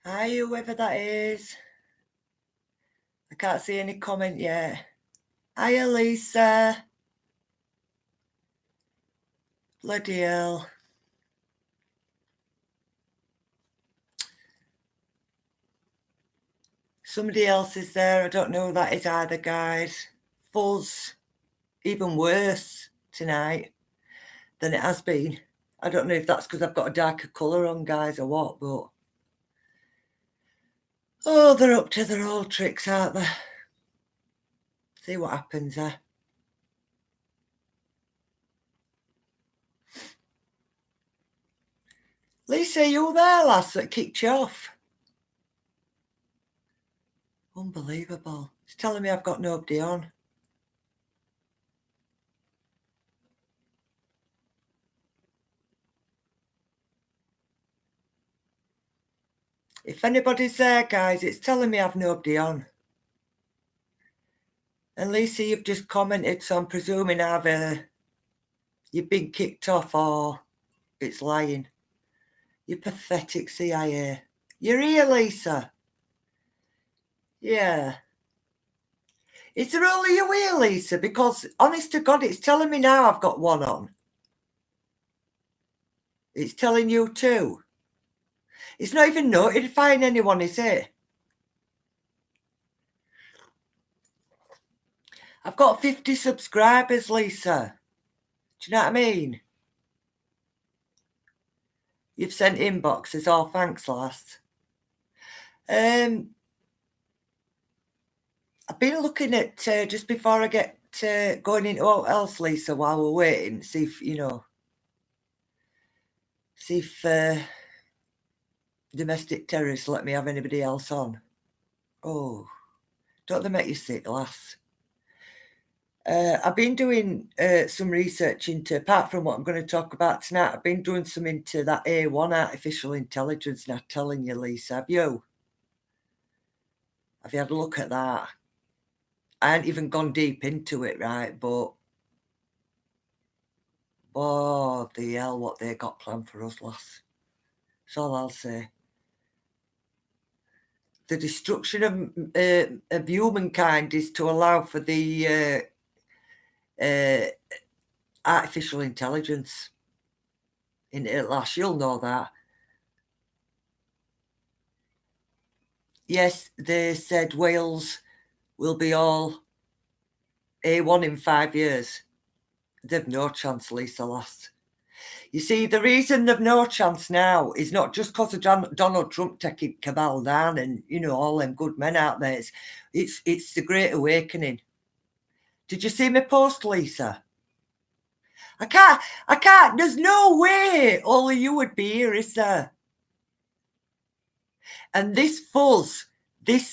Hi, whoever that is. I can't see any comment yet. Hiya, Lisa. Bloody hell. Somebody else is there. I don't know who that is either, guys. Fuzz. Even worse tonight than it has been. I don't know if that's because I've got a darker colour on, guys, or what, but... Oh, they're up to their old tricks, aren't they? See what happens, eh? Lisa, you there, lass, that kicked you off? Unbelievable. It's telling me I've got nobody on. If anybody's there, guys, it's telling me I've nobody on. And Lisa, you've just commented, so I'm presuming either you've been kicked off or it's lying. You pathetic CIA. You're here, Lisa. Yeah. Is there only you here, Lisa? Because, honest to God, it's telling me now I've got one on. It's telling you too. It's not even notifying anyone, is it? I've got 50 subscribers, Lisa. Do you know what I mean? You've sent inboxes. Oh, thanks, lass. I've been looking at, just before I get going into what else, Lisa, while we're waiting, see if, see if domestic terrorists let me have anybody else on. Oh, don't they make you sick, lass? I've been doing some research into, apart from what I'm going to talk about tonight, I've been doing some into that A1 artificial intelligence, and I'm telling you, Lisa, have you? Have you had a look at that? I haven't even gone deep into it, right, but oh, the hell, what they got planned for us, lass. That's all I'll say. The destruction of humankind is to allow for the artificial intelligence in it, lass. You'll know that. Yes, they said Wales will be all A1 in 5 years. They've no chance, Lisa, lass. You see, the reason they've no chance now is not just because of Donald Trump taking Cabal down and, all them good men out there. It's the Great Awakening. Did you see my post, Lisa? I can't, there's no way only you would be here, is there? And this fuzz, this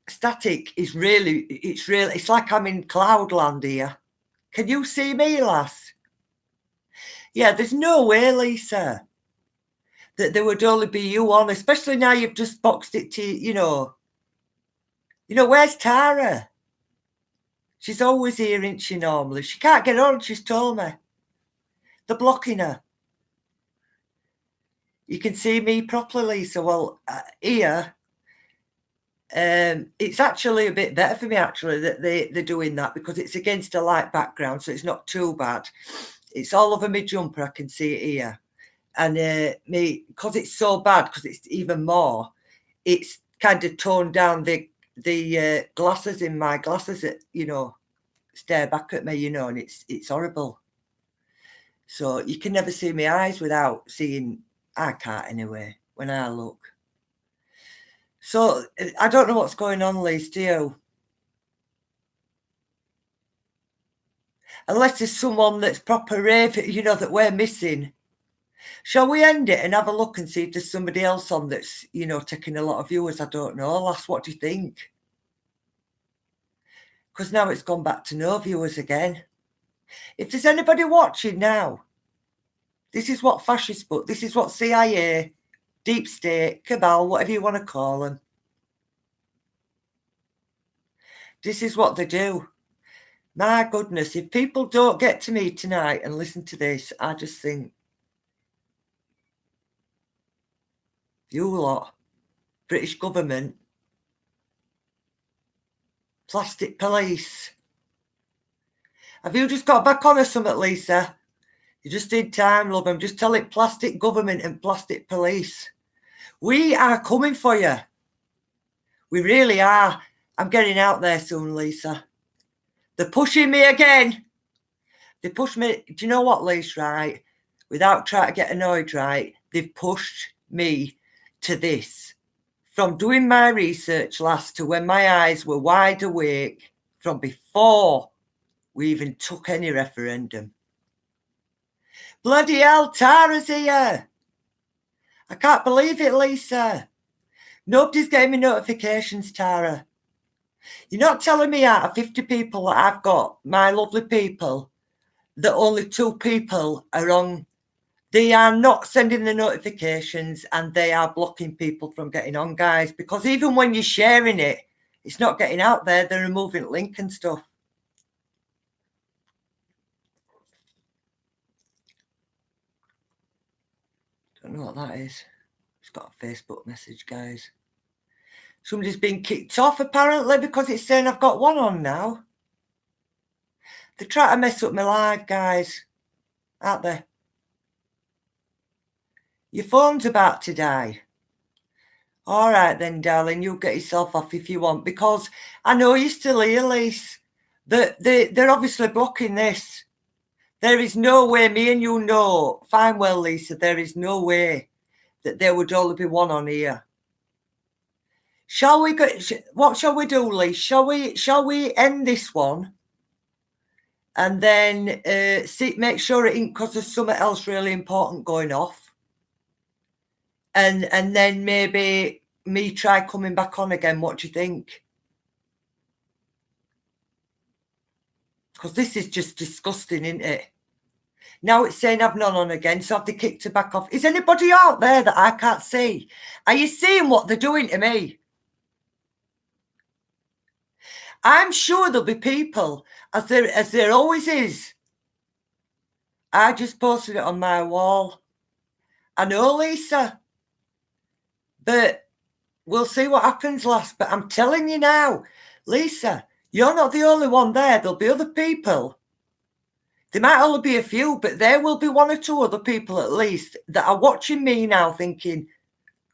static is it's like I'm in cloudland here. Can you see me, lass? Yeah, there's no way, Lisa, that there would only be you on, especially now you've just boxed it to, where's Tara? She's always here, isn't she, normally? She can't get on, she's told me. They're blocking her. You can see me properly, Lisa. Well, here, it's actually a bit better for me, actually, that they're doing that, because it's against a light background, so it's not too bad. It's all over my jumper, I can see it here. And because it's so bad, because it's even more, it's kind of toned down the glasses in my glasses that, stare back at me, and it's horrible. So you can never see my eyes without seeing, I can't anyway, when I look. So I don't know what's going on, Lise, do you? Unless there's someone that's proper rave, that we're missing. Shall we end it and have a look and see if there's somebody else on that's, taking a lot of viewers? I don't know. Lass, what do you think? Because now it's gone back to no viewers again. If there's anybody watching now, this is what fascists put. This is what CIA, deep state, cabal, whatever you want to call them. This is what they do. My goodness, if people don't get to me tonight and listen to this, I just think, You lot. British government. Plastic police. Have you just got back on or something, Lisa? You just did time, love. I'm just telling plastic government and plastic police. We are coming for you. We really are. I'm getting out there soon, Lisa. They're pushing me again. They pushed me. Do you know what, Lisa, right? Without trying to get annoyed, right? They've pushed me to this. From doing my research last to when my eyes were wide awake, from before we even took any referendum. Bloody hell, Tara's here. I can't believe it, Lisa. Nobody's getting me notifications, Tara. You're not telling me out of 50 people that I've got, my lovely people, that only 2 people are on. They are not sending the notifications and they are blocking people from getting on, guys, because even when you're sharing it, it's not getting out there. They're removing link and stuff. Don't know what that is. It's got a Facebook message, guys. Somebody's been kicked off, apparently, because it's saying I've got one on now. They try to mess up my live, guys, aren't they? Your phone's about to die. All right then, darling, you get yourself off if you want, because I know you're still here, Lise. They're obviously blocking this. There is no way, me and you know, fine well, Lisa, there is no way that there would only be one on here. Shall we go? What shall we do, Lise? Shall we end this one? And then make sure it ain't because there's something else really important going off. And then maybe me try coming back on again. What do you think? Because this is just disgusting, isn't it? Now it's saying I've none on again, so have they kicked her back off? Is anybody out there that I can't see? Are you seeing what they're doing to me? I'm sure there'll be people, as there always is. I just posted it on my wall. I know, Lisa. But we'll see what happens last. But I'm telling you now, Lisa, you're not the only one there. There'll be other people. There might only be a few, but there will be 1 or 2 other people at least that are watching me now thinking,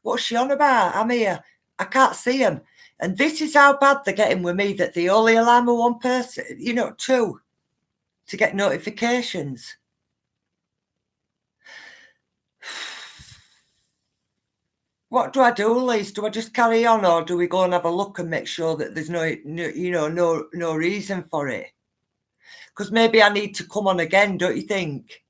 what's she on about? I'm here. I can't see them. And this is how bad they're getting with me, that they only allow me 1 person, 2, to get notifications. What do I do, Lise? Do I just carry on, or do we go and have a look and make sure that there's no reason for it? Because maybe I need to come on again, don't you think?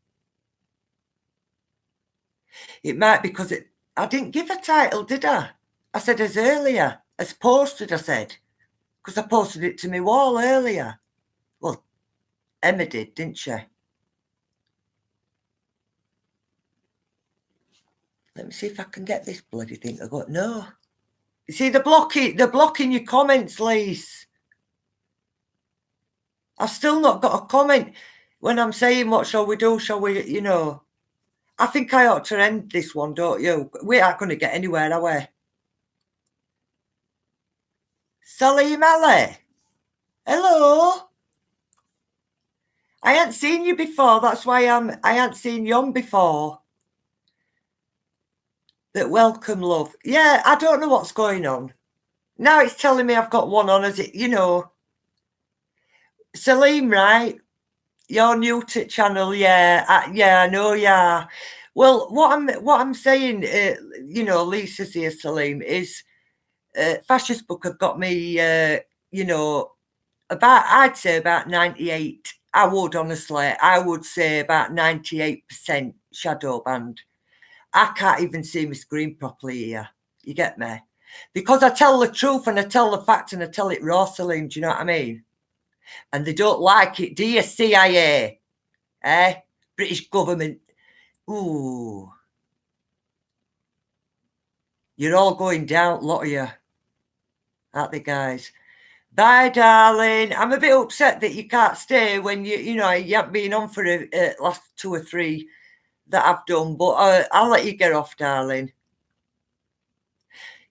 It might, because I didn't give a title, did I? I said as earlier, as posted, I said, because I posted it to my wall earlier. Well, Emma did, didn't she? Let me see if I can get this bloody thing to go. No. You see, they're blocking your comments, Lise. I've still not got a comment when I'm saying, what shall we do? Shall we, I think I ought to end this one, don't you? We aren't going to get anywhere, are we? Salim Ali. Hello. I hadn't seen you before. That's why I hadn't seen you on before. But welcome, love. Yeah, I don't know what's going on. Now it's telling me I've got one on, as it, Salim, right? You're new to the channel, yeah. I know, yeah. Well, what I'm saying, Lisa's here, Salim, is Fascist Book have got me, I'd say about 98. I would say about 98% shadow banned. I can't even see my screen properly here. You get me? Because I tell the truth and I tell the facts and I tell it raw, Salim. Do you know what I mean? And they don't like it, do you, CIA? British government. Ooh. You're all going down, a lot of you. Aren't they, guys? Bye, darling. I'm a bit upset that you can't stay when you haven't been on for the last 2 or 3 that I've done, but I'll let you get off, darling.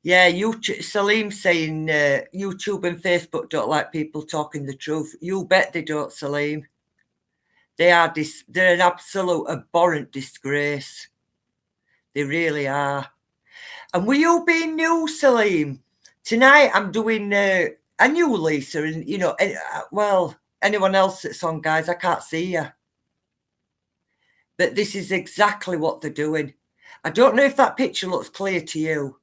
Yeah, YouTube, Salim saying YouTube and Facebook don't like people talking the truth. You bet they don't, Salim. They're an absolute abhorrent disgrace. They really are. And will you be new, Salim? Tonight I'm doing a new Lisa, and well, anyone else that's on, guys, I can't see you. But this is exactly what they're doing. I don't know if that picture looks clear to you,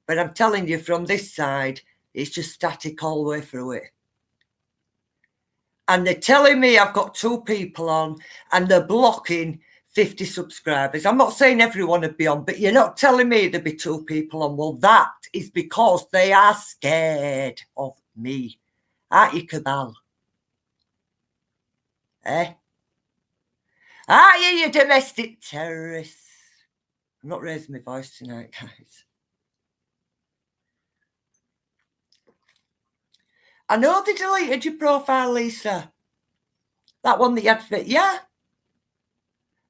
but I'm telling you from this side, it's just static all the way through it. And they're telling me I've got 2 people on and they're blocking 50 subscribers. I'm not saying everyone would be on, but you're not telling me there'd be 2 people on. Well, that is because they are scared of me. Aren't you, Cabal? Eh? Aren't you, you domestic terrorists? I'm not raising my voice tonight, guys. I know they deleted your profile, Lisa. That one that you had for, yeah.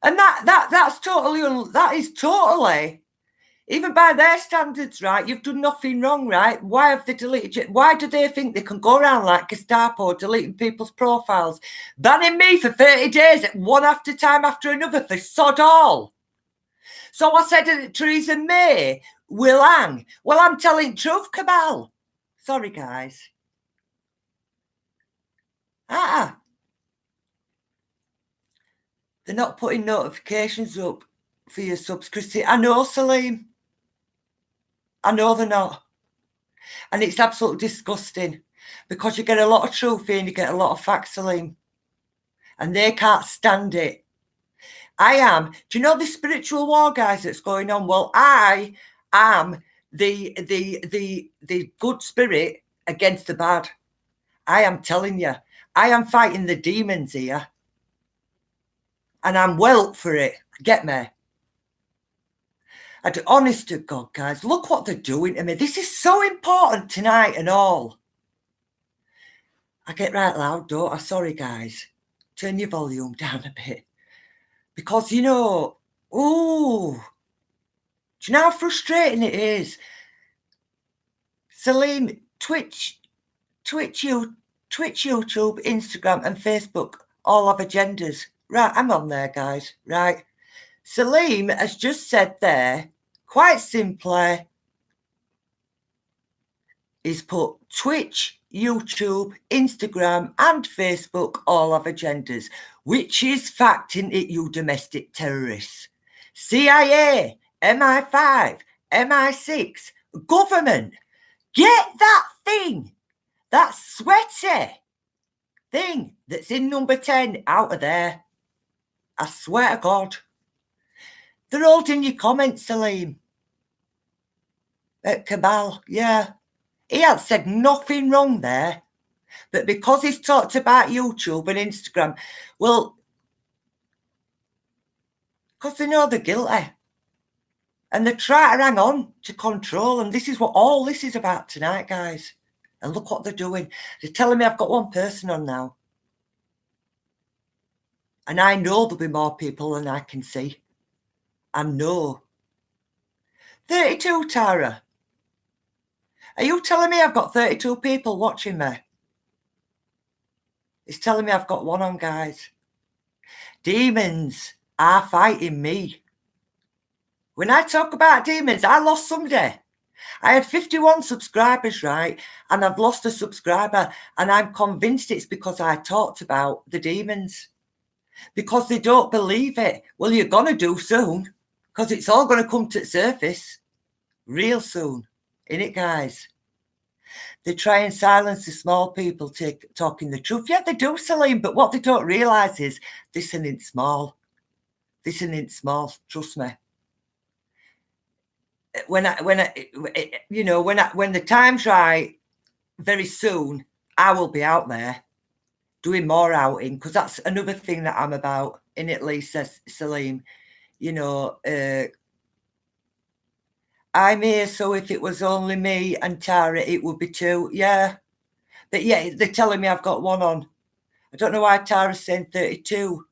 And that's totally, that is totally, even by their standards, right? You've done nothing wrong, right? Why have they deleted you? Why do they think they can go around like Gestapo deleting people's profiles, banning me for 30 days, one after time after another for sod all? So I said that Theresa May will hang. Well, I'm telling truth, Cabal. Sorry, guys. They're not putting notifications up for your subscription. I know, Salim. I know they're not. And it's absolutely disgusting because you get a lot of truth here and you get a lot of facts, Salim. And they can't stand it. I am. Do you know the spiritual war, guys, that's going on? Well, I am the good spirit against the bad. I am telling you, I am fighting the demons here. And I'm well up for it. Get me? Honest to God, guys, look what they're doing to me. This is so important tonight and all. I get right loud, don't I? Sorry, guys. Turn your volume down a bit. Because, you know, do you know how frustrating it is? Salim, Twitch, YouTube, Instagram and Facebook all have agendas. Right, I'm on there, guys, right? Salim has just said there, quite simply, he's put Twitch, YouTube, Instagram and Facebook all have agendas, which is fact, isn't it, you domestic terrorists? CIA, MI5, MI6, government, get that thing, that sweaty thing that's in number 10 out of there. I swear to God. They're holding your comments, Salim. At Cabal, yeah. He had said nothing wrong there. But because he's talked about YouTube and Instagram, well, because they know they're guilty. And they try to hang on to control. And this is what all this is about tonight, guys. And look what they're doing. They're telling me I've got 1 person on now. And I know there'll be more people than I can see. I know. 32, Tara. Are you telling me I've got 32 people watching me? It's telling me I've got 1 on, guys. Demons are fighting me. When I talk about demons, I lost somebody. I had 51 subscribers, right? And I've lost a subscriber. And I'm convinced it's because I talked about the demons. Because they don't believe it. Well, you're going to do soon. Because it's all going to come to the surface. Real soon. Innit, guys? They try and silence the small people talking the truth. Yeah, they do, Salim. But what they don't realise is this isn't small. This isn't small. Trust me. When the time's right, very soon, I will be out there doing more outing, because that's another thing that I'm about, in it, Lisa, Salim. You know, I'm here, so if it was only me and Tara, it would be 2. Yeah. But yeah, they're telling me I've got 1 on. I don't know why Tara's saying 32.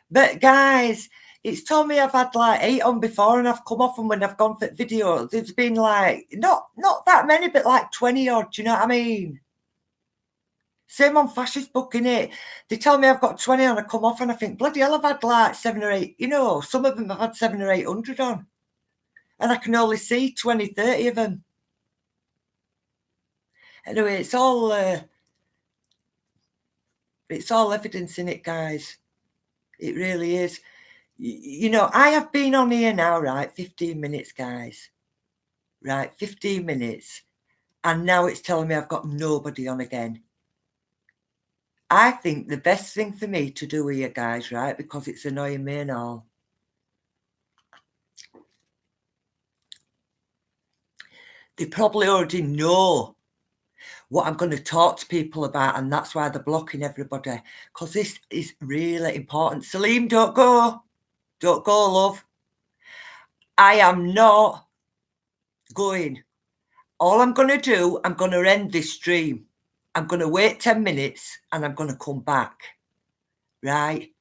But guys, It's told me I've had like 8 on before and I've come off them when I've gone for video. There's been like, not that many, but like 20 odd, do you know what I mean? Same on Fascist Book, innit? They tell me I've got 20 on, I come off and I think, bloody hell, I've had like 7 or 8, you know, some of them I've had 700 or 800 on. And I can only see 20, 30 of them. Anyway, it's all evidence in it, guys. It really is. You know, I have been on here now, right, 15 minutes, guys. Right, 15 minutes. And now it's telling me I've got nobody on again. I think the best thing for me to do here, guys, right, because it's annoying me and all, they probably already know what I'm going to talk to people about, and that's why they're blocking everybody, because this is really important. Salim, don't go. Don't go, love. I am not going. All I'm going to do, I'm going to end this stream. I'm going to wait 10 minutes and I'm going to come back. Right?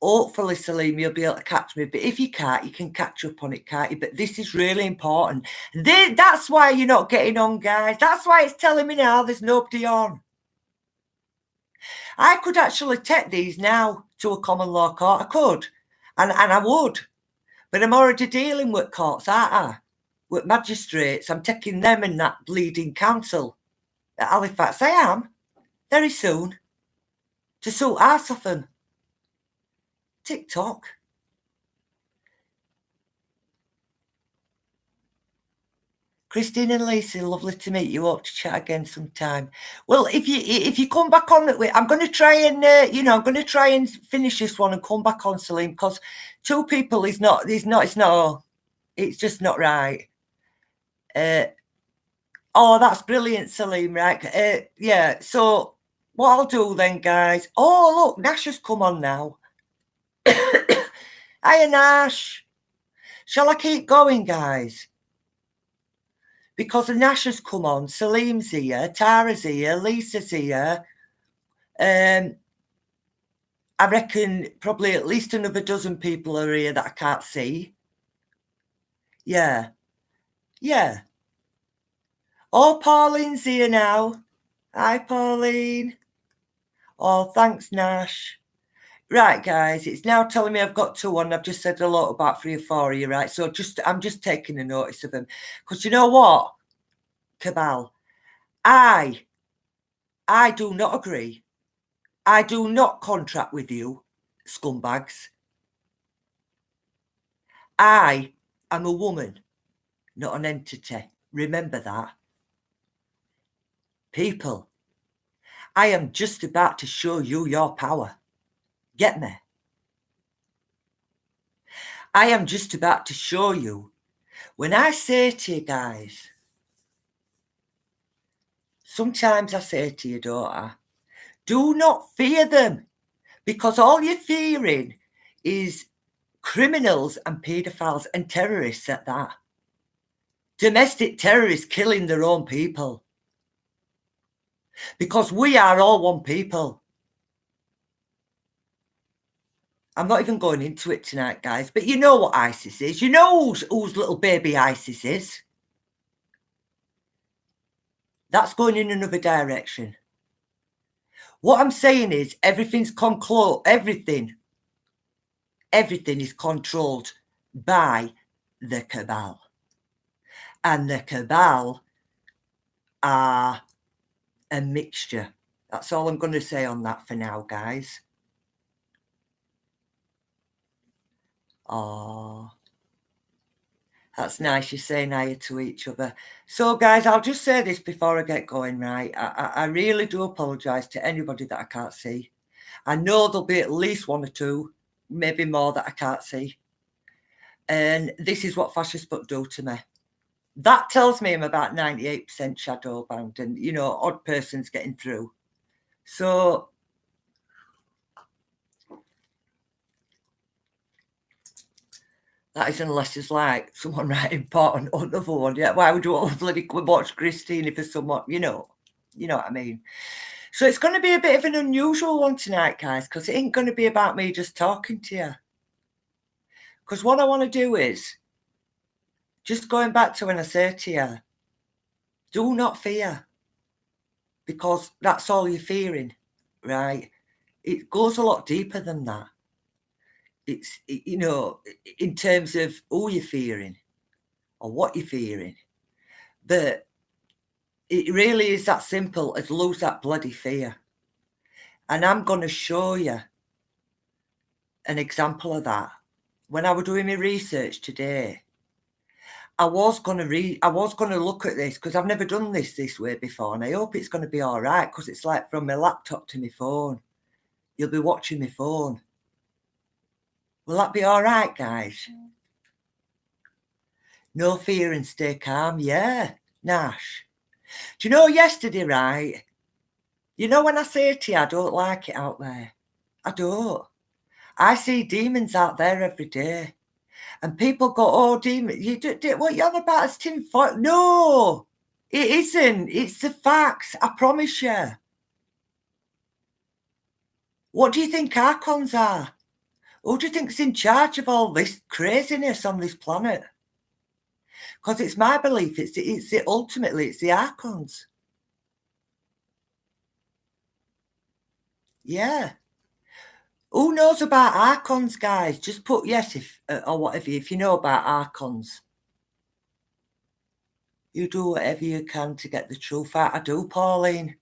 Hopefully, Salim, you'll be able to catch me. But if you can't, you can catch up on it, can't you? But this is really important. That's why you're not getting on, guys. That's why it's telling me now there's nobody on. I could actually take these now to a common law court. I could. And I would. But I'm already dealing with courts, aren't I? With magistrates. I'm taking them in that bleeding council at Halifax. I am. Very soon. To sort arse off them. TikTok. Christine and Lisa, lovely to meet you. Hope to chat again sometime. Well, if you come back on it, I'm going to try and I'm going to try and finish this one and come back on, Salim, because 2 people it's just not right. Oh, that's brilliant, Salim, right? Yeah. So what I'll do then, guys. Oh, look, Nash has come on now. Hiya, Nash. Shall I keep going, guys? Because the Nash has come on, Salim's here, Tara's here, Lisa's here. I reckon probably at least another dozen people are here that I can't see. Yeah. Yeah. Oh, Pauline's here now. Hi, Pauline. Oh, thanks, Nash. Right, guys, it's now telling me I've got 2 on. I've just said a lot about 3 or 4 of you, right? So I'm just taking a notice of them. Because you know what, Cabal? I do not agree. I do not contract with you, scumbags. I am a woman, not an entity. Remember that. People, I am just about to show you your power. Get me? I am just about to show you. When I say to you guys, sometimes I say to your daughter, do not fear them, because all you're fearing is criminals and paedophiles and terrorists at that. Domestic terrorists killing their own people. Because we are all one people. I'm not even going into it tonight, guys, but you know what ISIS is. You know whose little baby ISIS is. That's going in another direction. What I'm saying is everything's everything is controlled by the cabal. And the cabal are a mixture. That's all I'm going to say on that for now, guys. Oh, that's nice. You're saying hiya to each other. So, guys, I'll just say this before I get going, right? I really do apologise to anybody that I can't see. I know there'll be at least 1 or 2, maybe more, that I can't see. And this is what Fascist Book do to me. That tells me I'm about 98% shadow banned and, you know, odd persons getting through. So that is unless it's like someone right important or another one. Yeah, why would you want to bloody watch Christine if there's someone, you know what I mean? So it's going to be a bit of an unusual one tonight, guys, because it ain't going to be about me just talking to you. Because what I want to do is, just going back to when I say to you, do not fear, because that's all you're fearing, right? It goes a lot deeper than that. It's, you know, in terms of who you're fearing or what you're fearing. But it really is that simple as lose that bloody fear. And I'm going to show you an example of that. When I was doing my research today, I was going to look at this because I've never done this way before, and I hope it's going to be all right, because it's like from my laptop to my phone. You'll be watching my phone. Will that be all right, guys? No fear and stay calm. Yeah, Nash. Do you know yesterday, right? You know when I say to you, I don't like it out there. I don't. I see demons out there every day. And people go, oh, demon, what you're on about is tinfoil. No, it isn't. It's the facts. I promise you. What do you think Archons are? Who do you think's in charge of all this craziness on this planet? Because it's my belief, ultimately it's the Archons. Yeah. Who knows about Archons, guys? Just put yes if or whatever if you know about Archons. You do whatever you can to get the truth out. I do, Pauline.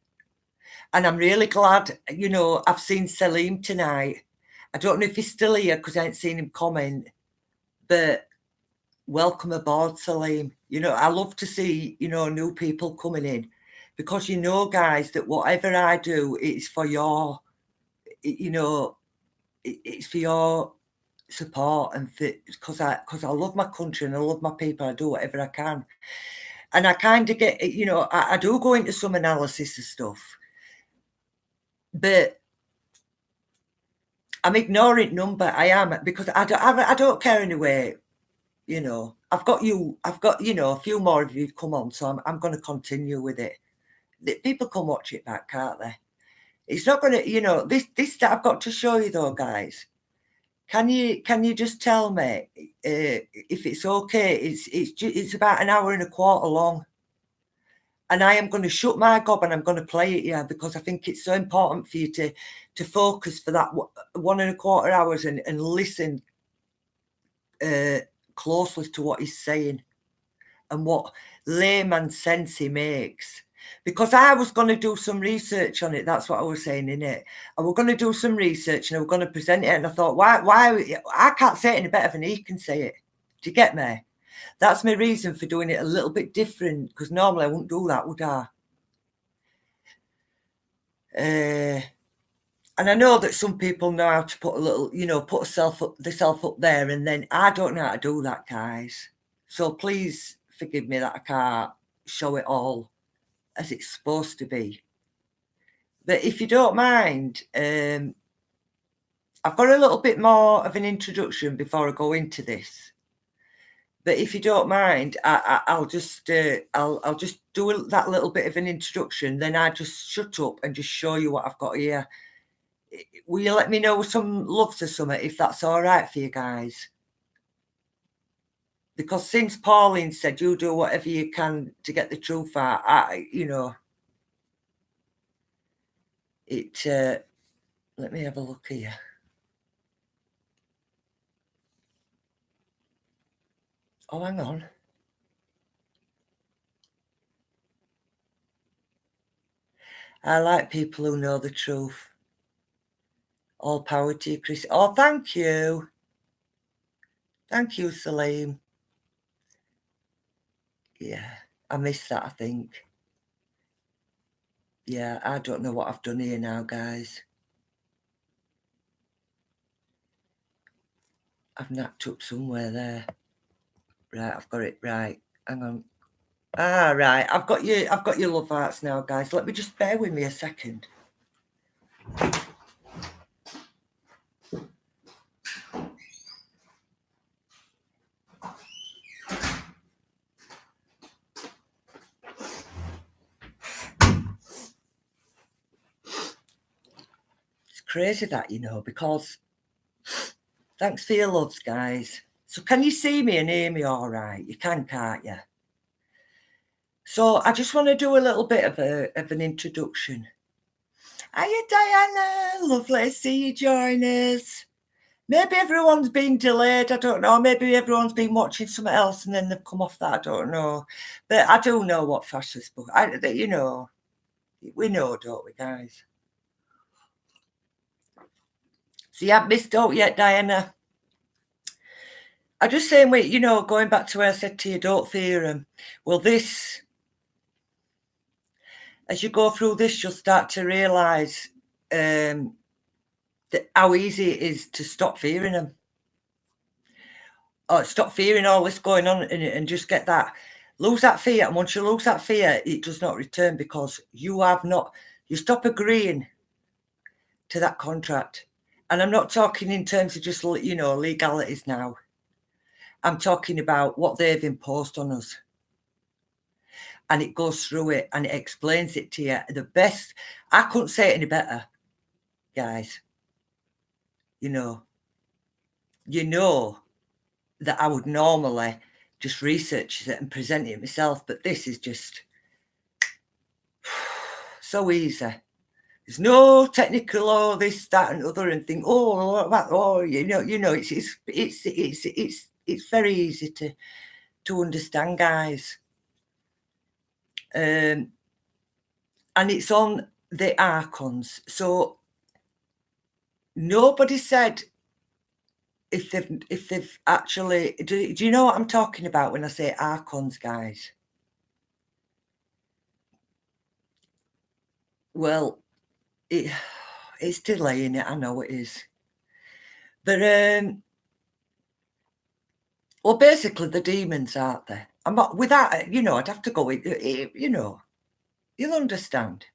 And I'm really glad, you know, I've seen Salim tonight. I don't know if he's still here because I ain't seen him comment, but welcome aboard, Salim. You know, I love to see, you know, new people coming in, because you know, guys, that whatever I do, it's for your, you know, it's for your support, and because I love my country and I love my people. I do whatever I can, and I kind of get, you know, I do go into some analysis of stuff, but I'm ignoring number. I am, because I don't care anyway. You know, I've got you know, a few more of you come on, so I'm going to continue with it. People can watch it back, can't they? It's not going to, you know, this that I've got to show you though, guys. Can you just tell me if it's okay? It's about an hour and a quarter long, and I am going to shut my gob and I'm going to play it here, because I think it's so important for you to focus for that 1.25 hours and listen closely to what he's saying and what layman sense he makes. Because I was going to do some research on it. That's what I was saying, innit? And we're going to do some research and we're going to present it. And I thought, why? I can't say it any better than he can say it. Do you get me? That's my reason for doing it a little bit different, because normally I wouldn't do that, would I? And I know that some people know how to put a little, you know, put self up there, and then I don't know how to do that, guys. So please forgive me that I can't show it all as it's supposed to be. But if you don't mind, I've got a little bit more of an introduction before I go into this. But if you don't mind, I'll just I'll just do that little bit of an introduction. Then I just shut up and just show you what I've got here. Will you let me know some loves or something if that's all right for you guys? Because since Pauline said you do whatever you can to get the truth out, you know, let me have a look here. Oh, hang on. I like people who know the truth. All power to you, Chris. Oh, thank you. Thank you, Salim. Yeah, I missed that, I think. Yeah, I don't know what I've done here now, guys. I've knocked up somewhere there. Right, I've got it right. Hang on. Ah, right. I've got your love hearts now, guys. Let me just bear with me a second. It's crazy that, you know, because thanks for your loves, guys. So can you see me and hear me all right? You can, can't you? So I just want to do a little bit of an introduction. Hiya, Diana. Lovely to see you join us. Maybe everyone's been delayed. I don't know. Maybe everyone's been watching something else and then they've come off that. I don't know. But I do know what fascist book. You know, we know, don't we, guys? So you haven't missed out yet, Diana. I'm just saying, wait, you know, going back to where I said to you, don't fear them. Well, this, as you go through this, you'll start to realise that how easy it is to stop fearing them. Or stop fearing all this going on and just get that, lose that fear. And once you lose that fear, it does not return because you stop agreeing to that contract. And I'm not talking in terms of just, you know, legalities now. I'm talking about what they've imposed on us. And it goes through it and it explains it to you. The best, I couldn't say it any better, guys. You know that I would normally just research it and present it myself, but this is just so easy. There's no technical or this, that, and other, and think, it's very easy to understand, guys. And it's on the Archons. So nobody said if they've actually, do you know what I'm talking about when I say Archons, guys? Well, it's delaying it, I know it is. But well, basically the demons, aren't they? I'm not without, you know, I'd have to go with, you know, you'll understand.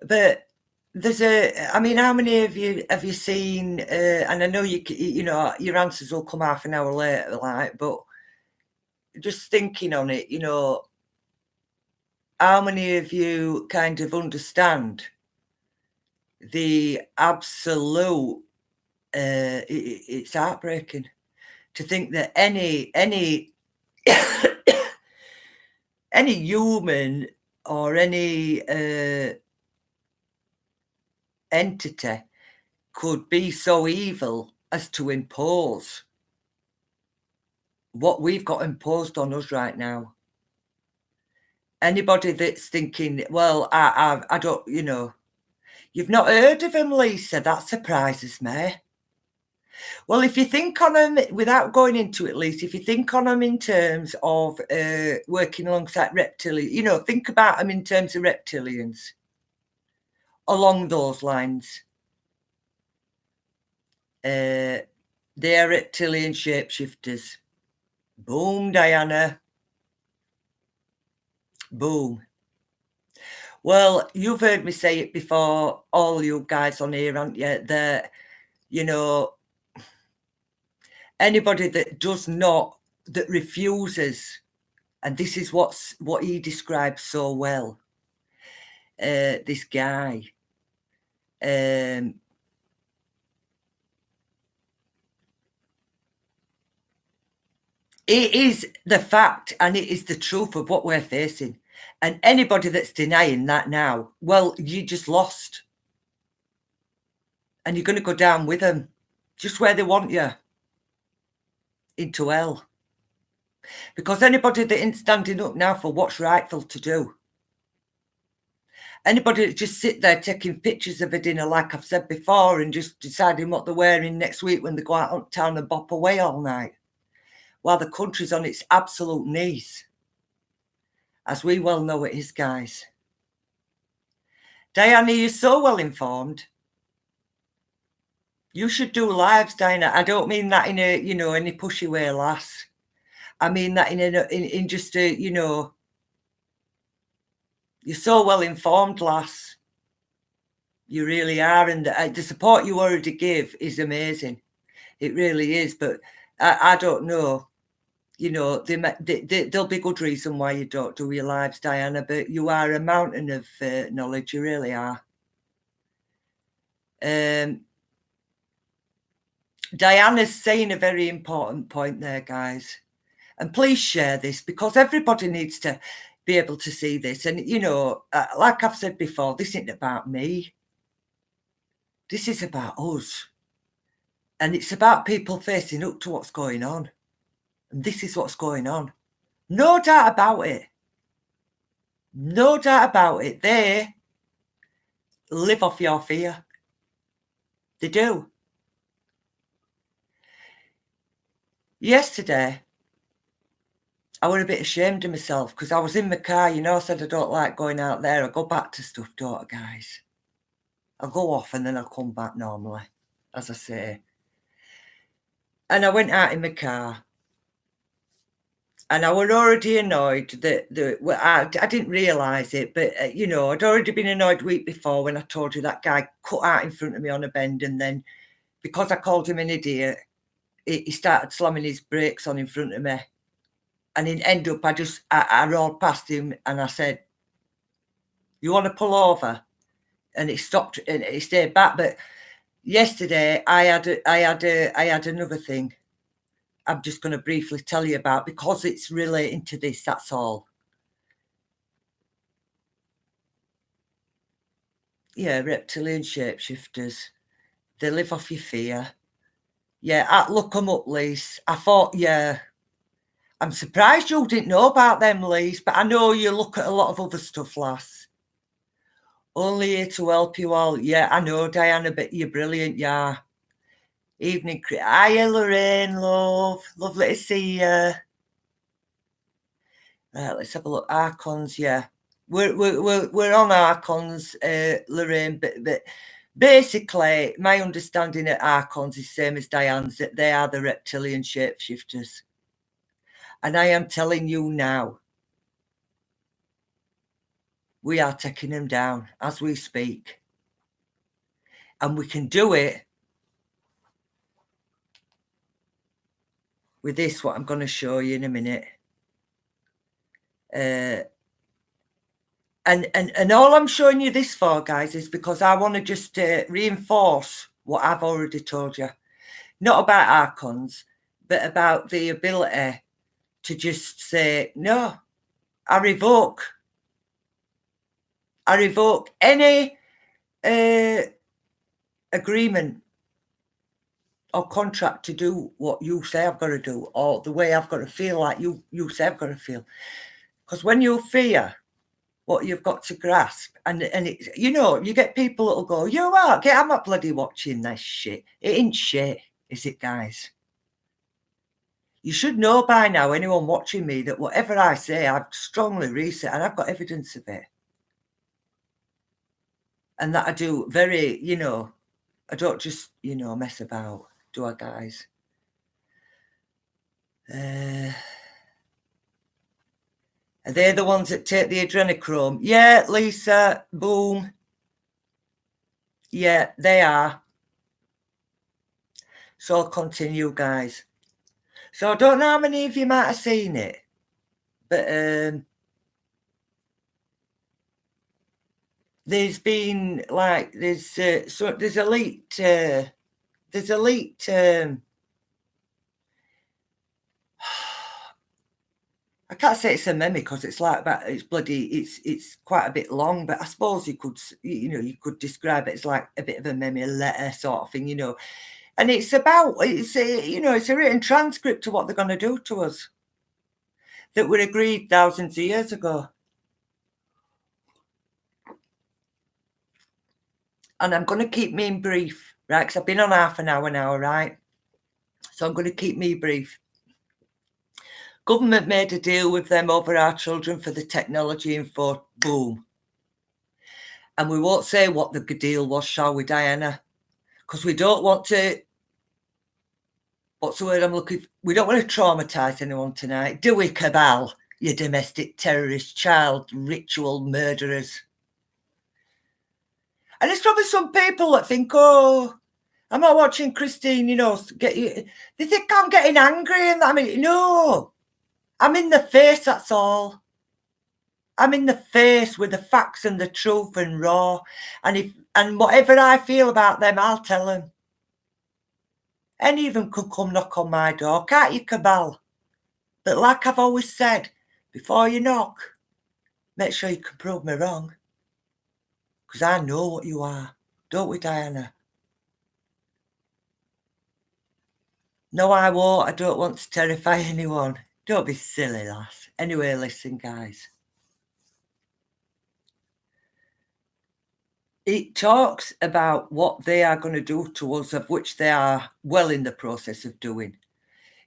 But there's I mean, how many of you have you seen, and I know you know, your answers will come half an hour later, like, but just thinking on it, you know, how many of you kind of understand the absolute, it's heartbreaking to think that any any human or any entity could be so evil as to impose what we've got imposed on us right now. Anybody that's thinking, well, I don't, you know, you've not heard of him, Lisa, that surprises me. Well, if you think on them, without going into it, Lisa, if you think on them in terms of working alongside reptilians, you know, think about them in terms of reptilians, along those lines. They're reptilian shapeshifters. Boom, Diana. Boom. Well, you've heard me say it before, all you guys on here, haven't you, that, you know, anybody that does not, that refuses, and this is what he describes so well, this guy, it is the fact and it is the truth of what we're facing. And anybody that's denying that now, well, you just lost. And you're going to go down with them, just where they want you, into hell. Because anybody that ain't standing up now for what's rightful to do, anybody that just sit there taking pictures of a dinner, like I've said before, and just deciding what they're wearing next week when they go out on town and bop away all night, while the country's on its absolute knees, as we well know it is, guys. Diana, you're so well informed. You should do lives, Diana. I don't mean that in a, you know, any pushy way, lass. I mean that in just a, you know, you're so well informed, lass. You really are, and the support you already give is amazing. It really is. But I don't know. You know, there'll be good reason why you don't do your lives, Diana. But you are a mountain of knowledge. You really are. Diana's saying a very important point there, guys. And please share this, because everybody needs to be able to see this. And, you know, like I've said before, this isn't about me. This is about us. And it's about people facing up to what's going on. And this is what's going on. No doubt about it. No doubt about it. They live off your fear. They do. Yesterday, I was a bit ashamed of myself because I was in my car, you know, I said I don't like going out there. I go back to stuff, don't I, guys? I'll go off and then I'll come back normally, as I say. And I went out in my car. And I was already annoyed that well, I didn't realise it, but, you know, I'd already been annoyed the week before when I told you that guy cut out in front of me on a bend, and then because I called him an idiot, he started slamming his brakes on in front of me. And in end up, I rolled past him and I said, "You want to pull over?" And he stopped and he stayed back. But yesterday, I had another thing I'm just going to briefly tell you about because it's relating to this, that's all. Yeah, reptilian shapeshifters. They live off your fear. Yeah, look them up, Lise. I thought, yeah. I'm surprised you didn't know about them, Lise, but I know you look at a lot of other stuff, lass. Only here to help you all. Yeah, I know, Diana, but you're brilliant, yeah. Evening. Hiya, Lorraine, love. Lovely to see you. Right, let's have a look. Archons, yeah. We're on Archons, Lorraine, but basically, my understanding of Archons is same as Diane's, that they are the reptilian shapeshifters. And I am telling you now, we are taking them down as we speak. And we can do it with this, what I'm going to show you in a minute. And all I'm showing you this for, guys, is because I want to just reinforce what I've already told you. Not about Archons, but about the ability to just say, no, I revoke any agreement or contract to do what you say I've got to do, or the way I've got to feel like you say I've got to feel. Because when you fear what you've got to grasp, and it's, you know, you get people that'll go, you are, I'm not bloody watching this shit. It ain't shit, is it, guys? You should know by now, anyone watching me, that whatever I say, I've strongly researched and I've got evidence of it. And that I do very, you know, I don't just, you know, mess about, do I, guys? Are they the ones that take the adrenochrome? Yeah, Lisa, boom. Yeah, they are. So I'll continue, guys. So I don't know how many of you might have seen it, but there's been like there's elite I can't say it's a meme because it's like that. It's bloody. It's quite a bit long, but I suppose you could, you know, you could describe it as like a bit of a meme, a letter sort of thing, you know. And it's about, you know, it's a written transcript of what they're going to do to us that were agreed thousands of years ago. And I'm going to keep me brief, right? Because I've been on half an hour now, right? So I'm going to keep me brief. Government made a deal with them over our children for the technology info, boom. And we won't say what the deal was, shall we, Diana? Because we don't want to, what's the word I'm looking for? We don't want to traumatise anyone tonight, do we, Cabal? You domestic terrorist, child ritual murderers. And there's probably some people that think, oh, I'm not watching Christine, you know, they think I'm getting angry. And I mean, no, I'm in the face, that's all. I'm in the face with the facts and the truth and raw. And whatever I feel about them, I'll tell them. Any of them could come knock on my door, can't you, Cabal? But like I've always said, before you knock, make sure you can prove me wrong. Because I know what you are. Don't we, Diana? No, I won't. I don't want to terrify anyone. Don't be silly, lass. Anyway, listen, guys. It talks about what they are going to do to us, of which they are well in the process of doing.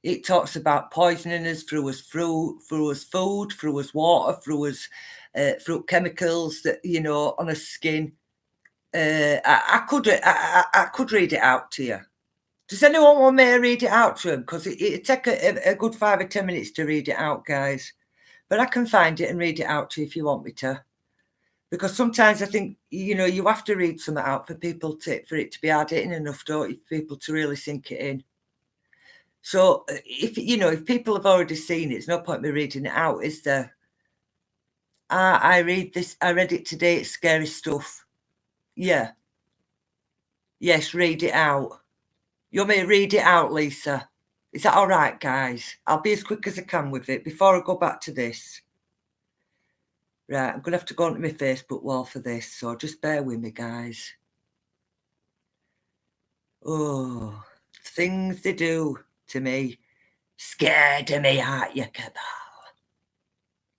It talks about poisoning us through us food, through us water, through chemicals that, you know, on our skin. I could read it out to you. Does anyone want me to read it out to them? Because it'd take a good 5 or 10 minutes to read it out, guys. But I can find it and read it out to you if you want me to. Because sometimes I think, you know, you have to read something out for people for it to be hard hitting enough, don't you, for people to really sink it in. So if people have already seen it, it's no point me reading it out, is there? I read it today, it's scary stuff. Yeah. Yes, read it out. You want me to read it out, Lisa? Is that all right, guys? I'll be as quick as I can with it before I go back to this. Right, I'm going to have to go onto my Facebook wall for this, so just bear with me, guys. Oh, things they do to me. Scared of me, aren't you, Cabal?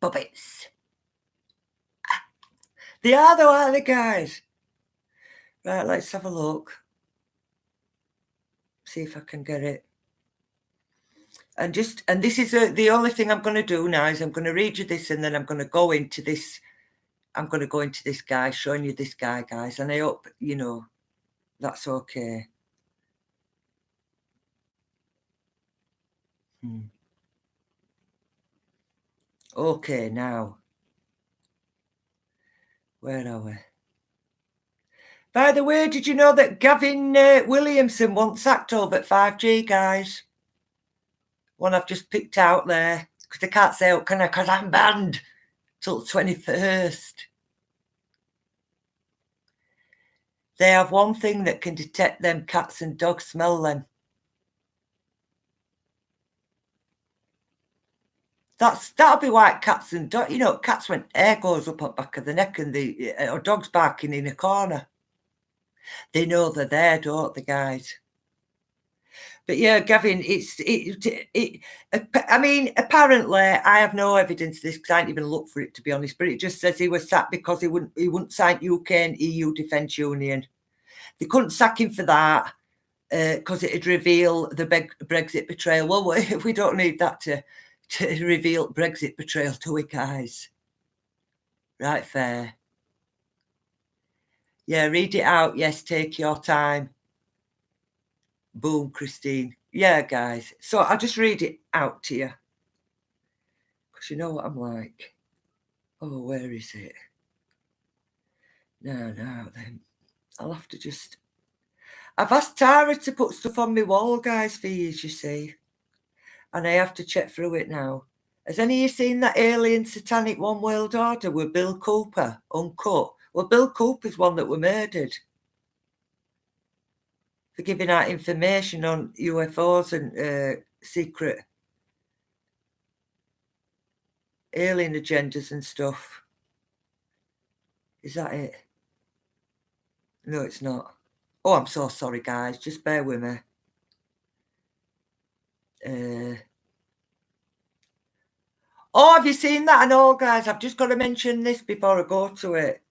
Puppets. They are though, aren't they, guys? Right, let's have a look. See if I can get it. And this is the only thing I'm going to do now is I'm going to read you this, and then I'm going to go into this. I'm going to go into this guy, showing you this guy, guys. And I hope, you know, that's okay. Okay, now. Where are we? By the way, did you know that Gavin Williamson once sacked over at 5G, guys? One I've just picked out there. Because I can't say, can I? Because I'm banned till the 21st. They have one thing that can detect them. Cats and dogs smell them. That'll be why cats and dogs, you know, cats when hair goes up at back of the neck and or dogs barking in a corner. They know they're there, don't they, guys? But yeah, Gavin, I mean, apparently, I have no evidence of this because I didn't even look for it, to be honest, but it just says he was sacked because he wouldn't sign UK and EU Defence Union. They couldn't sack him for that because it'd reveal the Brexit betrayal. Well, we don't need that to reveal Brexit betrayal, do we, guys? Right, fair. Yeah, read it out. Yes, take your time. Boom, Christine. Yeah, guys. So I'll just read it out to you. Because you know what I'm like. Oh, where is it? No, then. I'll have to just... I've asked Tara to put stuff on my wall, guys, for you see. And I have to check through it now. Has any of you seen that Alien Satanic One World Order with Bill Cooper, uncut? Well, Bill Cooper's one that were murdered for giving out information on UFOs and secret alien agendas and stuff. Is that it? No, it's not. Oh, I'm so sorry, guys. Just bear with me. Oh, have you seen that? I know, guys. I've just got to mention this before I go to it.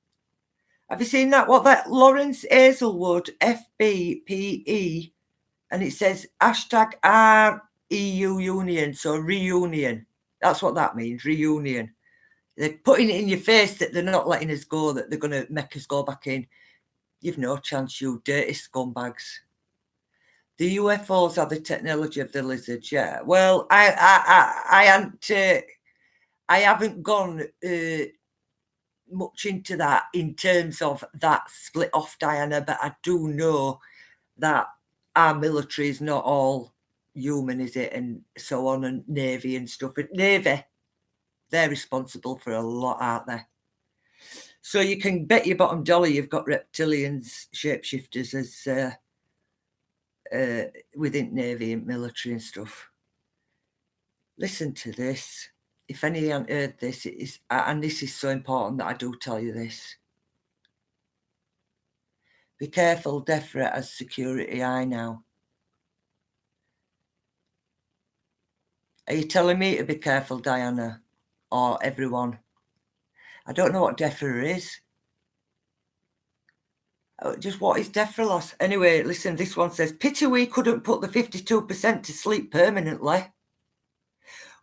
Have you seen that? What that Lawrence Hazelwood, FBPE, and it says hashtag REU Union, so reunion. That's what that means, reunion. They're putting it in your face that they're not letting us go, that they're going to make us go back in. You've no chance, you dirty scumbags. The UFOs are the technology of the lizards, yeah. Well, I haven't gone much into that in terms of that split off, Diana, but I do know that our military is not all human, is it? And so on, and Navy and stuff. But Navy, they're responsible for a lot, aren't they? So you can bet your bottom dollar you've got reptilians, shapeshifters within Navy and military and stuff. Listen to this. If any haven't heard this, it is, and this is so important that I do tell you this. Be careful, DEFRA has security eye now. Are you telling me to be careful, Diana, or everyone? I don't know what DEFRA is. Just what is DEFRA loss? Anyway, listen, this one says, pity we couldn't put the 52% to sleep permanently.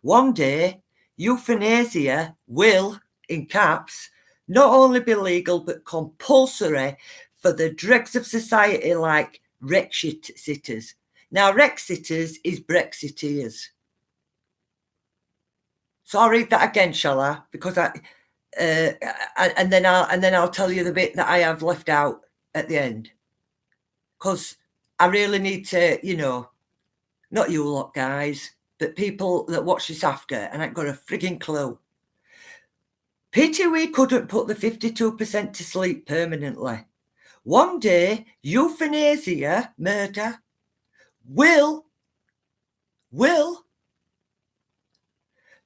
One day, euthanasia will, in caps, not only be legal but compulsory for the dregs of society like Rexitters. Now, Rexitters is Brexiteers. So I'll read that again, shall I? Because and then I'll tell you the bit that I have left out at the end. Because I really need to, you know, not you lot, guys, but people that watch this after, and I've got a frigging clue. Pity we couldn't put the 52% to sleep permanently. One day, euthanasia, murder, will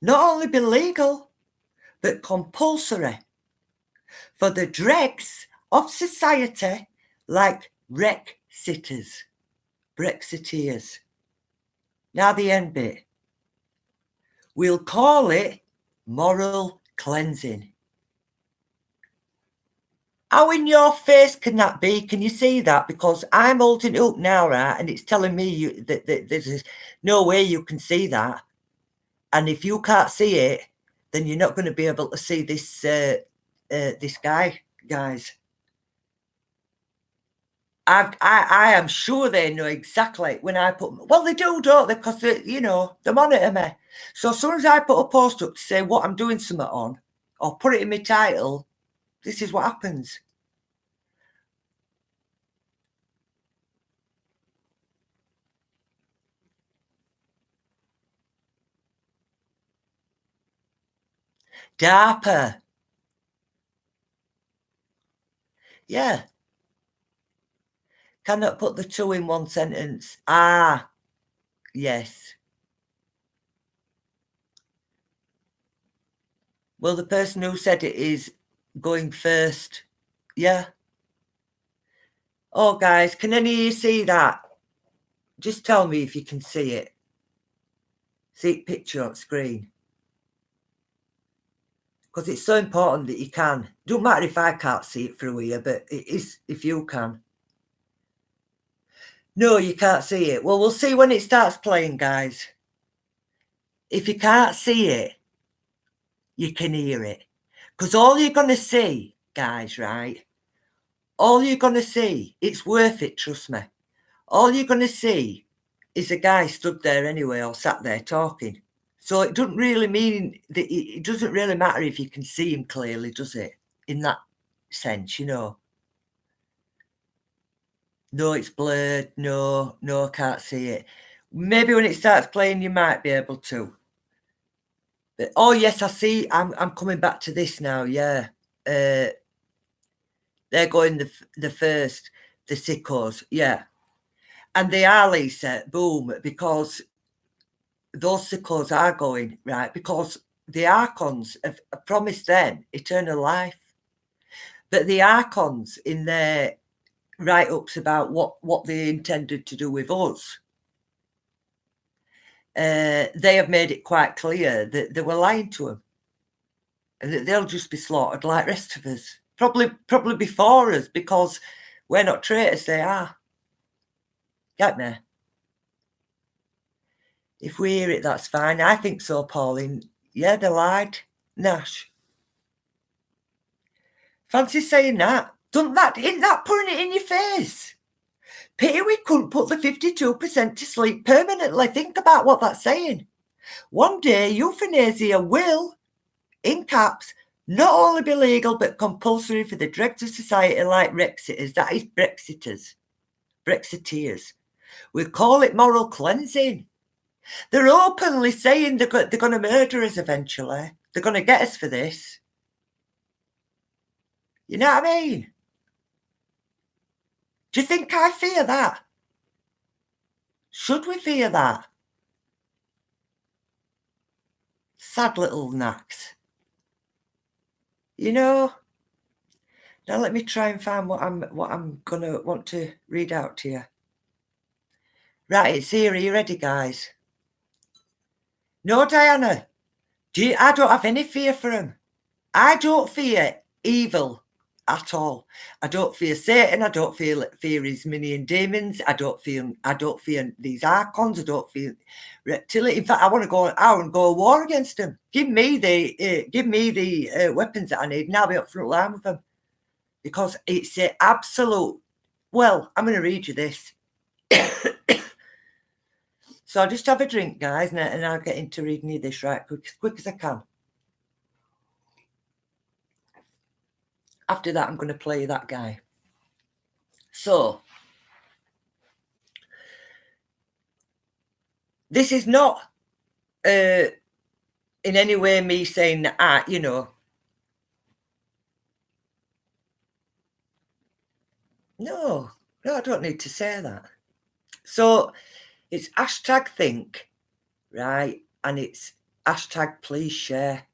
not only be legal, but compulsory for the dregs of society like Brexiteers. Now the end bit. We'll call it moral cleansing. How in your face can that be? Can you see that? Because I'm holding it up now, right? And it's telling me that there's no way you can see that. And if you can't see it, then you're not going to be able to see this this guy, guys. I am sure they know exactly when I put. Well, they do, don't they? Because you know, they monitor me. So as soon as I put a post up to say what I'm doing something on, or put it in my title, this is what happens. DARPA. Yeah. Cannot put the two in one sentence. Ah, yes. Well, the person who said it is going first. Yeah. Oh, guys, can any of you see that? Just tell me if you can see it. See it picture on screen. Because it's so important that you can. Don't matter if I can't see it through here, but it is if you can. No, you can't see it. Well, we'll see when it starts playing, guys. If you can't see it, you can hear it. Because all you're going to see, guys, right? All you're going to see, it's worth it, trust me. All you're going to see is a guy stood there anyway or sat there talking. So it doesn't really mean that it doesn't really matter if you can see him clearly, does it? In that sense, you know. No, it's blurred. No, I can't see it. Maybe when it starts playing, you might be able to. But, oh, yes, I see. I'm coming back to this now, yeah. They're going the first, the sickos, yeah. And they are, Lisa, boom, because those sickos are going, right? Because the Archons have promised them eternal life. But the Archons, in their write-ups about what they intended to do with us, they have made it quite clear that they were lying to them. And that they'll just be slaughtered like the rest of us. Probably before us, because we're not traitors, they are. Get me? If we hear it, that's fine. I think so, Pauline. Yeah, they lied. Nash. Fancy saying that. Isn't that putting it in your face? Pity we couldn't put the 52% to sleep permanently. Think about what that's saying. One day, euthanasia will, in caps, not only be legal but compulsory for the dregs of society like Brexiters. That is Brexiteers. We call it moral cleansing. They're openly saying they're going to murder us eventually. They're going to get us for this. You know what I mean? Do you think I fear that? Should we fear that? Sad little knacks. You know? Now let me try and find what I'm gonna want to read out to you. Right, it's here. Are you ready, guys? No, Diana. I don't have any fear for him. I don't fear evil at all. I don't fear Satan. I don't fear his minion demons. I don't fear these archons. I don't fear reptilians. In fact, I want to go out and go to war against them. Give me the weapons that I need, and I'll be up front line with them, because it's an absolute. Well, I'm going to read you this. So I'll just have a drink, guys, and I'll get into reading you this right quick as I can. After that, I'm going to play that guy. So, this is not in any way me saying that, No, I don't need to say that. So, it's #think, right? And it's #please share.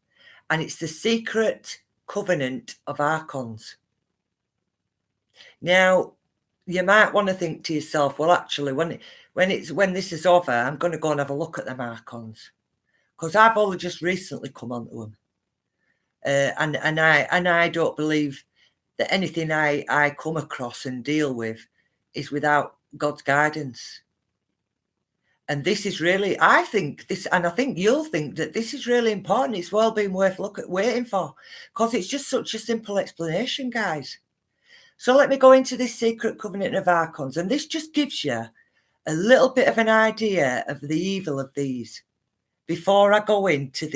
And it's the secret covenant of archons. Now, you might want to think to yourself, well, actually, when this is over, I'm going to go and have a look at them archons, because I've only just recently come onto them, and I don't believe that anything I come across and deal with is without God's guidance. And this is really, I think this, and I think you'll think that this is really important. It's well been worth waiting for, because it's just such a simple explanation, guys. So let me go into this secret covenant of archons, and this just gives you a little bit of an idea of the evil of these. Before I go into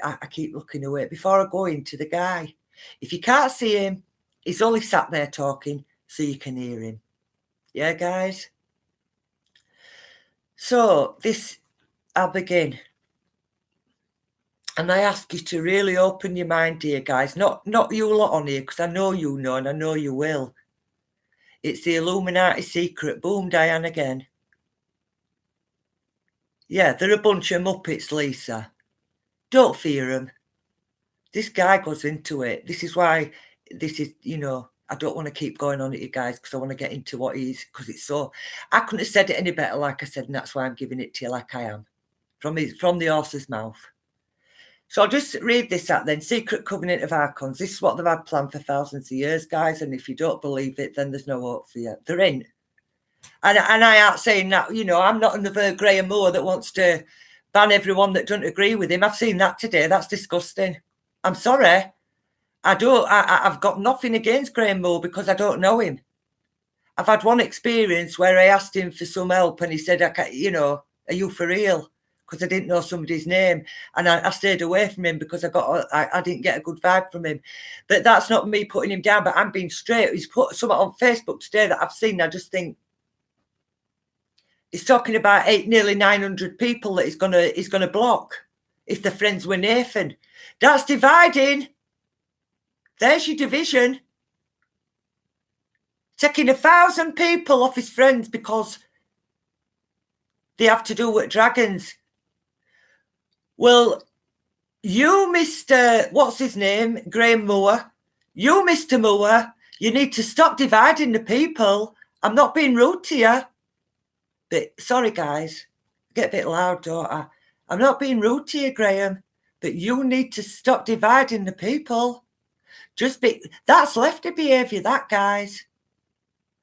I keep looking away, before I go into the guy. If you can't see him, he's only sat there talking so you can hear him. Yeah, guys? So I'll begin. And I ask you to really open your mind here, guys. Not you lot on here, because I know you know, and I know you will. It's the Illuminati secret. Boom, Diane again. Yeah, they're a bunch of muppets, Lisa. Don't fear them. This guy goes into it. This is why I don't want to keep going on at you guys, because I want to get into what he is, because it's so. I couldn't have said it any better, like I said, and that's why I'm giving it to you like I am, from the horse's mouth. So I'll just read this out then. Secret covenant of archons. This is what they've had planned for thousands of years, guys. And if you don't believe it, then there's no hope for you. There ain't. And I aren't saying that, I'm not another Graham Moore that wants to ban everyone that doesn't agree with him. I've seen that today. That's disgusting. I'm sorry. I've got nothing against Graham Moore, because I don't know him. I've had one experience where I asked him for some help, and he said, are you for real? Because I didn't know somebody's name, and I stayed away from him because I didn't get a good vibe from him. But that's not me putting him down, but I'm being straight. He's put something on Facebook today that I've seen. I just think he's talking about nearly 900 people that he's gonna block if they're friends with Nathan. That's dividing. There's your division. Taking 1,000 people off his friends because they have to do with dragons. Well, you, Mr. What's his name? Graham Moore. You, Mr. Moore, you need to stop dividing the people. I'm not being rude to you. But sorry, guys. I get a bit loud, don't I? I'm not being rude to you, Graham. But you need to stop dividing the people. That's lefty behaviour, that, guys.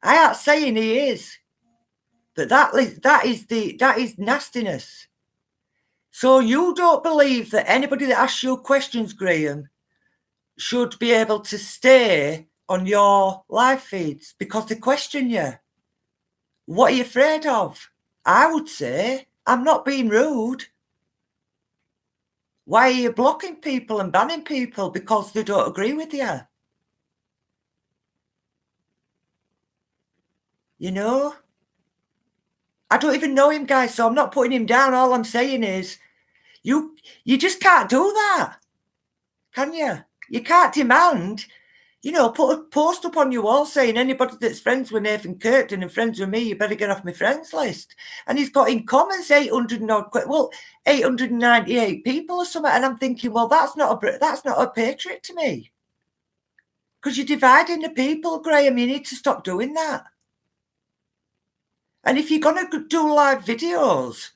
I ain't saying he is, but that is nastiness. So you don't believe that anybody that asks you questions, Graham, should be able to stay on your live feeds because they question you. What are you afraid of? I would say, I'm not being rude. Why are you blocking people and banning people because they don't agree with you? I don't even know him, guys, so I'm not putting him down. All I'm saying is you just can't do that, can you? You can't demand You know, put a post up on your wall saying anybody that's friends with Nathan Kirkton and friends with me, you better get off my friends list. And he's got in comments 800 and odd, well, 898 people or something. And I'm thinking, well, that's not a patriot to me. Because you're dividing the people, Graham. You need to stop doing that. And if you're going to do live videos,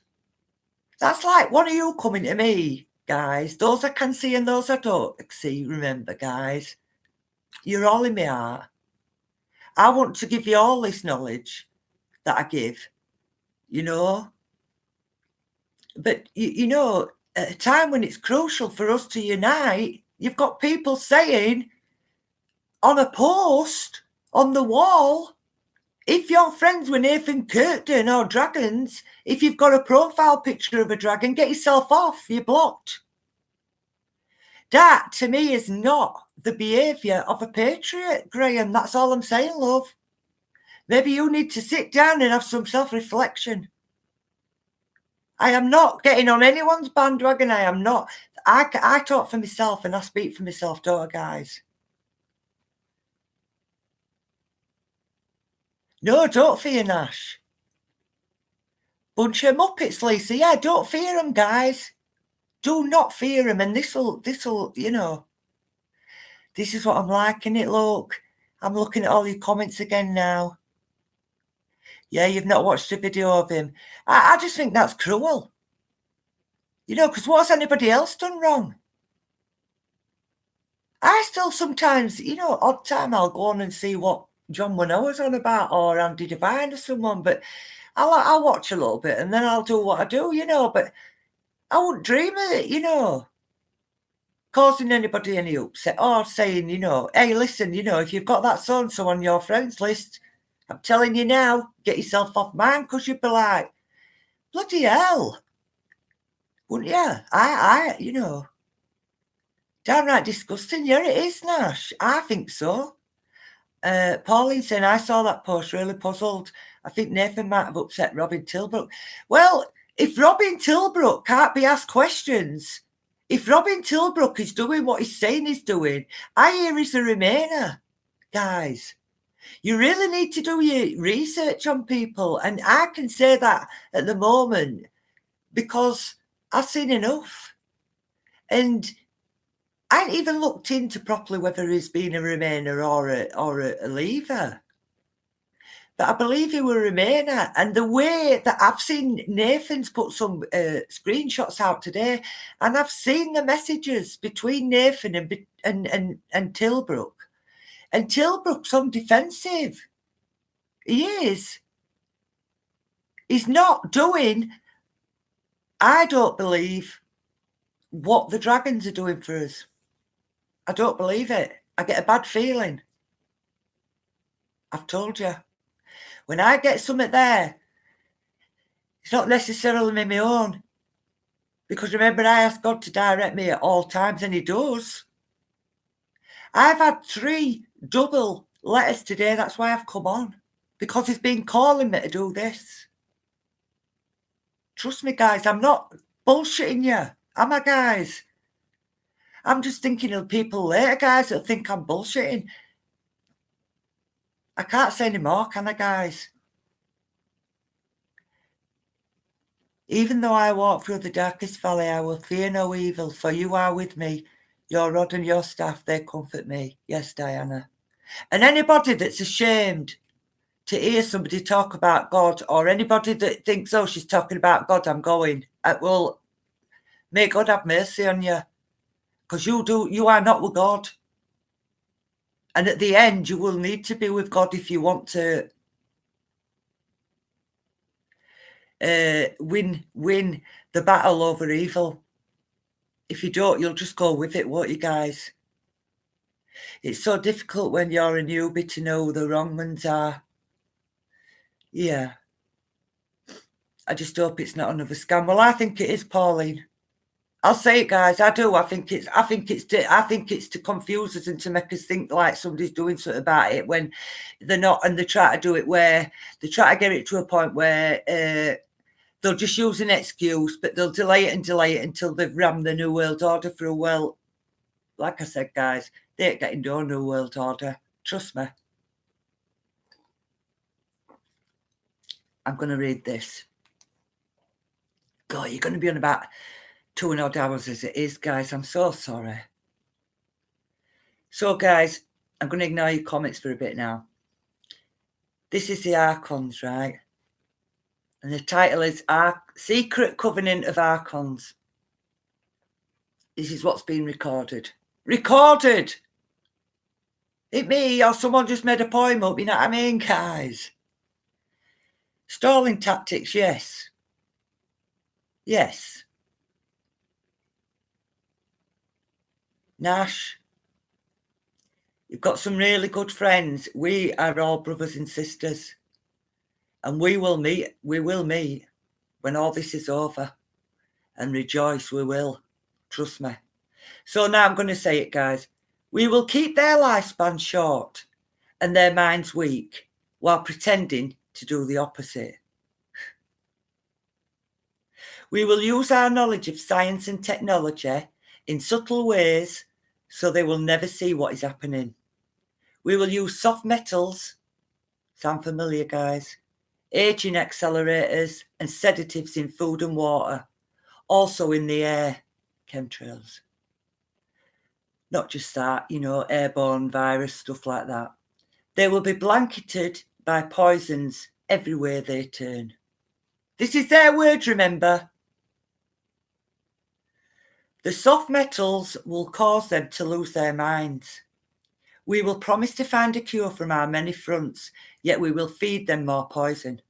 that's like one of you coming to me, guys. Those I can see and those I don't see, remember, guys. You're all in my heart. I want to give you all this knowledge that I give, you know. But, you know, at a time when it's crucial for us to unite, you've got people saying on a post on the wall, if you're friends with Nathan Kirkton or dragons, if you've got a profile picture of a dragon, get yourself off, you're blocked. That, to me, is not the behaviour of a patriot, Graham. That's all I'm saying, love. Maybe you need to sit down and have some self-reflection. I am not getting on anyone's bandwagon. I am not. I talk for myself and I speak for myself, don't I, guys? No, don't fear Nash. Bunch of muppets, Lisa. Yeah, don't fear them, guys. Do not fear him, and this'll, you know, this is what I'm liking it, look. I'm looking at all your comments again now. Yeah, you've not watched a video of him. I just think that's cruel. You know, because what's anybody else done wrong? I still sometimes, you know, odd time I'll go on and see what John Manoa's on about or Andy Devine or someone, but I'll watch a little bit and then I'll do what I do, you know, but I wouldn't dream of it, you know, causing anybody any upset or saying, you know, hey, listen, you know, if you've got that so-and-so on your friends list, I'm telling you now, get yourself off mine, because you'd be like, bloody hell, wouldn't you? You know, downright disgusting. Yeah, it is, Nash. I think so. Pauline saying, I saw that post, really puzzled. I think Nathan might have upset Robin Tilbrook. Well, if Robin Tilbrook can't be asked questions, if Robin Tilbrook is doing what he's saying he's doing, I hear he's a Remainer, guys. You really need to do your research on people. And I can say that at the moment because I've seen enough. And I hadn't even looked into properly whether he's been a Remainer or a Leaver. But I believe he were a Remainer. And the way that I've seen Nathan's put some screenshots out today, and I've seen the messages between Nathan and Tilbrook. And Tilbrook's on defensive. He is. He's not doing, I don't believe, what the Dragons are doing for us. I don't believe it. I get a bad feeling. I've told you. When I get something there, it's not necessarily my own. Because remember, I ask God to direct me at all times, and he does. I've had 3 double letters today. That's why I've come on. Because he's been calling me to do this. Trust me, guys, I'm not bullshitting you. Am I, guys? I'm just thinking of people later, guys, that think I'm bullshitting. I can't say any more, can I, guys? Even though I walk through the darkest valley, I will fear no evil, for you are with me. Your rod and your staff, they comfort me. Yes, Diana. And anybody that's ashamed to hear somebody talk about God, or anybody that thinks, oh, she's talking about God, I'm going, well, may God have mercy on you, because you are not with God. And at the end, you will need to be with God if you want to win the battle over evil. If you don't, you'll just go with it, won't you, guys? It's so difficult when you're a newbie to know who the wrong ones are. Yeah. I just hope it's not another scam. Well, I think it is, Pauline. I'll say it, guys. I do. I think it's to confuse us and to make us think like somebody's doing something about it when they're not, and they try to do it where they try to get it to a point where they'll just use an excuse, but they'll delay it until they've rammed the New World Order through. Well, like I said, guys, they ain't getting no new world order. Trust me. I'm going to read this. God, you're going to be on about 2.5 hours as it is, guys. I'm so sorry. So, guys, I'm going to ignore your comments for a bit now. This is the Archons, right? And the title is Secret Covenant of Archons. This is what's been recorded. Recorded! It me or someone just made a poem up, you know what I mean, guys? Stalling tactics, yes. Yes. Nash, you've got some really good friends. We are all brothers and sisters. And we will meet when all this is over. And rejoice, we will. Trust me. So now I'm going to say it, guys. We will keep their lifespan short and their minds weak while pretending to do the opposite. We will use our knowledge of science and technology in subtle ways so they will never see what is happening. We will use soft metals, sound familiar, guys, aging accelerators and sedatives in food and water, also in the air, chemtrails. Not just that, you know, airborne virus, stuff like that. They will be blanketed by poisons everywhere they turn. This is their word, remember. The soft metals will cause them to lose their minds. We will promise to find a cure from our many fronts, yet we will feed them more poison.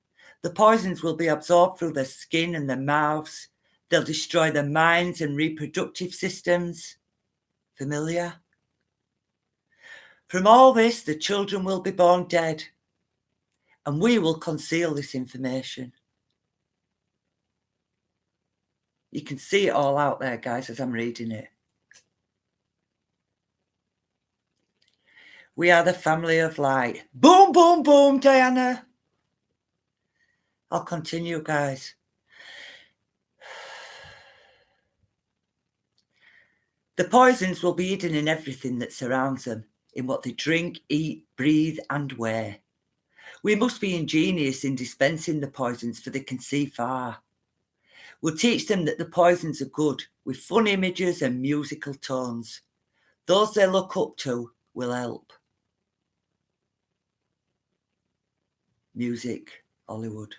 The poisons will be absorbed through their skin and their mouths. They'll destroy their minds and reproductive systems. Familiar? From all this, the children will be born dead, and we will conceal this information. You can see it all out there, guys, as I'm reading it. We are the family of light. Boom, boom, boom, Diana. I'll continue, guys. The poisons will be hidden in everything that surrounds them, in what they drink, eat, breathe, and wear. We must be ingenious in dispensing the poisons, for they can see far. We'll teach them that the poisons are good, with fun images and musical tones. Those they look up to will help. Music, Hollywood.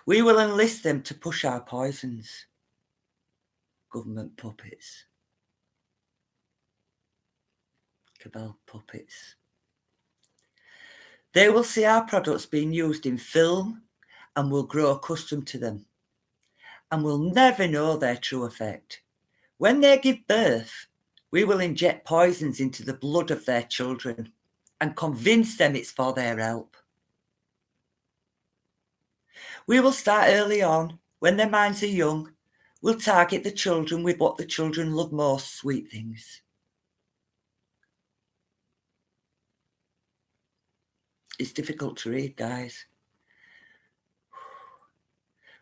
We will enlist them to push our poisons. Government puppets. Cabal puppets. They will see our products being used in film and will grow accustomed to them, and will never know their true effect. When they give birth, we will inject poisons into the blood of their children and convince them it's for their help. We will start early on, when their minds are young. We'll target the children with what the children love most, sweet things. It's difficult to read, guys.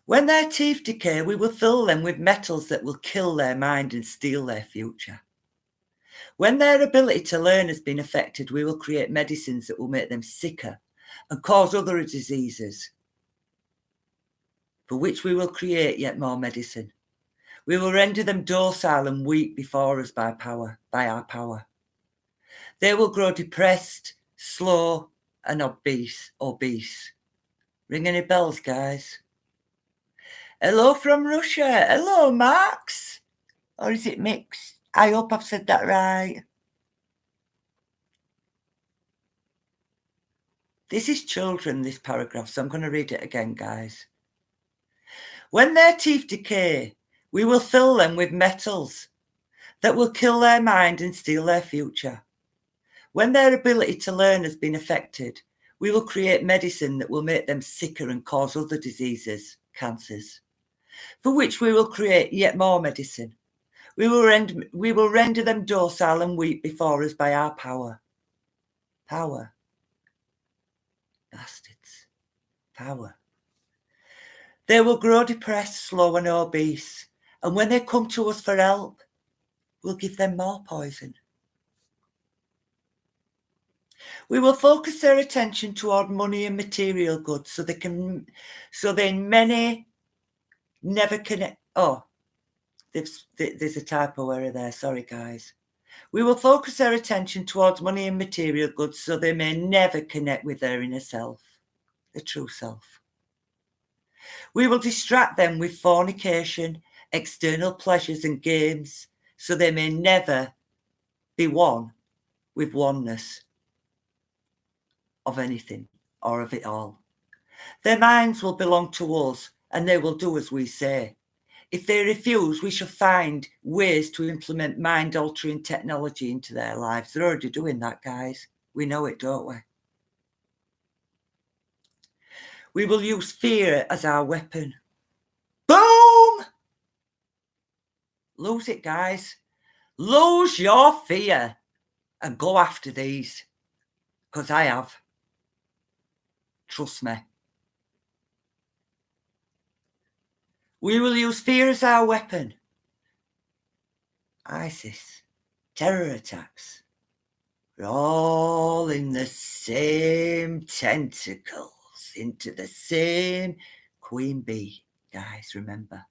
When their teeth decay, we will fill them with metals that will kill their mind and steal their future. When their ability to learn has been affected, we will create medicines that will make them sicker and cause other diseases, for which we will create yet more medicine. We will render them docile and weak before us by our power. They will grow depressed, slow, and obese. Ring any bells, guys? Hello from Russia. Hello, Max. Or is it Mix? I hope I've said that right. This is children, this paragraph, so I'm going to read it again, guys. When their teeth decay, we will fill them with metals that will kill their mind and steal their future. When their ability to learn has been affected, we will create medicine that will make them sicker and cause other diseases, cancers, for which we will create yet more medicine. We will render them docile and weak before us by our power. Power. Bastards. Power. They will grow depressed, slow, and obese. And when they come to us for help, we'll give them more poison. We will focus their attention toward money and material goods so they many never connect. Oh, there's a typo error there. Sorry, guys. We will focus their attention towards money and material goods so they may never connect with their inner self, the true self. We will distract them with fornication, external pleasures and games so they may never be one with oneness of anything or of it all. Their minds will belong to us and they will do as we say. If they refuse, we shall find ways to implement mind-altering technology into their lives. They're already doing that, guys. We know it, don't we? We will use fear as our weapon. Boom! Lose it, guys. Lose your fear and go after these. Because I have. Trust me. We will use fear as our weapon. ISIS, terror attacks. We're all in the same tentacles, into the same queen bee, guys, remember.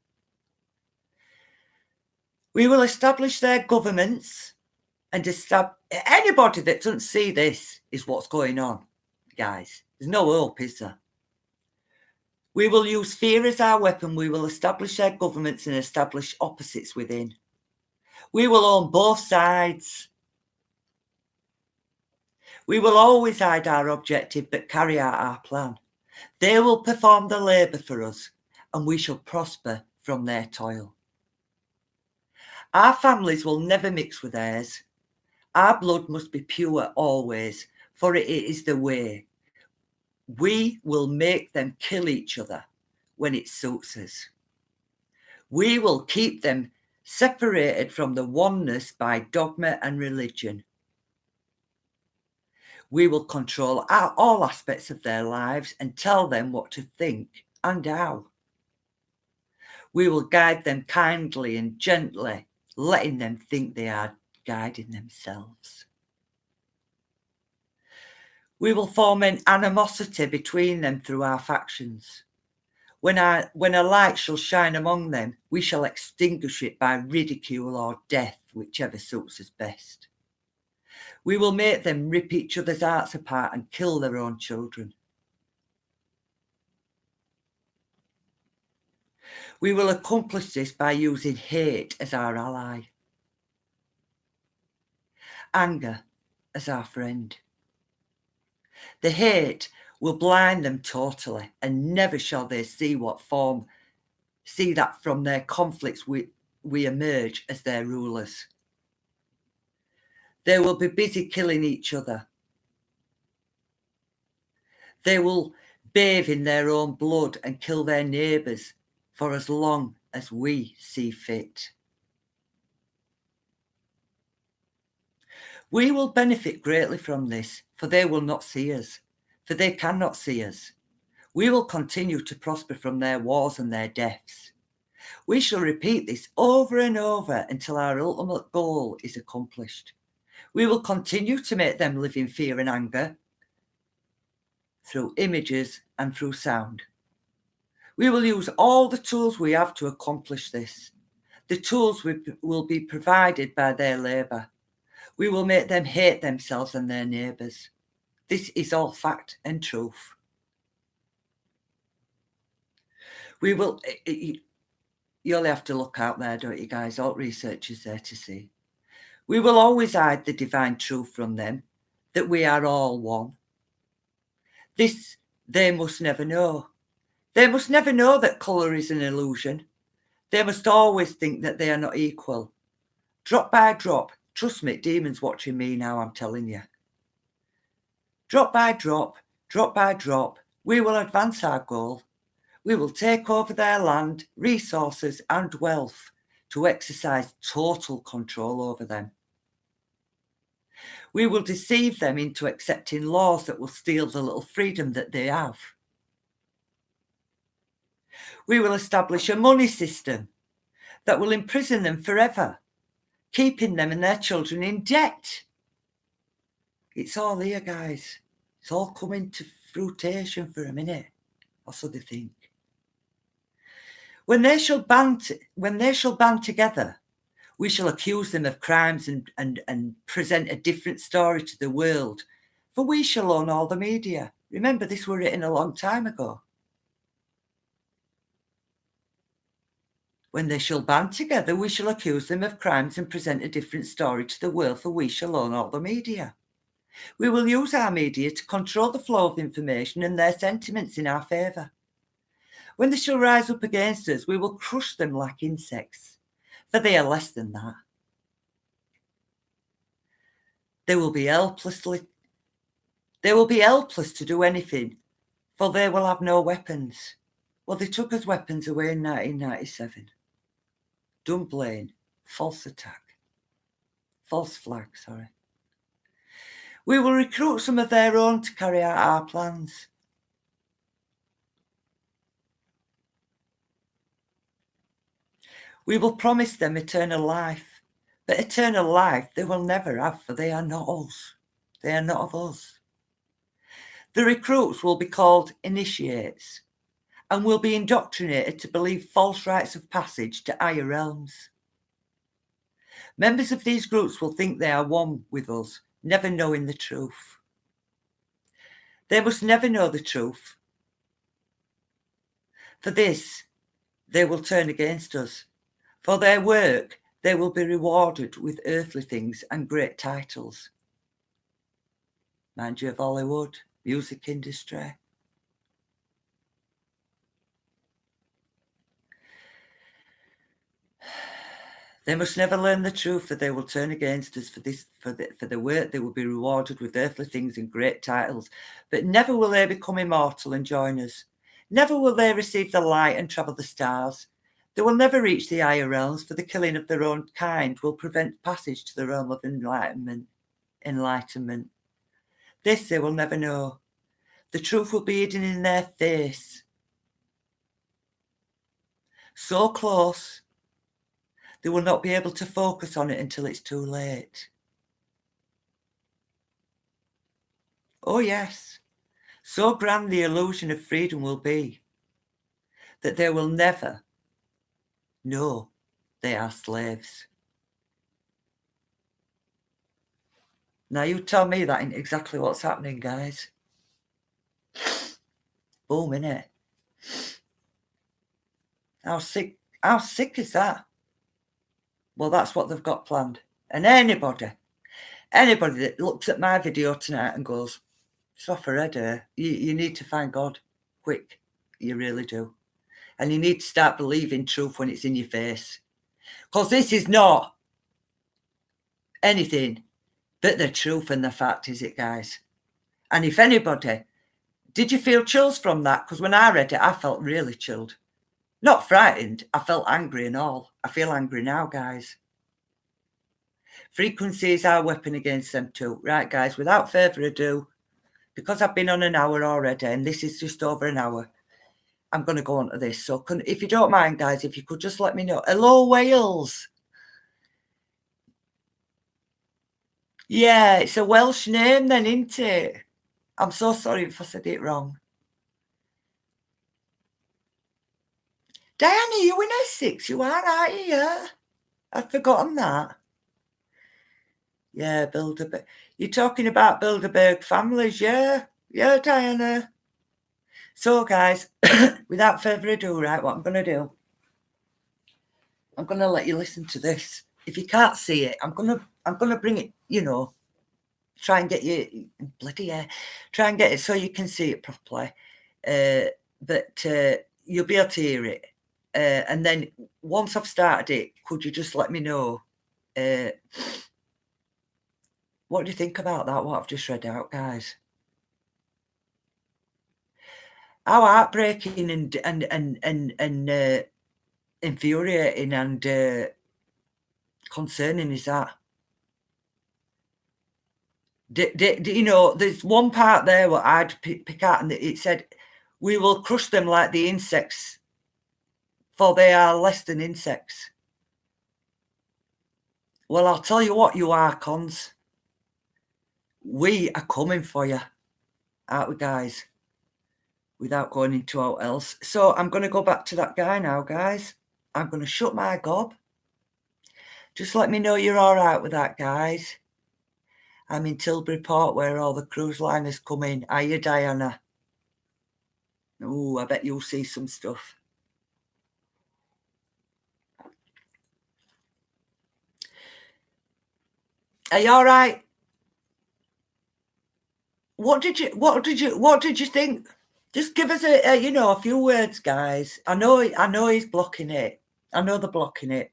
We will establish their governments and anybody that doesn't see this is what's going on, guys. There's no hope, is there? We will use fear as our weapon. We will establish their governments and establish opposites within. We will own both sides. We will always hide our objective but carry out our plan. They will perform the labour for us and we shall prosper from their toil. Our families will never mix with theirs. Our blood must be pure always, for it is the way. We will make them kill each other when it suits us. We will keep them separated from the oneness by dogma and religion. We will control all aspects of their lives and tell them what to think and how. We will guide them kindly and gently, letting them think they are guiding themselves. We will foment animosity between them through our factions. When a light shall shine among them, we shall extinguish it by ridicule or death, whichever suits us best. We will make them rip each other's hearts apart and kill their own children. We will accomplish this by using hate as our ally, anger as our friend. The hate will blind them totally, and never shall they see that from their conflicts we emerge as their rulers. They will be busy killing each other. They will bathe in their own blood and kill their neighbours for as long as we see fit. We will benefit greatly from this, for they will not see us, for they cannot see us. We will continue to prosper from their wars and their deaths. We shall repeat this over and over until our ultimate goal is accomplished. We will continue to make them live in fear and anger through images and through sound. We will use all the tools we have to accomplish this. The tools will be provided by their labour. We will make them hate themselves and their neighbours. This is all fact and truth. We will, you only have to look out there, don't you guys? All research is there to see. We will always hide the divine truth from them, that we are all one. This they must never know. They must never know that colour is an illusion. They must always think that they are not equal. Drop by drop, trust me, demons watching me now, I'm telling you. Drop by drop, we will advance our goal. We will take over their land, resources and wealth to exercise total control over them. We will deceive them into accepting laws that will steal the little freedom that they have. We will establish a money system that will imprison them forever. keeping them and their children in debt. It's all here, guys. It's all coming to fruition for a minute. That's what they think. When they shall band together, we shall accuse them of crimes and present a different story to the world, for we shall own all the media. Remember, this was written a long time ago. When they shall band together, we shall accuse them of crimes and present a different story to the world, for we shall own all the media. We will use our media to control the flow of information and their sentiments in our favour. When they shall rise up against us, we will crush them like insects, for they are less than that. They will be helpless to do anything, for they will have no weapons. Well, they took us weapons away in 1997. Dunblane, false flag, sorry. We will recruit some of their own to carry out our plans. We will promise them eternal life, but eternal life they will never have, for they are not us. They are not of us. The recruits will be called initiates and will be indoctrinated to believe false rites of passage to higher realms. Members of these groups will think they are one with us, never knowing the truth. They must never know the truth. For this, they will turn against us. For their work, they will be rewarded with earthly things and great titles. Mind you, of Hollywood, music industry. They must never learn the truth, for they will turn against us. For the work, they will be rewarded with earthly things and great titles. But never will they become immortal and join us. Never will they receive the light and travel the stars. They will never reach the higher realms, for the killing of their own kind will prevent passage to the realm of enlightenment. This they will never know. The truth will be hidden in their face. So close, they will not be able to focus on it until it's too late. Oh yes, so grand the illusion of freedom will be that they will never know they are slaves. Now you tell me that ain't exactly what's happening, guys. Boom, innit? How sick is that? Well, that's what they've got planned. And anybody that looks at my video tonight and goes, it's off her head here, you need to find God quick. You really do. And you need to start believing truth when it's in your face. Because this is not anything but the truth and the fact, is it, guys? And if anybody, did you feel chills from that? Because when I read it, I felt really chilled. Not frightened, I felt angry and all. I feel angry now, guys. Frequency is our weapon against them too. Right, guys, without further ado, because I've been on an hour already, and this is just over an hour, I'm going to go on to this. So if you don't mind, guys, if you could just let me know. Hello, Wales. Yeah, it's a Welsh name then, isn't it? I'm so sorry if I said it wrong. Diana, you in Essex? You are, aren't you? Yeah. I'd forgotten that. Yeah, Bilderberg. You're talking about Bilderberg families, yeah? Yeah, Diana. So, guys, without further ado, right, what I'm going to do, I'm going to let you listen to this. If you can't see it, I'm going to bring it, try and get you, try and get it so you can see it properly. But you'll be able to hear it. And then once I've started it, could you just let me know what do you think about that, what I've just read out, guys? How heartbreaking and infuriating and concerning is that? There's one part there what I'd pick out, and it said, we will crush them like the insects, for they are less than insects. Well, I'll tell you what, you Archons. We are coming for you, aren't we, guys? Without going into all else. So I'm going to go back to that guy now, guys. I'm going to shut my gob. Just let me know you're all right with that, guys. I'm in Tilbury Port where all the cruise liners come in. Are you, Diana? Ooh, I bet you'll see some stuff. Are you all right? What did you think? Just give us a few words, guys. I know he's blocking it. I know they're blocking it.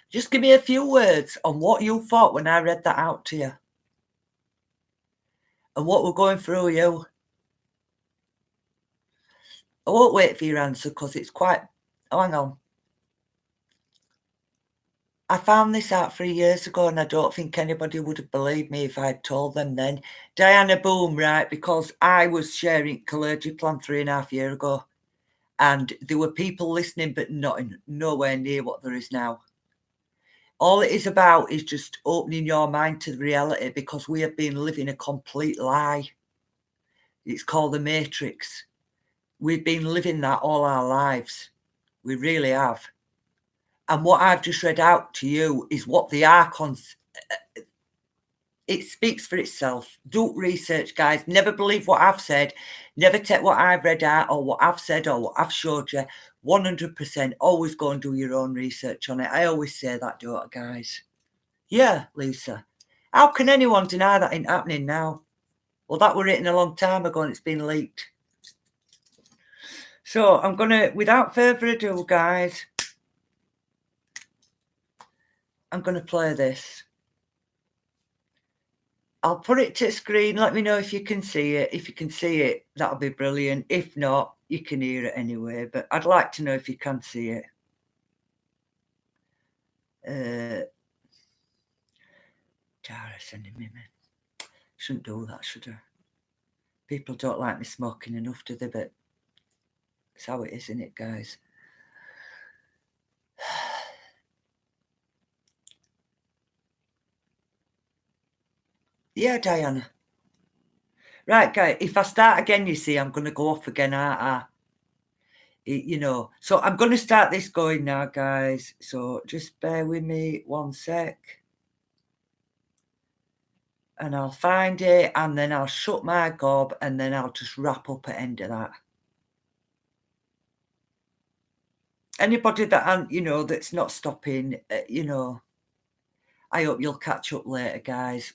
Just give me a few words on what you thought when I read that out to you. And what we're going through you. I won't wait for your answer because it's quite... Oh, hang on. I found this out 3 years ago and I don't think anybody would have believed me if I'd told them then. Diana Boom, right, because I was sharing Calergiplan 3.5 years ago and there were people listening but nowhere near what there is now. All it is about is just opening your mind to the reality because we have been living a complete lie. It's called the Matrix. We've been living that all our lives. We really have. And what I've just read out to you is what the Archons... It speaks for itself. Do research, guys. Never believe what I've said. Never take what I've read out or what I've said or what I've showed you. 100%. Always go and do your own research on it. I always say that, don't I, guys? Yeah, Lisa. How can anyone deny that ain't happening now? Well, that were written a long time ago and it's been leaked. So I'm going to, without further ado, guys, I'm going to play this. I'll put it to the screen. Let me know if you can see it. If you can see it, that'll be brilliant. If not, you can hear it anyway. But I'd like to know if you can see it. Tara sending me. Shouldn't do that, should I? People don't like me smoking enough, do they? But it's how it is, isn't it, guys? Yeah, Diana. Right, guys, if I start again, you see, I'm going to go off again, aren't I? You know, so I'm going to start this going now, guys. So just bear with me 1 sec. And I'll find it, and then I'll shut my gob, and then I'll just wrap up at the end of that. Anybody that, that's not stopping, I hope you'll catch up later, guys.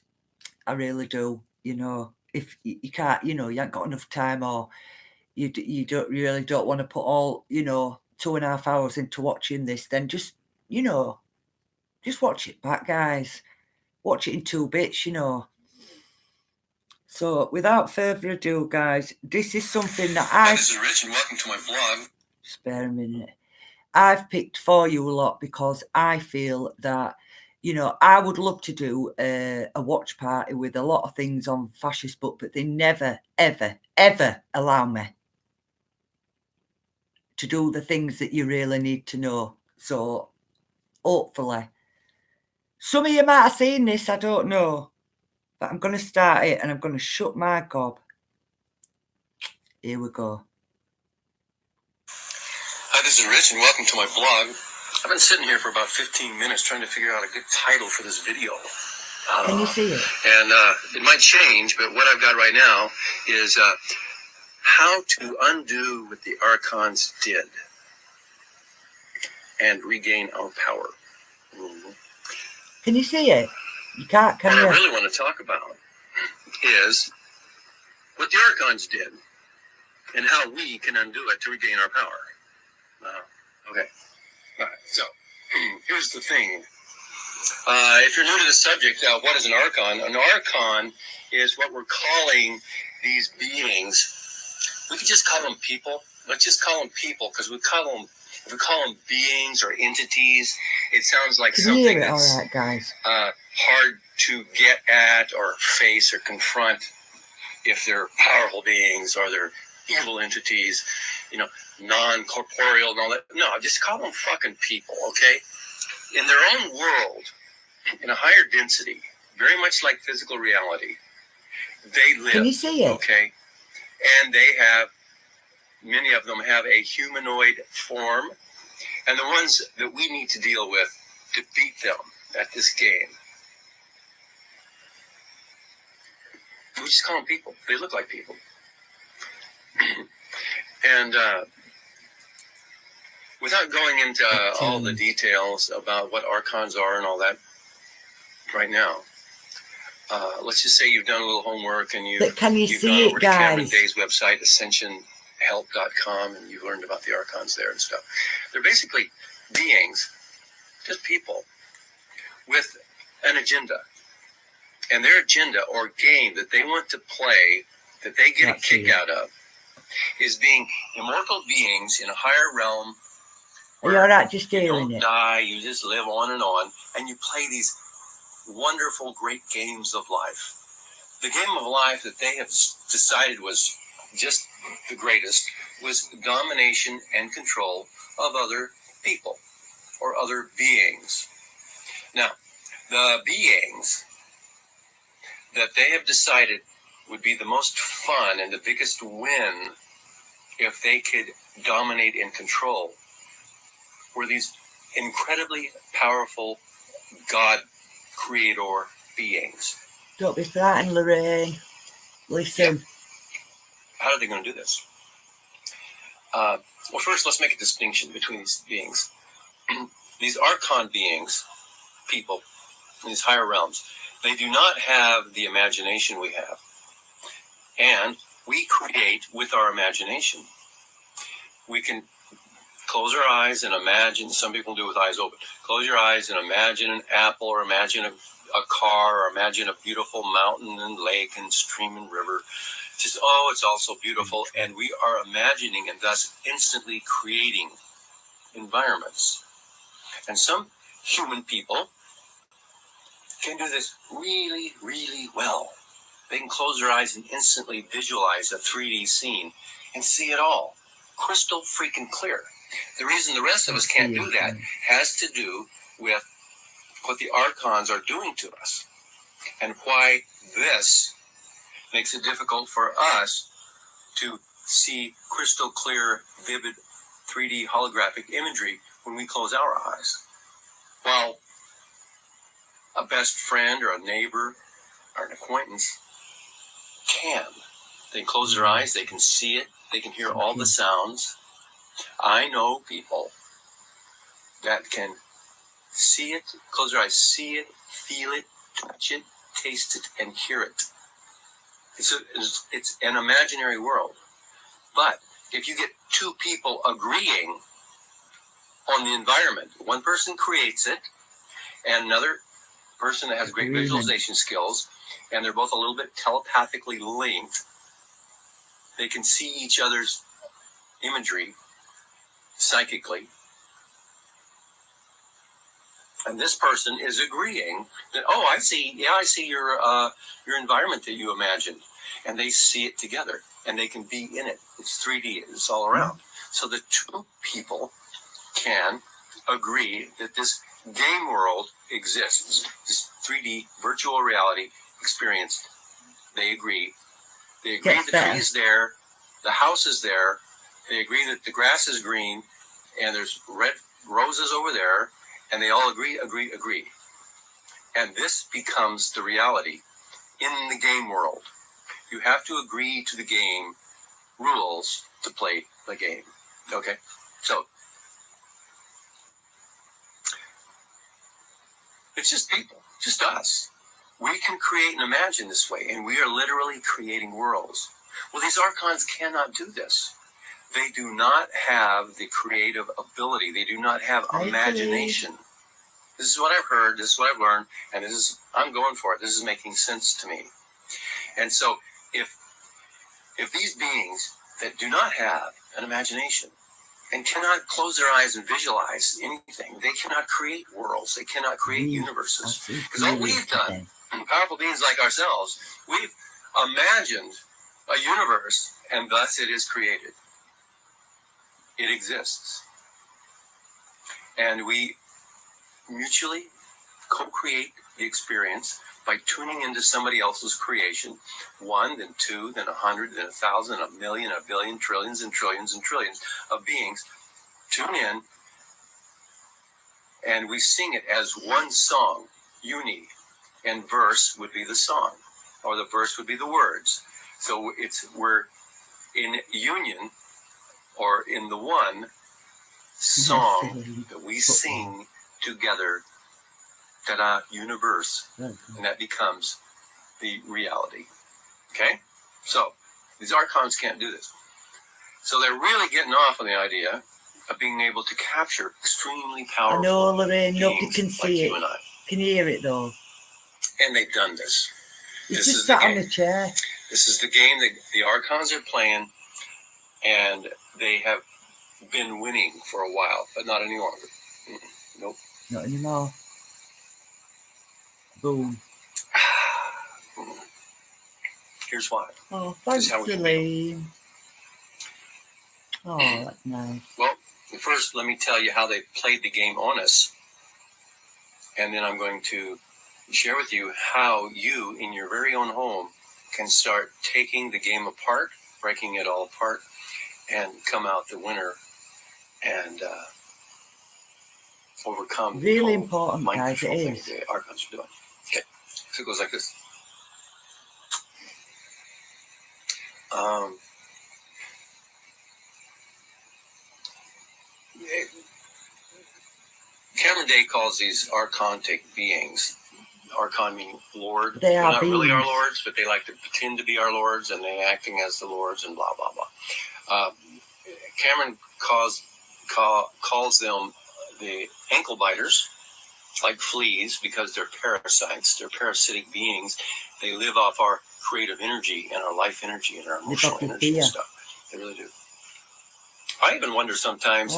I really do. If you can't, you ain't got enough time, or you don't want to put all, 2.5 hours into watching this, then just watch it back, guys. Watch it in 2 bits, So without further ado, guys, this is something that This is Rich and welcome to my blog. Just bear a minute. I've picked for you a lot because I feel that, I would love to do a watch party with a lot of things on Fascist Book, but they never, ever, ever allow me to do the things that you really need to know. So hopefully, some of you might have seen this, I don't know, but I'm going to start it and I'm going to shut my gob. Here we go. Hi, this is Rich and welcome to my blog. I've been sitting here for about 15 minutes trying to figure out a good title for this video. Can you see it? And it might change, but what I've got right now is how to undo what the Archons did and regain our power. Mm-hmm. Can you see it? You can't, can you? What I really want to talk about is what the Archons did and how we can undo it to regain our power. Okay. All right. So here's the thing. If you're new to the subject, what is an Archon? An Archon is what we're calling these beings. We could just call them people. Let's just call them people because if we call them beings or entities, it sounds like something that's all right, guys. Hard to get at or face or confront if they're powerful beings or they're evil entities, non-corporeal and all that. No, just call them fucking people, okay? In their own world, in a higher density, very much like physical reality. They live. Can you see it? Okay. And they have, many of them have a humanoid form. And the ones that we need to deal with to beat them at this game, we just call them people. They look like people. And without going into all the details about what archons are and all that right now, let's just say you've done a little homework and you've But can you gone see over it, to Cameron guys? Day's website, ascensionhelp.com, and you've learned about the archons there and stuff. They're basically beings, just people, with an agenda. And their agenda or game that they want to play, that they get a kick out of, is being immortal beings in a higher realm. You're not just you hearing don't it. die, you just live on, and you play these wonderful, great games of life. The game of life that they have decided was just the greatest was domination and control of other people or other beings. Now, the beings that they have decided would be the most fun and the biggest win if they could dominate and control were these incredibly powerful God creator beings. Don't be frightened, Lorraine. Listen. How are they going to do this? Well, first, let's make a distinction between these beings. These archon beings, people, in these higher realms, they do not have the imagination we have. And we create with our imagination. We can close our eyes and imagine, some people do with eyes open, close your eyes and imagine an apple or imagine a car or imagine a beautiful mountain and lake and stream and river. Just, oh, it's all so beautiful. And we are imagining and thus instantly creating environments. And some human people can do this really, really well. They can close their eyes and instantly visualize a 3D scene and see it all crystal freaking clear. The reason the rest of us can't do that has to do with what the archons are doing to us and why this makes it difficult for us to see crystal clear, vivid 3D holographic imagery when we close our eyes. While a best friend or a neighbor or an acquaintance can. They close their eyes, they can see it, they can hear all the sounds. I know people that can see it, close their eyes, see it, feel it, touch it, taste it, and hear it. It's an imaginary world. But if you get two people agreeing on the environment, one person creates it, and another person that has great visualization skills, and they're both a little bit telepathically linked, they can see each other's imagery psychically. And this person is agreeing that, oh, I see your environment that you imagined. And they see it together, and they can be in it. It's 3D, it's all around. So the two people can agree that this game world exists, this 3D virtual reality experience. They agree. They agree the tree is there, the house is there. They agree that the grass is green, and there's red roses over there, and they all agree. And this becomes the reality in the game world. You have to agree to the game rules to play the game. Okay? So, it's just people, just us. We can create and imagine this way, and we are literally creating worlds. Well, these archons cannot do this. They do not have the creative ability. They do not have imagination. This is what I've heard, this is what I've learned, and I'm going for it. This is making sense to me. And so, if these beings that do not have an imagination and cannot close their eyes and visualize anything, they cannot create worlds, they cannot create universes. Because all we've done, powerful beings like ourselves, we've imagined a universe, and thus it is created. It exists. And we mutually co-create the experience by tuning into somebody else's creation. 1, then 2, then 100, then 1,000, a million, a billion, trillions and trillions and trillions of beings tune in, and we sing it as one song, uni, and verse would be the song, or the verse would be the words. So we're in union, or in the one song that we sing together. Ta-da, universe, and that becomes the reality. Okay, so these archons can't do this, so they're really getting off on the idea of being able to capture extremely powerful. I know, Lorraine, nobody can see like it. You and I. Can you hear it though? And they've done this. He's This just is the sat on game. the chair. This is the game that the archons are playing, and they have been winning for a while, but not any longer. Nope. Not anymore. Boom. Here's why. Oh, thanks, how we can Celine. Oh, that's nice. Well, first, let me tell you how they played the game on us, and then I'm going to share with you how you, in your very own home, can start taking the game apart, breaking it all apart, and come out the winner and overcome. Really important, mind guys, it control is. thing the archons are doing. Okay, so it goes like this. Cameron Day calls these archontic beings. Archon meaning Lord. They They're are not really our beings. lords, but they like to pretend to be our lords, and they're acting as the lords, and blah blah blah. Cameron calls them the ankle biters, like fleas, because they're parasites. They're parasitic beings. They live off our creative energy and our life energy and our emotional energy and stuff. They really do. I even wonder sometimes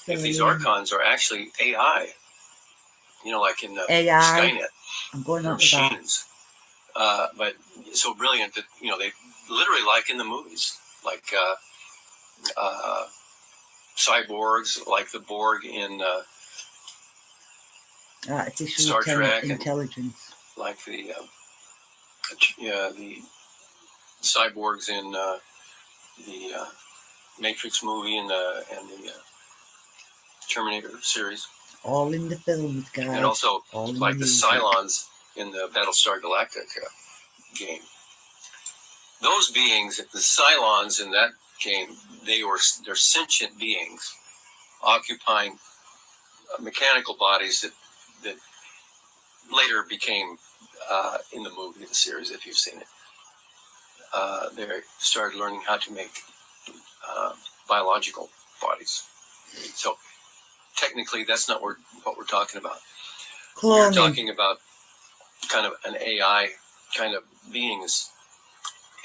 if these archons are actually AI. You know, like in the Skynet. I'm going on machines. But so brilliant that, you know, they literally, like in the movies, like cyborgs, like the Borg in artificial Star Trek, intelligence, like the cyborgs in the Matrix movie and the Terminator series. All in the films, guys. And also like the Cylons in the Battlestar Galactica game. Those beings, the Cylons in that game, they're sentient beings occupying mechanical bodies that later became in the movie, the series, if you've seen it. They started learning how to make biological bodies. So technically, that's not what we're talking about. We're talking about kind of an AI kind of beings.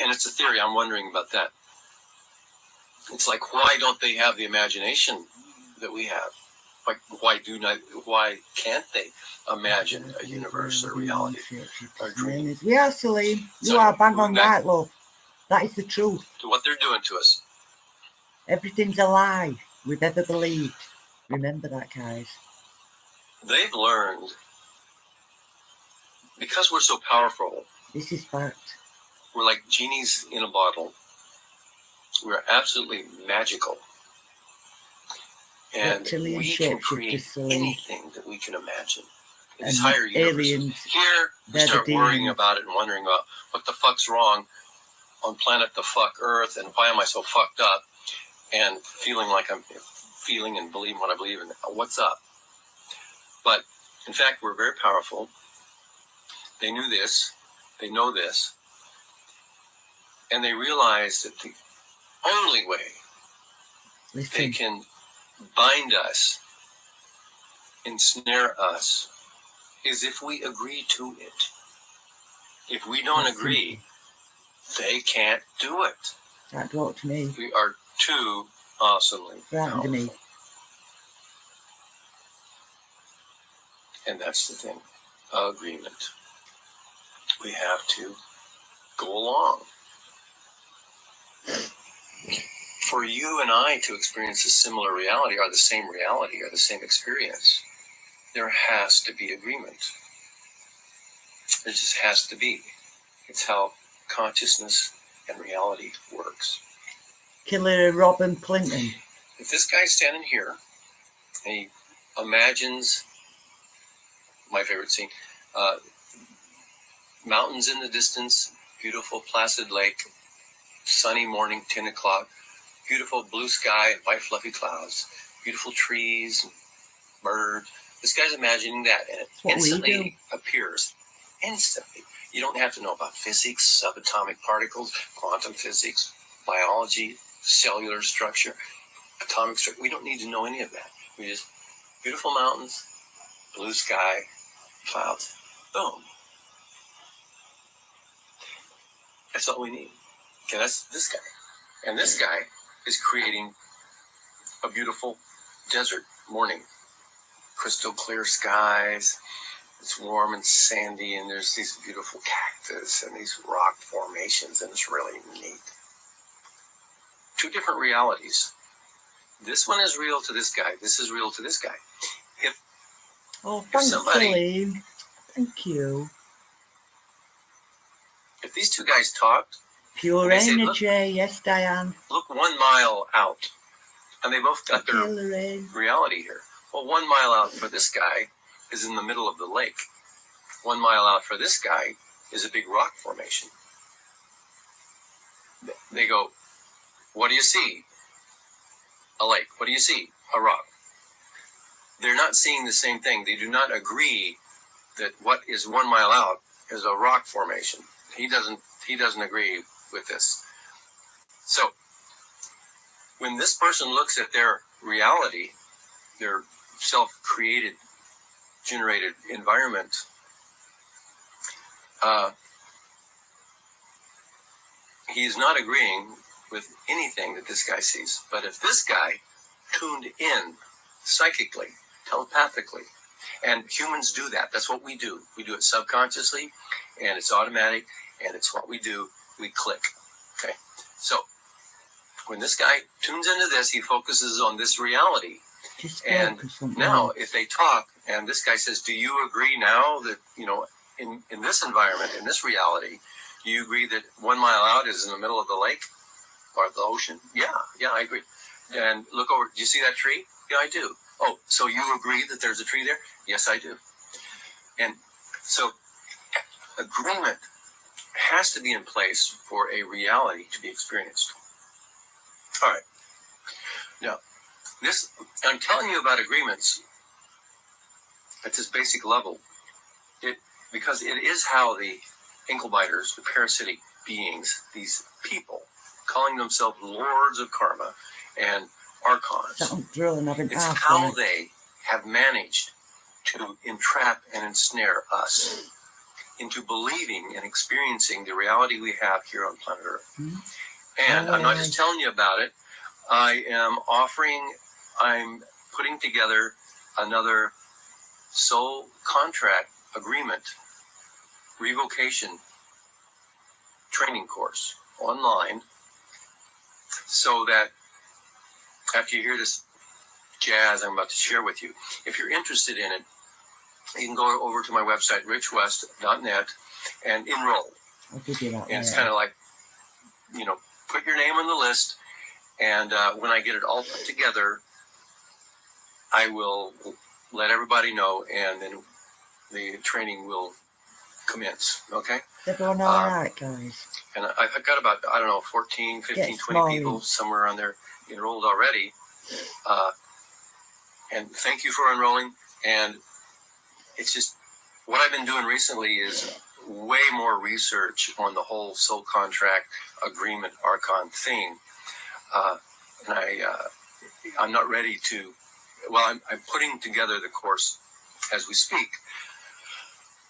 And it's a theory. I'm wondering about that. It's like, why don't they have the imagination that we have? Like, why can't they imagine a universe or reality or dream? Yeah, Celine, you are bang on right, love. That is the truth. To what they're doing to us. Everything's a lie we've ever believed. Remember that, guys. They've learned, because we're so powerful. This is fact. We're like genies in a bottle. We're absolutely magical. And we can create anything that we can imagine. In this higher universe. Here, we start worrying about it and wondering about what the fuck's wrong on planet the fuck Earth, and why am I so fucked up, and feeling like I'm feeling and believing what I believe in. What's up? But in fact, we're very powerful. They knew this. They know this. And they realize that the only way they can bind us, ensnare us, is if we agree to it. If we don't agree, they can't do it. That talk to me. We are too awesomely powerful. Me. And that's the thing. Agreement. We have to go along. For you and I to experience a similar reality, or the same reality, or the same experience, there has to be agreement. There just has to be. It's how consciousness and reality works. Killer Robin Clinton. If this guy's standing here and he imagines my favorite scene, mountains in the distance, beautiful placid lake, sunny morning, 10 o'clock, beautiful blue sky, white fluffy clouds, beautiful trees, birds. This guy's imagining that, and it instantly appears. Instantly. You don't have to know about physics, subatomic particles, quantum physics, biology, cellular structure, atomic structure. We don't need to know any of that. We just, beautiful mountains, blue sky, clouds, boom. That's all we need. Okay, that's this guy. And this guy is creating a beautiful desert morning. Crystal clear skies. It's warm and sandy, and there's these beautiful cactus and these rock formations, and it's really neat. Two different realities. This one is real to this guy. This is real to this guy. Thanks, Celine. Thank you. If these two guys talked, pure energy, yes, Diane. Look 1 mile out, and they both got their reality here. Well, 1 mile out for this guy is in the middle of the lake. 1 mile out for this guy is a big rock formation. They go, what do you see? A lake. What do you see? A rock. They're not seeing the same thing. They do not agree that what is 1 mile out is a rock formation. He doesn't agree with this. So when this person looks at their reality, their self-created, generated environment, he's not agreeing with anything that this guy sees. But if this guy tuned in psychically, telepathically, and humans do that, that's what we do. We do it subconsciously, and it's automatic, and it's what we do. We click. Okay? So when this guy tunes into this, he focuses on this reality. And now, if they talk, and this guy says, do you agree now that, in this environment, in this reality, do you agree that 1 mile out is in the middle of the lake or the ocean? Yeah, I agree. And look over, do you see that tree? Yeah, I do. Oh, so you agree that there's a tree there? Yes, I do. And so agreement has to be in place for a reality to be experienced. All right. Now, I'm telling you about agreements at this basic level, because it is how the ankle biters, the parasitic beings, these people, calling themselves lords of karma and archons, it's how they have managed to entrap and ensnare us into believing and experiencing the reality we have here on planet Earth. Mm-hmm. And I'm not just telling you about it. I'm putting together another soul contract agreement revocation training course online, so that after you hear this jazz I'm about to share with you, if you're interested in it, you can go over to my website, richwest.net, and enroll. I'll give you that. And it's kind of like, put your name on the list, and when I get it all put together, I will let everybody know, and then the training will commence. Okay? They're going all right, guys. And I've got about, 14, 15, 20 people somewhere around there enrolled already. And thank you for enrolling. And it's just, what I've been doing recently is way more research on the whole soul contract agreement archon thing. And I'm not ready to, I'm putting together the course as we speak.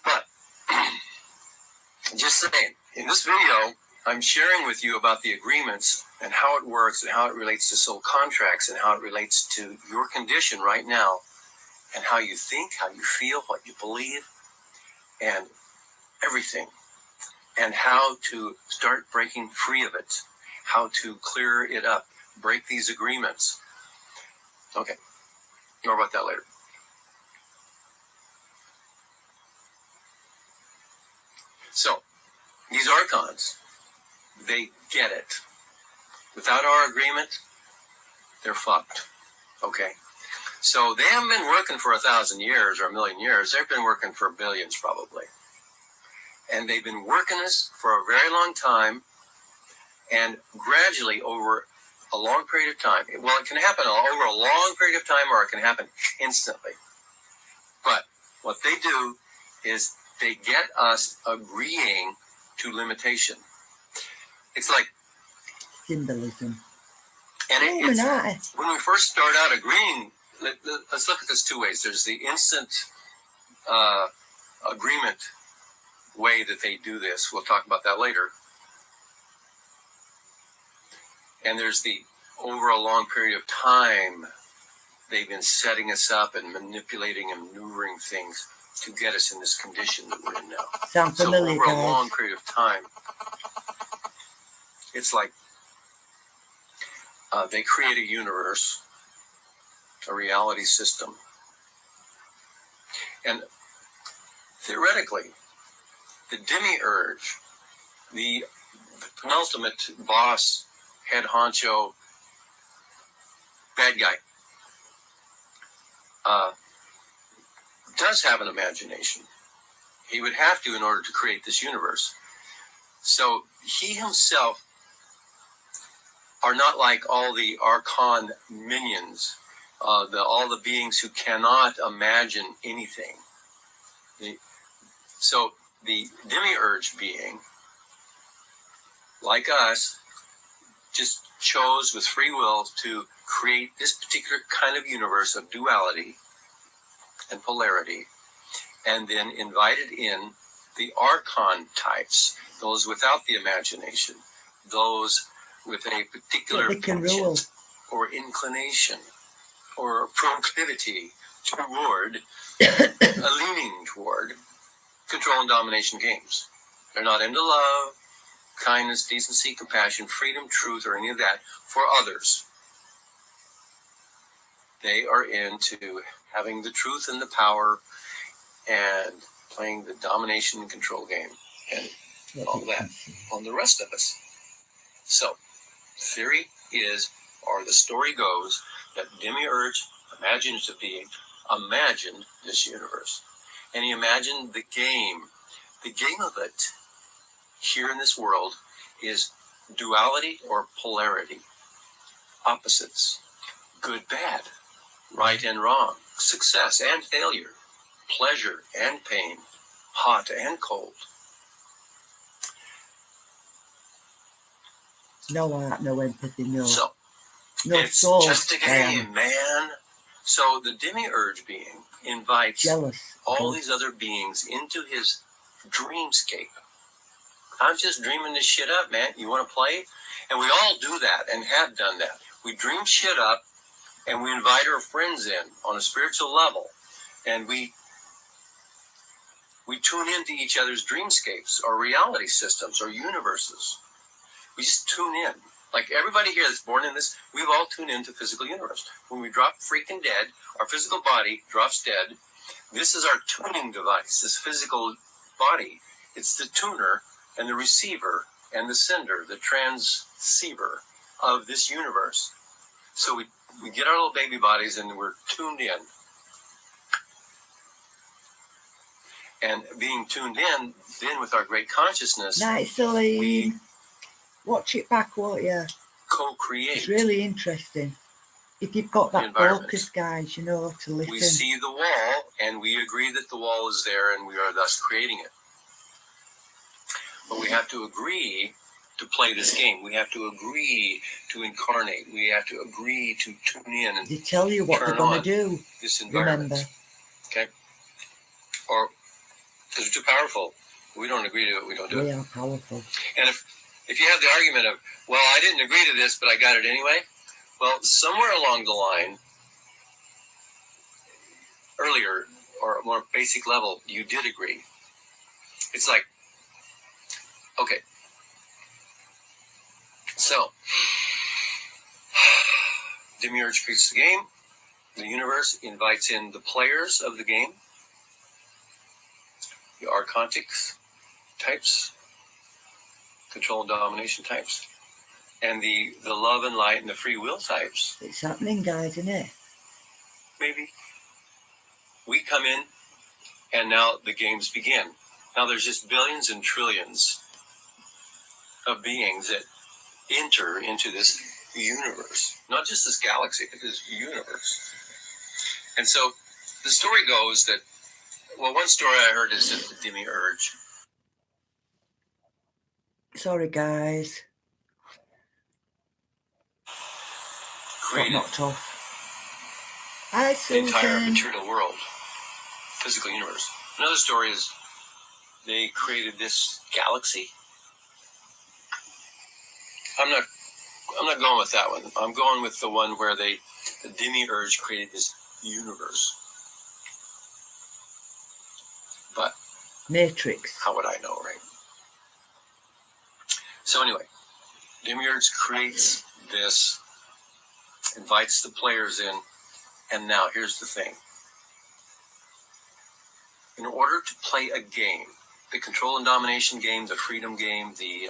But just saying, in this video, I'm sharing with you about the agreements and how it works and how it relates to soul contracts and how it relates to your condition right now and how you think, how you feel, what you believe, and everything, and how to start breaking free of it, how to clear it up, break these agreements. Okay, more about that later. So these archons, they get it. Without our agreement, they're fucked. Okay? So they haven't been working for 1,000 years or 1,000,000 years. They've been working for billions probably. And they've been working us for a very long time, and gradually over a long period of time. Well, it can happen over a long period of time, or it can happen instantly. But what they do is they get us agreeing to limitation. It's like Symbolism. And Illuminati. when we first start out agreeing, let's look at this two ways. There's the instant agreement way that they do this. We'll talk about that later. And there's the over a long period of time, they've been setting us up and manipulating and maneuvering things to get us in this condition that we're in now. Sounds familiar, so over guys. a long period of time, it's like they create a universe, a reality system. And theoretically, the demiurge, the penultimate boss, head honcho, bad guy, does have an imagination. He would have to in order to create this universe. So he himself are not like all the archon minions, all the beings who cannot imagine anything. So the demiurge being, like us, just chose with free will to create this particular kind of universe of duality and polarity, and then invited in the archon types, those without the imagination, those with a particular penchant or inclination or proclivity toward, a leaning toward control and domination games. They're not into love, kindness, decency, compassion, freedom, truth, or any of that for others. They are into having the truth and the power and playing the domination and control game and all that on the rest of us. So, theory is, or the story goes, that Demiurge, imaginative being, imagined this universe. And he imagined the game. The game of it here in this world is duality or polarity, opposites, good, bad, right and wrong, success and failure, pleasure and pain, hot and cold. No art, no empathy, no It's soul. just a game, man. So the demiurge being invites all these other beings into his dreamscape. I'm just dreaming this shit up, man. You want to play? And we all do that and have done that. We dream shit up and we invite our friends in on a spiritual level. And we tune into each other's dreamscapes or reality systems or universes. We just tune in. Like everybody here that's born in this, we've all tuned into physical universe. When we drop freaking dead, our physical body drops dead. This is our tuning device, this physical body. It's the tuner and the receiver and the sender, the transceiver of this universe. So we get our little baby bodies and we're tuned in. And being tuned in, then with our great consciousness, Night, Celine. Watch it back, won't you? Co-create. It's really interesting. If you've got that focus, guys, you know to listen. We see the wall, and we agree that the wall is there, and we are thus creating it. But we have to agree to play this game. We have to agree to incarnate. We have to agree to tune in and they tell you what they're going to do. This environment. Remember. Okay? Or, because we're too powerful. We don't agree to it, we don't do it. We are powerful. And if you have the argument of, well, I didn't agree to this, but I got it anyway. Well, somewhere along the line, earlier or a more basic level, you did agree. It's like, okay. So, Demiurge creates the game. The universe invites in the players of the game, the archontics, types, control and domination types, and the love and light and the free will types. It's happening, guys, isn't it? Maybe we come in, and now the games begin. Now there's just billions and trillions of beings that enter into this universe, not just this galaxy, but this universe. And so the story goes that, well, one story I heard is that the demiurge. Sorry, guys. Got Created knocked off. Hi, the entire Susan. material world, physical universe. Another story is they created this galaxy. I'm not going with that one. I'm going with the one where the demiurge created this universe. But Matrix. how would I know, right? So anyway, demiurge creates this, invites the players in, and now here's the thing. In order to play a game, the control and domination game, the freedom game, the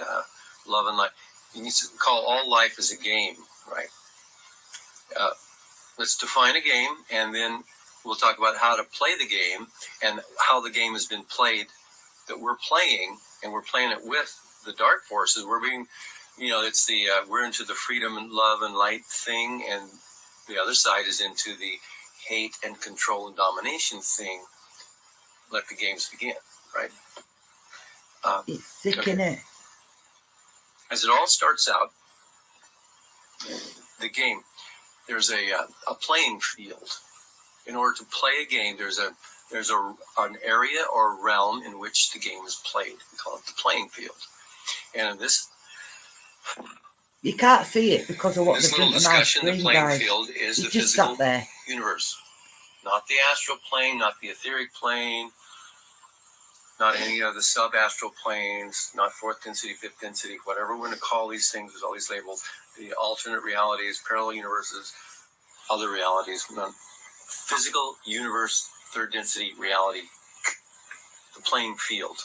love and light, you need to call all life as a game, right? Let's define a game, and then we'll talk about how to play the game and how the game has been played that we're playing, and we're playing it with the dark forces. We're being, it's the we're into the freedom and love and light thing, and the other side is into the hate and control and domination thing. Let the games begin, right? It's sick, okay. innit? As it all starts out, the game, there's a playing field. In order to play a game, there's an area or realm in which the game is played. We call it the playing field. And in this, You can't see it because of what this they've little done to my discussion, the screen, playing guys. field is You the just physical sat there. universe, not the astral plane, not the etheric plane, not any of the sub-astral planes, not fourth density, fifth density, whatever we're going to call these things, there's all these labels, the alternate realities, parallel universes, other realities, none. Physical universe, third density reality, the playing field.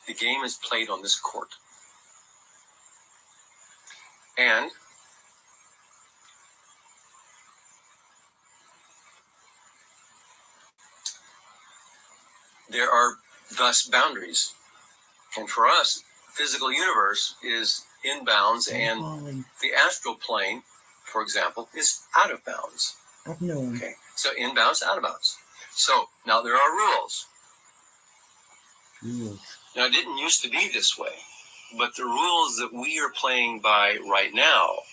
The game is played on this court. And there are thus boundaries. And for us, physical universe is in bounds, and the astral plane, for example, is out of bounds. I've known. Okay, so in bounds, out of bounds. So now there are rules. Now it didn't used to be this way, but the rules that we are playing by right now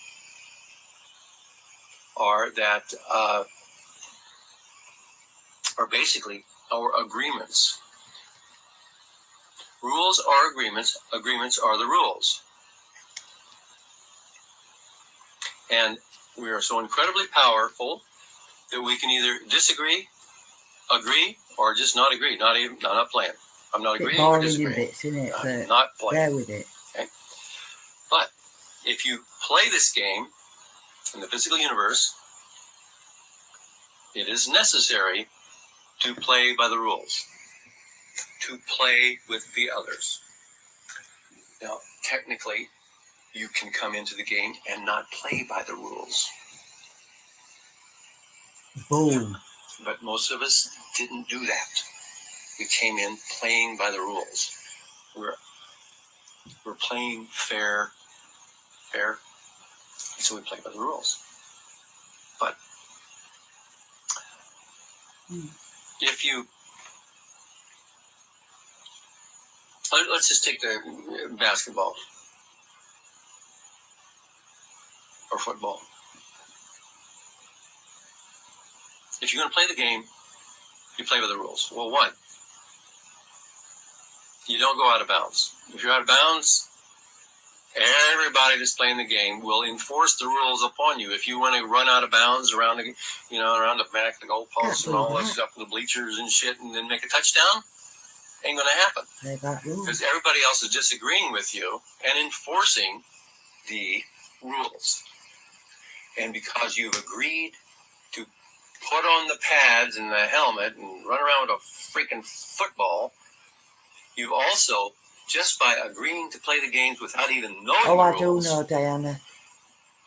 are that are basically our agreements. Rules are agreements. Agreements are the rules. And we are so incredibly powerful that we can either disagree, agree, or just not agree. I'm not playing. I'm not agreeing or disagreeing. Bits, innit? I'm not playing. Bear with it. Okay? But if you play this game in the physical universe, it is necessary to play by the rules, to play with the others. Now, technically, you can come into the game and not play by the rules. Boom. But most of us didn't do that. We came in playing by the rules. We're playing fair, so we play by the rules. But if you, let's just take the basketball or football. If you're going to play the game, you play by the rules. Well, one, you don't go out of bounds. If you're out of bounds, everybody that's playing the game will enforce the rules upon you. If you want to run out of bounds around the, around the back, the goalposts and all that stuff, the bleachers and shit, and then make a touchdown, ain't going to happen. Because everybody else is disagreeing with you and enforcing the rules. And because you've agreed to put on the pads and the helmet and run around with a freaking football, you've also just by agreeing to play the games without even knowing Oh, the I do rules, know, Diana.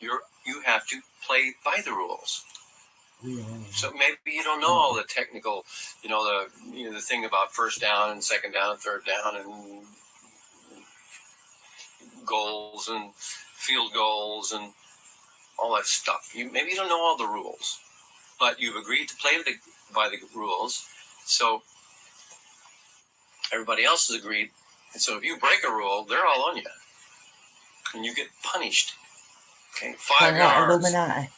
you have to play by the rules. Yeah. So maybe you don't know all the technical, the thing about first down and second down, third down, and goals and field goals and all that stuff. Maybe you don't know all the rules, but you've agreed to play by the rules. So everybody else has agreed. And so if you break a rule, they're all on you. And you get punished. Okay, 5 yards. Illuminati.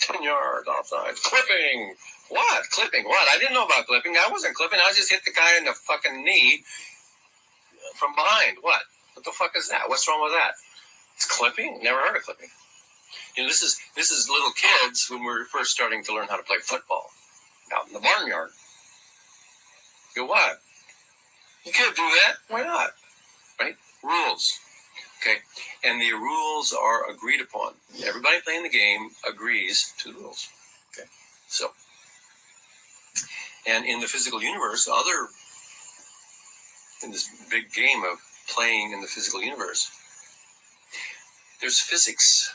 10 yards offside. Clipping. What? Clipping? What? I didn't know about clipping. I wasn't clipping. I just hit the guy in the fucking knee from behind. What? What the fuck is that? What's wrong with that? It's clipping? Never heard of clipping. This is little kids when we're first starting to learn how to play football out in the barnyard. You go, what? You can't do that. Why not? Right? Rules. Okay. And the rules are agreed upon. Everybody playing the game agrees to the rules. Okay. So, and in the physical universe, in this big game of playing in the physical universe, there's physics,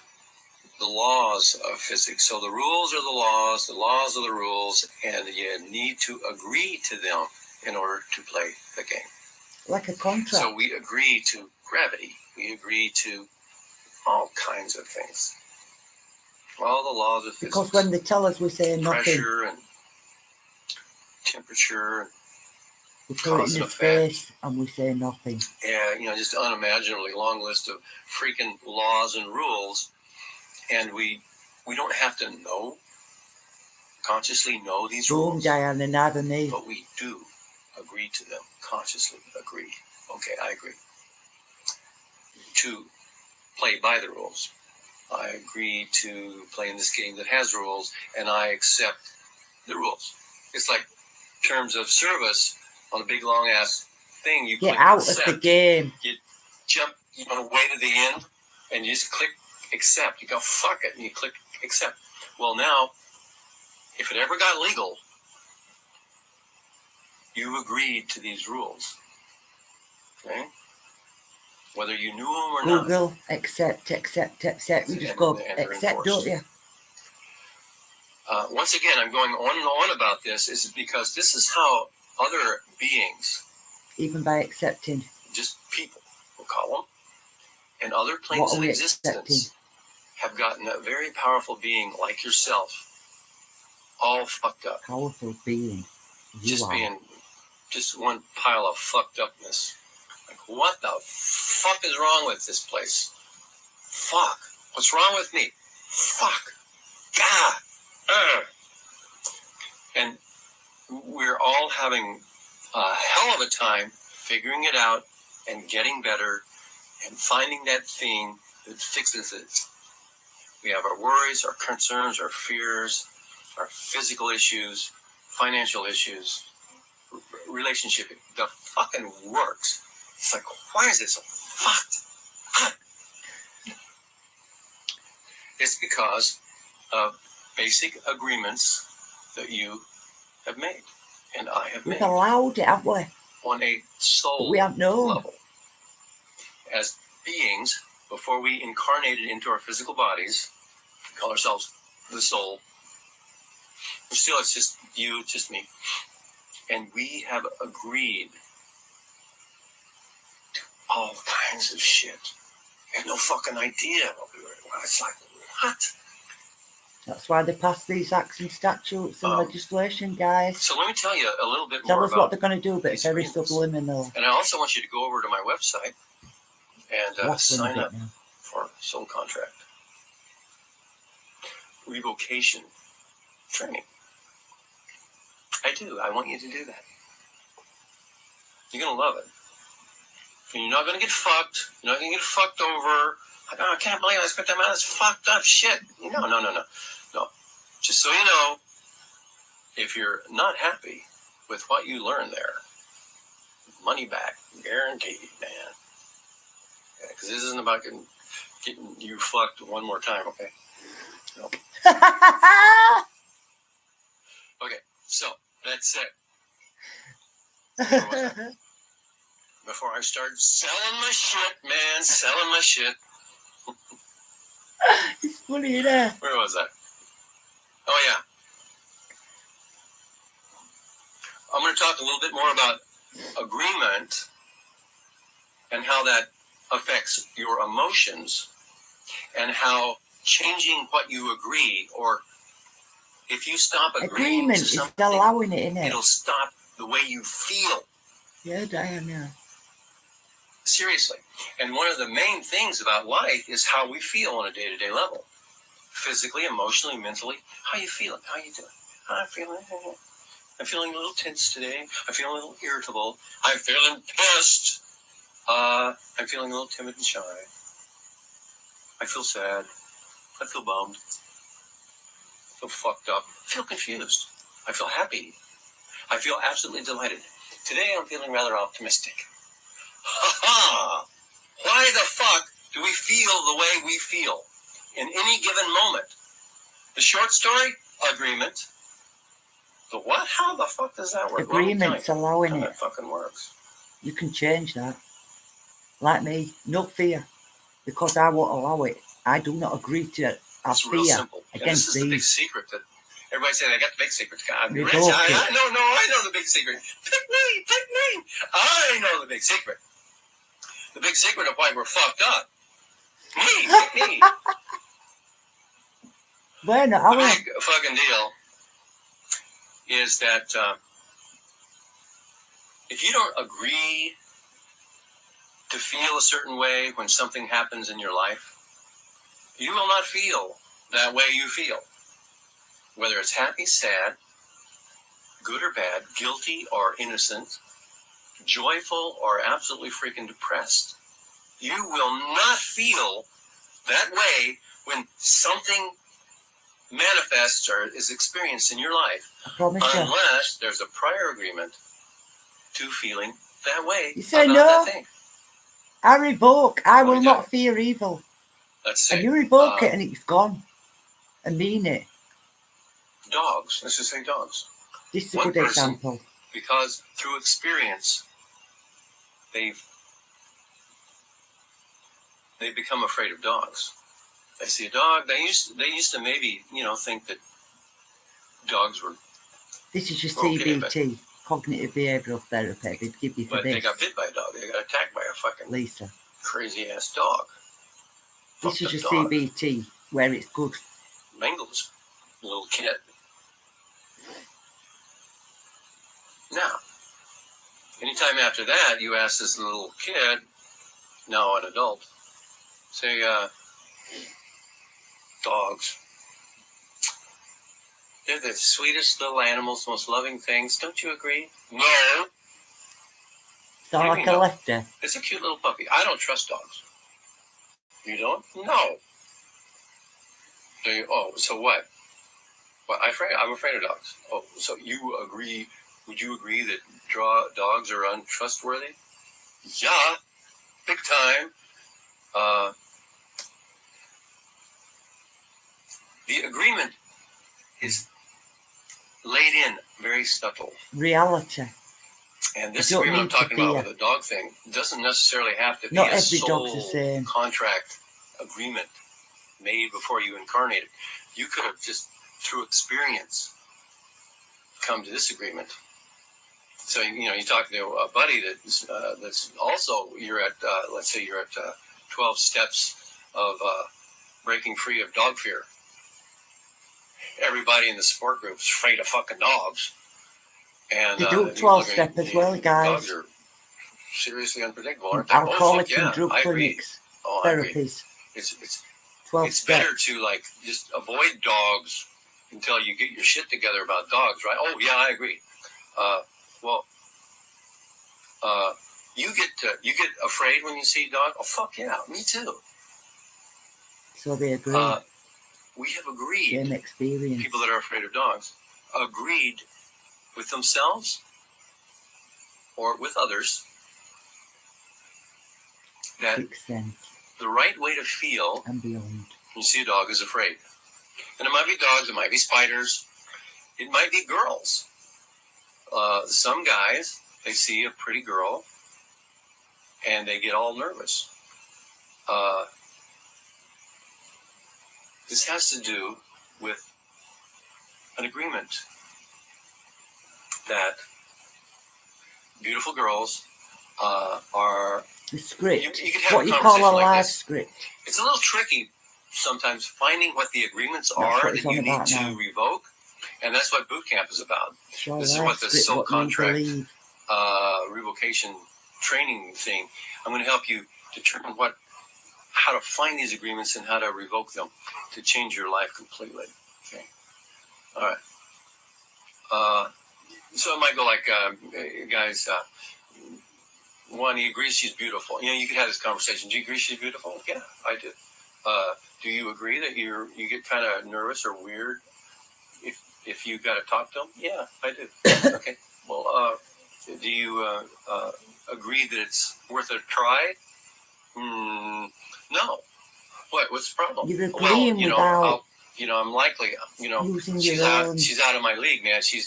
the laws of physics. So the rules are the laws are the rules, and you need to agree to them in order to play the game. Like a contract. So we agree to gravity. We agree to all kinds of things. All the laws of physics. Because when they tell us, we say nothing. Pressure and temperature and we put it in his face and we say nothing. Yeah, just unimaginably long list of freaking laws and rules. And we don't have to consciously know these rules. Diana, neither me. But we do agree to them, consciously agree. Okay, I agree. To play by the rules. I agree to play in this game that has rules, and I accept the rules. It's like terms of service on a big long ass thing. You get click out accept. Of the game. You jump way to the end, and you just click accept. You go fuck it, and you click accept. Well, now, if it ever got legal, you agreed to these rules. Okay? Whether you knew them or not. Google, accept. You just go, accept, don't you? Once again, I'm going on and on about this is because this is how other beings, even by accepting, just people, we'll call them, and other planes of existence have gotten a very powerful being like yourself, all fucked up. Powerful being. Just one pile of fucked upness. Like, what the fuck is wrong with this place? Fuck. What's wrong with me? Fuck. God. And we're all having a hell of a time figuring it out and getting better and finding that thing that fixes it. We have our worries, our concerns, our fears, our physical issues, financial issues, relationship. The fucking works. It's like, why is it so fucked? It's because of basic agreements that you have made and I have made. We've allowed it, haven't we? On a soul level. As beings, before we incarnated into our physical bodies, we call ourselves the soul. Still, it's just you, just me. And we have agreed to all kinds of shit. We have no fucking idea what we were doing. It's like, what? That's why they passed these acts and statutes and legislation, guys. So let me tell you a little bit more about Tell us what they're going to do, but it's very agreements. Subliminal. And I also want you to go over to my website and sign up for Soul Contract. Revocation training. I do. I want you to do that. You're going to love it. And you're not going to get fucked. You're not going to get fucked over. Like, oh, I can't believe I spent that amount of fucked up shit. No. Just so you know, if you're not happy with what you learned there, money back, guaranteed, man. Because this isn't about getting you fucked one more time, okay? No. Okay, so that's it. before I start selling my shit, man, selling my shit. It's funny, isn't it? Where was I? Oh, yeah. I'm going to talk a little bit more about agreement and how that affects your emotions and how changing what you agree, or if you stop agreeing Agreement to is something, allowing it, isn't it? it'll stop the way you feel. Yeah, Diane, yeah. Seriously. And one of the main things about life is how we feel on a day-to-day level. Physically, emotionally, mentally. How you feeling? How you doing? How I'm feeling? I'm feeling a little tense today. I'm feeling a little irritable. I'm feeling pissed. I'm feeling a little timid and shy. I feel sad. I feel bummed. I feel fucked up. I feel confused. I feel happy. I feel absolutely delighted. Today I'm feeling rather optimistic. Ha ha! Why the fuck do we feel the way we feel in any given moment? The short story? Agreement. The what? How the fuck does that work? Agreement's allowing How it. that fucking works. You can change that. Like me, no fear. Because I won't allow it. I do not agree to have It's real fear simple. And this against is the big these. secret that everybody said, I got the big secret. God, Revoke Rich, I it. know the big secret. Pick me. I know the big secret. The big secret of why we're fucked up. Me. Bueno, The big fucking deal is that if you don't agree to feel a certain way when something happens in your life, you will not feel that way you feel. Whether it's happy, sad, good or bad, guilty or innocent, joyful or absolutely freaking depressed, you will not feel that way when something manifests or is experienced in your life, I promise you. unless there's a prior agreement to feeling that way You say about no. that thing. I revoke. I What will do you not do? fear evil. Let's say And you revoke it and it's gone. And mean it. dogs. Let's just say dogs. This is a One good person- example. Because through experience, they've become afraid of dogs. They see a dog. They used to maybe think that dogs were, This is your Okay, CBT, cognitive behavioural therapy. They'd give you for but they this, got bit by a dog. They got attacked by a fucking Lisa. crazy ass dog. This is Fucked your up dog. CBT, where it's good. Mangles, little kid. Now, anytime after that, you ask this little kid, now an adult, say, dogs. They're the sweetest little animals, most loving things. Don't you agree? No. Sound Yeah, like we a know. lefty. It's a cute little puppy. I don't trust dogs. You don't? No. So what? Well, I'm afraid of dogs. Oh, so you agree? Would you agree that dogs are untrustworthy? Yeah, big time. The agreement is laid in very subtle. Reality. And this You don't agreement I'm need to talking about fear. with the dog thing doesn't necessarily have to be Not a every soul dog's the same. contract agreement made before you incarnated. You could have just, through experience, come to this agreement. So, you talk to a buddy that's also, you're at, let's say you're at 12 steps of breaking free of dog fear. Everybody in the support group is afraid of fucking dogs. And They do you 12-step look at- as well, guys. Dogs are seriously unpredictable, aren't they? Alcoholic fuck and yeah, drug I agree. clinics, I agree. therapies, It's 12 it's better steps. to just avoid dogs until you get your shit together about dogs, right? Oh yeah, I agree. You get afraid when you see a dog. Oh fuck yeah, me too. So they agree. We have agreed. Same experience. People that are afraid of dogs agreed with themselves or with others that Sixth sense the right way to feel and beyond. when you see a dog is afraid. And it might be dogs, it might be spiders, it might be girls. Some guys, they see a pretty girl and they get all nervous. This has to do with an agreement that beautiful girls are. The script. You could have what a you call a conversation like live this. script. It's a little tricky sometimes finding what the agreements That's are what it's that on you need about to now. revoke, and that's what boot camp is about. It's your This is live what the script, soul what you contract believe. revocation training thing. I'm going to help you determine how to find these agreements and how to revoke them to change your life completely. Okay. All right. So it might go like, guys, one, he agrees she's beautiful. You know, you could have this conversation. Do you agree she's beautiful? Yeah, I do. Do you agree that you get kind of nervous or weird if you got to talk to them? Yeah, I do. Okay. Well, do you agree that it's worth a try? No. What's the problem? You're agreeing without I'm likely, using she's your out own of my league, man. She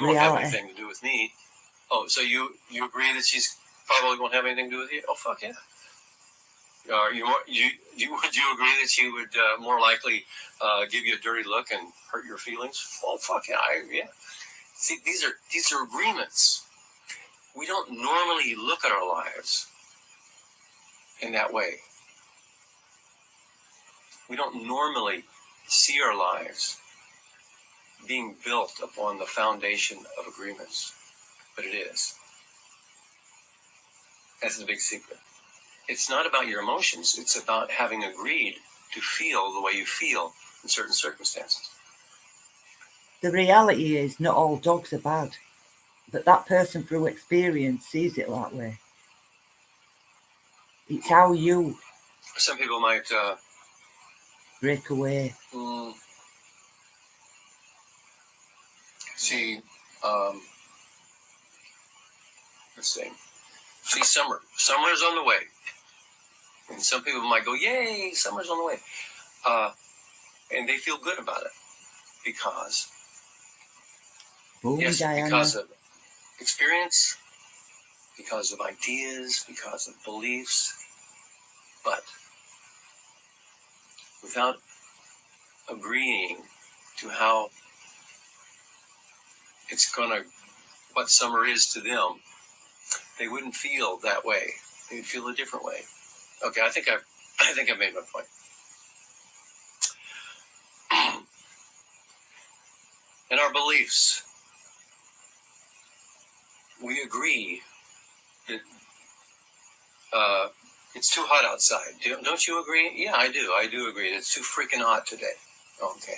won't have reality. anything to do with me. Oh, so you agree that she's probably won't have anything to do with you? Oh, fuck yeah. Would you agree that she would more likely give you a dirty look and hurt your feelings? Oh, fuck yeah. Yeah. See, these are agreements. We don't normally look at our lives in that way. We don't normally see our lives being built upon the foundation of agreements, but it is. That's the big secret. It's not about your emotions. It's about having agreed to feel the way you feel in certain circumstances. The reality is not all dogs are bad, but that person through experience sees it that way. It's how you Some people might break away. See, let's see. See, summer. Summer is on the way. And some people might go, yay, summer's on the way. And they feel good about it because, Boom, yes, Diana. because of experience, because of ideas, because of beliefs, but without agreeing to how what summer is to them, they wouldn't feel that way. They'd feel a different way. Okay, I think I've made my point. In our beliefs, we agree that it's too hot outside. Don't you agree? Yeah, I do. I do agree. It's too freaking hot today. Okay.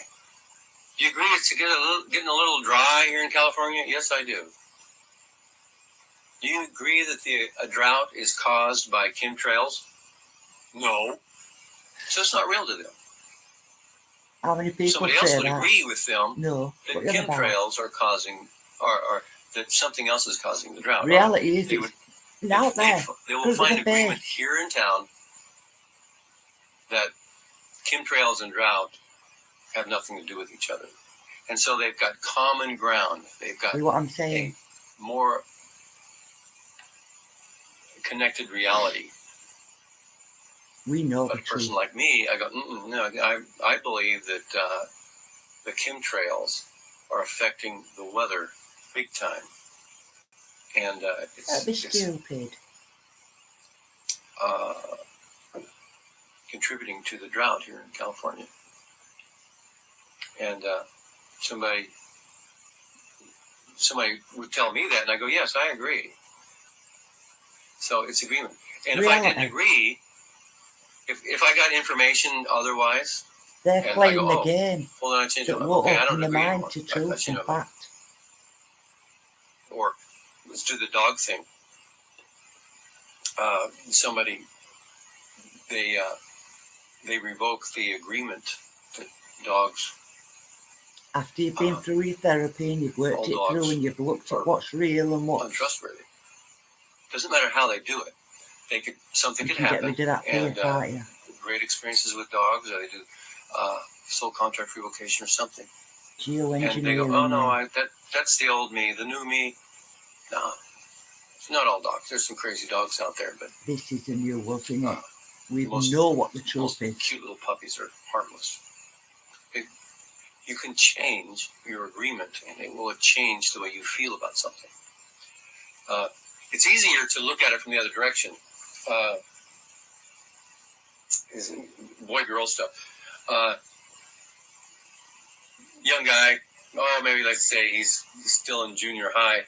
Do you agree it's getting a little dry here in California? Yes, I do. Do you agree that a drought is caused by chemtrails? No. So it's not real to them. How many people Somebody else say would that? agree with them No. that What you're about. chemtrails are causing, or that something else is causing the drought. Reality is They it's out there. They will Prove find with the agreement face. here in town that chemtrails and drought have nothing to do with each other. And so they've got common ground. They've got See what I'm saying? a more connected reality. We know But the a person truth. like me, I go, no, I believe that the chemtrails are affecting the weather big time. And That'd be stupid. Contributing to the drought here in California. And somebody would tell me that, and I go, yes, I agree. So it's agreement. And if I didn't agree, if I got information otherwise, they're and playing I go, the game. well, then I change That my will mind. Okay, I open don't the agree mind anymore. to I truth change and my mind. fact. Or let's do the dog thing. Somebody, they revoke the agreement that dogs. After you've been through your therapy and you've worked it through and you've looked at what's real and what's untrustworthy. Doesn't matter how they do it. Something could happen. Get rid of that fear, can't you? Great experiences with dogs, or they do soul contract revocation or something. Geoengineering. And they go, oh no, that's the old me, the new me. No, Not all dogs. There's some crazy dogs out there, but This is a new one thing. We most- know what the truth most is. cute little puppies are harmless. You can change your agreement, and it will change the way you feel about something. It's easier to look at it from the other direction. Is boy-girl stuff. Young guy, maybe let's say he's still in junior high,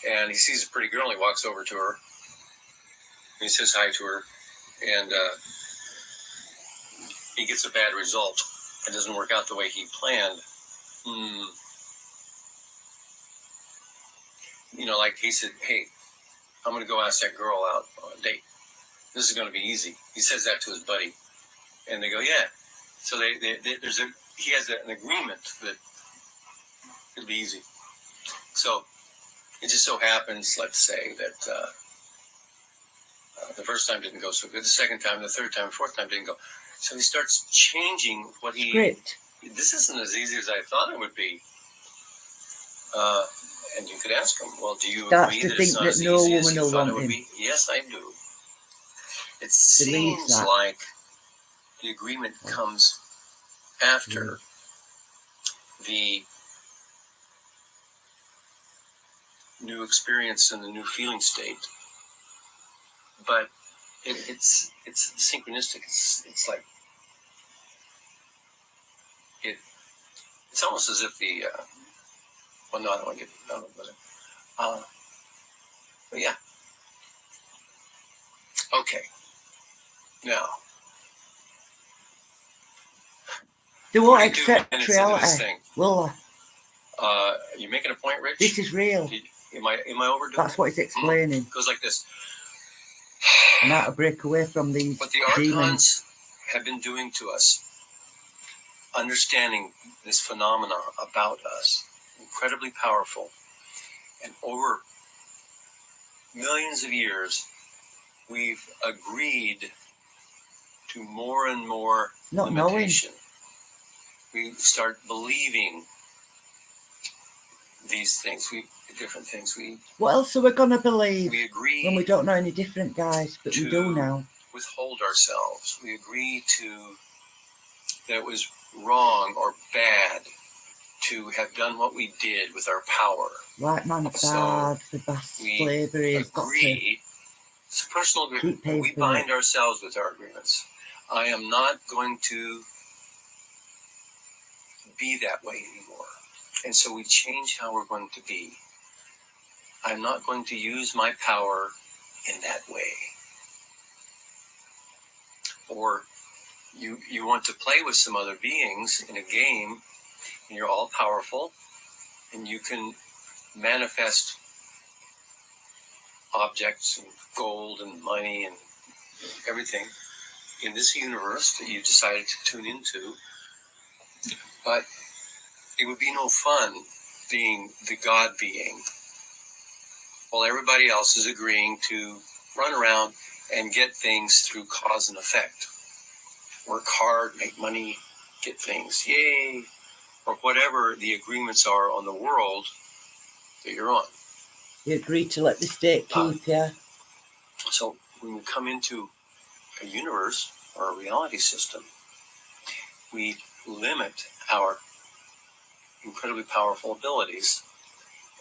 and he sees a pretty girl, and he walks over to her, and he says hi to her, and he gets a bad result. It doesn't work out the way he planned. Like he said, hey, I'm going to go ask that girl out on a date. This is going to be easy. He says that to his buddy, and they go, yeah. So he has an agreement that it'll be easy. So it just so happens, let's say, that the first time didn't go so good. The second time, the third time, fourth time didn't go. So he starts changing what Script. This isn't as easy as I thought it would be. And you could ask him, well, do you Starts agree to that think it's not that as no easy as woman you will thought it want would him. be? Yes, I do. It Believes seems that. like the agreement comes after the new experience and the new feeling state, but it's synchronistic. It's like it's almost as if the well, no, I don't want to get with it. But yeah, okay. Now They won't 42 accept minutes into this reality, thing. will they? You making a point, Rich? This is real. Am I overdoing That's it? what it's explaining. It goes like this. And how to break away from these What the demons. archons have been doing to us, understanding this phenomena about us, incredibly powerful, and over millions of years, we've agreed to more and more Not limitation. We start believing these things, different things. What else are we going to believe We agree when we don't know any different, guys? But we do now. withhold ourselves. We agree that it was wrong or bad to have done what we did with our power. Right man So bad for best we slavery. It's got to agree. It's a personal agreement. keep paying We for bind it. ourselves with our agreements. I am not going to be that way anymore. And so we change how we're going to be. I'm not going to use my power in that way. Or you want to play with some other beings in a game, and you're all powerful, and you can manifest objects and gold and money and everything in this universe that you decided to tune into. But it would be no fun being the God being while everybody else is agreeing to run around and get things through cause and effect. Work hard, make money, get things, yay, or whatever the agreements are on the world that you're on. You agree to let the state keep you. So when we come into a universe or a reality system, we limit our incredibly powerful abilities,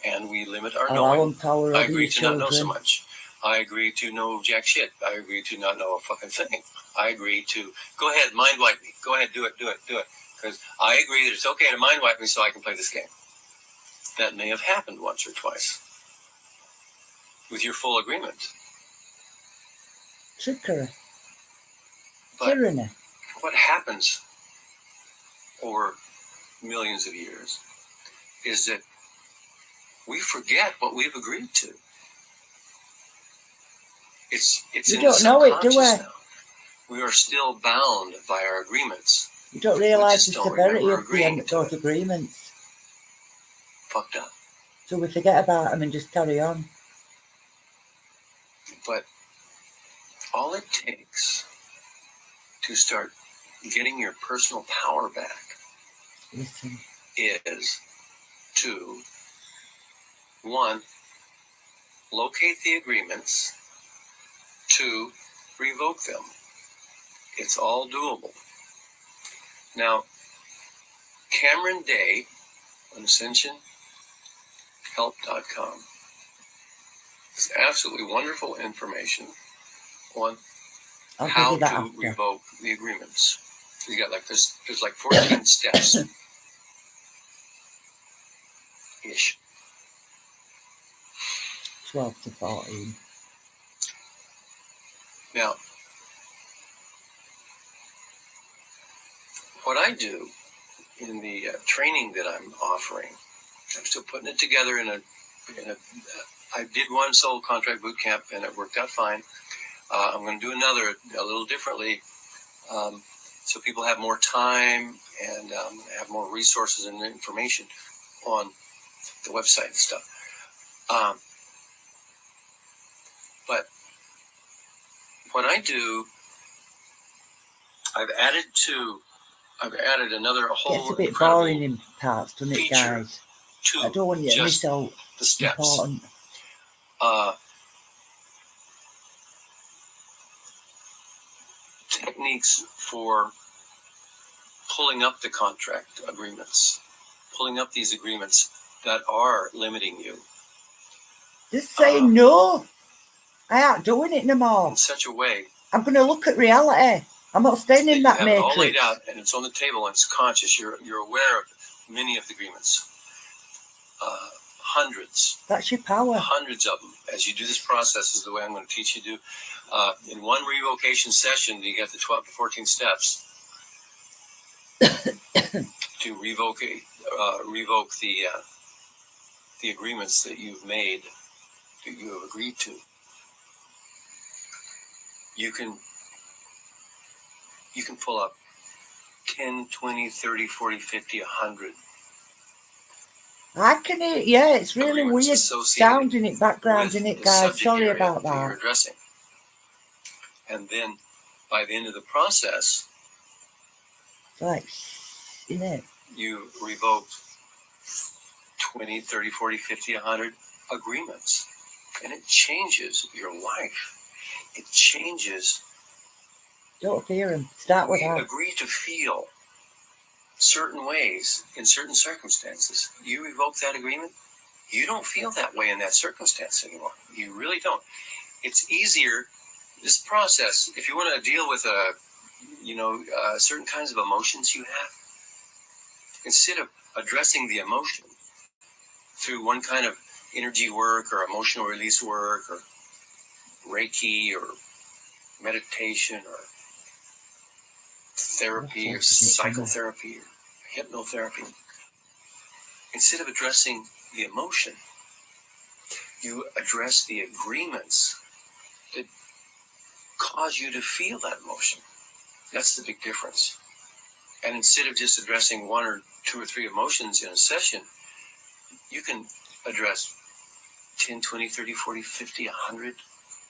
and we limit our Allow knowing. power I over agree your to not know so children. much. I agree to know jack shit. I agree to not know a fucking thing. I agree to go ahead, mind wipe me. Go ahead, do it. Because I agree that it's okay to mind wipe me so I can play this game. That may have happened once or twice with your full agreement. Trickery. But Tyranny. what happens over millions of years is that we forget what we've agreed to. It's We in don't the know it, do subconscious we? now. We are still bound by our agreements. You don't realise the just don't severity remember of agreeing to those it. agreements. Fucked up. So we forget about them and just carry on. But all it takes to start getting your personal power back Listen. is to, one, locate the agreements to revoke them. It's all doable. Now, Cameron Day on AscensionHelp.com is absolutely wonderful information on I'll give how you that to after. revoke the agreements. So you got like there's like 14 steps ish. 12 to 14. Now, what I do in the training that I'm offering, I'm still putting it together in a. I did one soul contract boot camp and it worked out fine. I'm going to do another a little differently, so people have more time and have more resources and information on the website and stuff. But what I do, I've added another whole. Gets a bit boring in parts, doesn't it, guys? I don't want you to miss out the steps. Important. Techniques for pulling up the contract agreements, pulling up these agreements that are limiting you. Just say no. I ain't doing it no more. In such a way. I'm going to look at reality. I'm not staying in that matrix. It all laid out and it's on the table and it's conscious. You're aware of many of the agreements. Hundreds. That's your power. Hundreds of them. As you do this process is the way I'm going to teach you to do. In one revocation session, you get the 12 to 14 steps to revoke the agreements that you've made, that you have agreed to. You can pull up 10, 20, 30, 40, 50, 100. I can hear, yeah, it's really weird sound in it, background in it, guys. Sorry about that. You're addressing. And then by the end of the process, like, in it, you revoked 20, 30, 40, 50, 100 agreements. And it changes your life. It changes. Don't fear him. Start with that. Agree to feel certain ways in certain circumstances. You revoke that agreement, you don't feel that way in that circumstance anymore. You really don't. It's easier, this process, if you want to deal with certain kinds of emotions you have, instead of addressing the emotion through one kind of energy work or emotional release work or Reiki or meditation or therapy or psychotherapy or hypnotherapy. Instead of addressing the emotion, you address the agreements that cause you to feel that emotion. That's the big difference. And instead of just addressing one or two or three emotions in a session, you can address 10, 20, 30, 40, 50, 100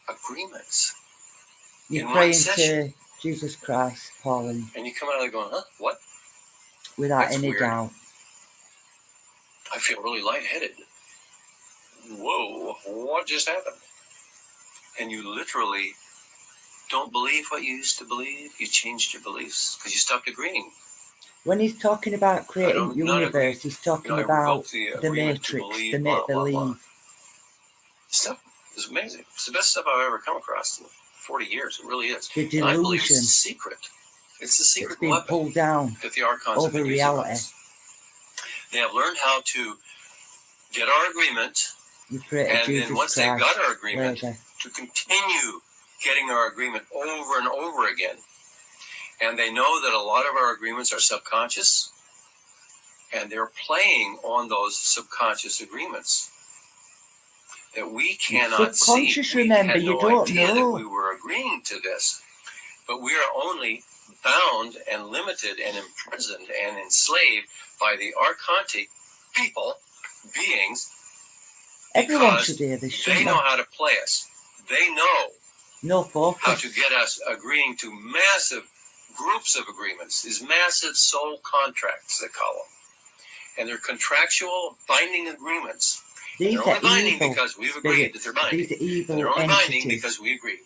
agreements. You're praying to Jesus Christ, Paul. And you come out of there going, huh? What? Without That's any weird. Doubt. I feel really lightheaded. Whoa, what just happened? And you literally don't believe what you used to believe. You changed your beliefs because you stopped agreeing. When he's talking about creating universe, he's talking about the matrix, the make-believe. Stuff is amazing. It's the best stuff I've ever come across in 40 years. It really is. The delusion. And I believe it's the secret. It's the secret it's been pulled down that the archons over reality. They have learned how to get our agreement, and then once they've got our agreement, to continue getting our agreement over and over again. And they know that a lot of our agreements are subconscious, and they're playing on those subconscious agreements that we cannot see. Remember, we had no you don't idea know that we were agreeing to this, but we are only bound and limited and imprisoned and enslaved by the archontic people, beings. Everyone should hear this. They know how to play us. They know how to get us agreeing to massive groups of agreements, these massive soul contracts, they call them. And they're contractual binding agreements. These They're are only binding evil because we've agreed that spirits. they're binding. These are evil They're only binding entities. because we agree.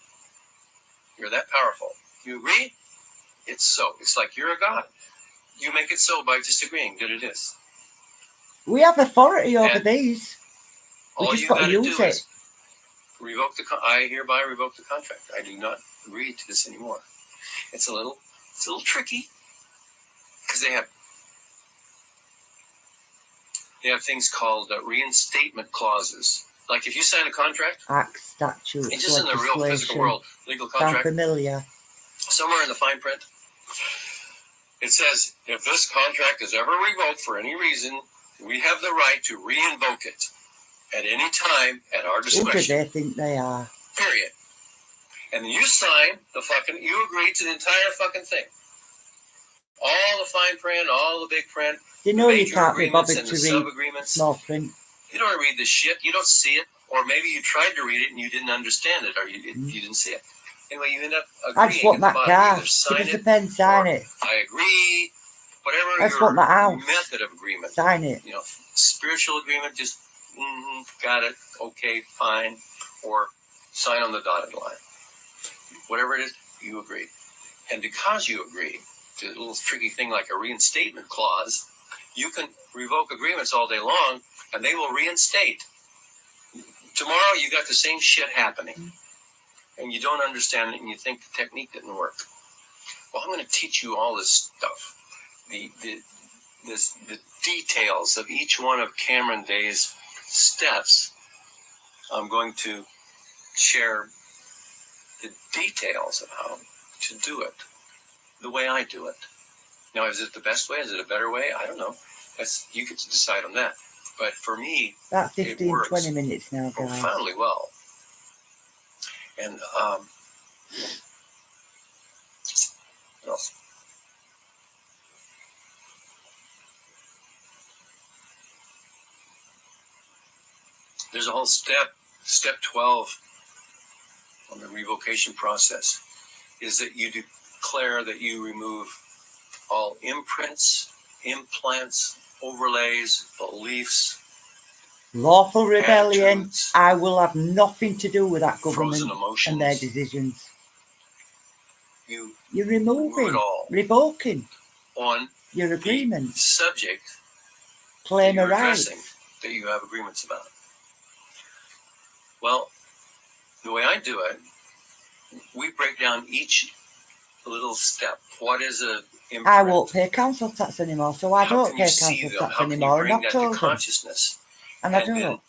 You're that powerful. You agree? It's so. It's like you're a god. You make it so by just agreeing that it is. We have authority over And these. We all just you got got to to use do it. is revoke I hereby revoke the contract. I do not agree to this anymore. It's a little tricky because they have things called reinstatement clauses. Like if you sign a contract, Acts, statutes, it's just in the real physical legislation. world, legal Sound contract, familiar? somewhere in the fine print, it says, if this contract is ever revoked for any reason, we have the right to re-invoke it at any time at our Who do discretion. they think they are? Period. And you sign you agree to the entire fucking thing. All the fine print, all the big print, You know you major can't be agreements bothered and to the read sub-agreements. small print. You don't read this shit. You don't see it. Or maybe you tried to read it and you didn't understand it, or you didn't see it. Anyway, you end up agreeing. I just want at that the bottom. car. Either sign Give us a it, pen, sign or it. I agree. Whatever I just your want that house. method of agreement. Sign it. You know, spiritual agreement, just got it, okay, fine. Or sign on the dotted line. Whatever it is, you agree. And because you agree to a little tricky thing like a reinstatement clause, you can revoke agreements all day long, and they will reinstate. Tomorrow, you got the same shit happening, and you don't understand it, and you think the technique didn't work. Well, I'm going to teach you all this stuff, the details of each one of Cameron Day's steps. I'm going to share the details of how to do it, the way I do it. Now, is it the best way? Is it a better way? I don't know. You get to decide on that. But for me, About 15, 20 minutes now, guys. profoundly well. And what else? There's a whole step 12 on the revocation process, is that you declare that you remove all imprints, implants, overlays, beliefs, Lawful rebellion. attitudes, I will have nothing to do with that government frozen emotions. and their decisions. You're removing, it all revoking on your agreement. the subject Claim that a you're right. addressing, that you have agreements about. Well, the way I do it, we break down each little step. What is a imprint? I won't pay council tax anymore, so I How don't can you pay see council them? tax How can you anymore, bring and that I've to told them. consciousness? And I And then don't.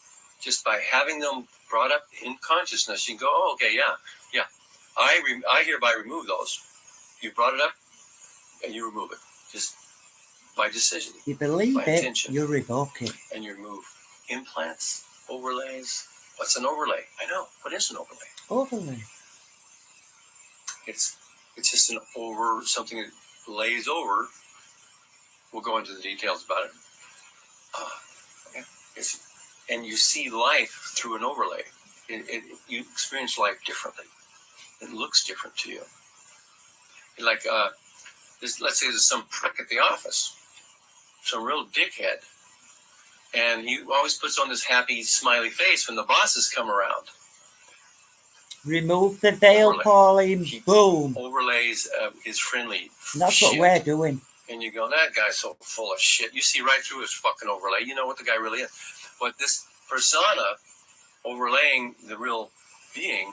just by having them brought up in consciousness, you can go, oh, okay, yeah. I hereby remove those. You brought it up, and you remove it. Just by decision. You believe by it, intention. you revoke it. And you remove implants, overlays. What's an overlay? I know. What is an overlay? Overlay. It's just something that lays over. We'll go into the details about it. And you see life through an overlay. You experience life differently. It looks different to you. Like, let's say there's some prick at the office, some real dickhead, and he always puts on this happy, smiley face when the bosses come around. Remove the veil, Overlay. Pauline. He Boom. overlays his friendly And that's shit. what we're doing. And you go, that guy's so full of shit. You see right through his fucking overlay. You know what the guy really is. But this persona overlaying the real being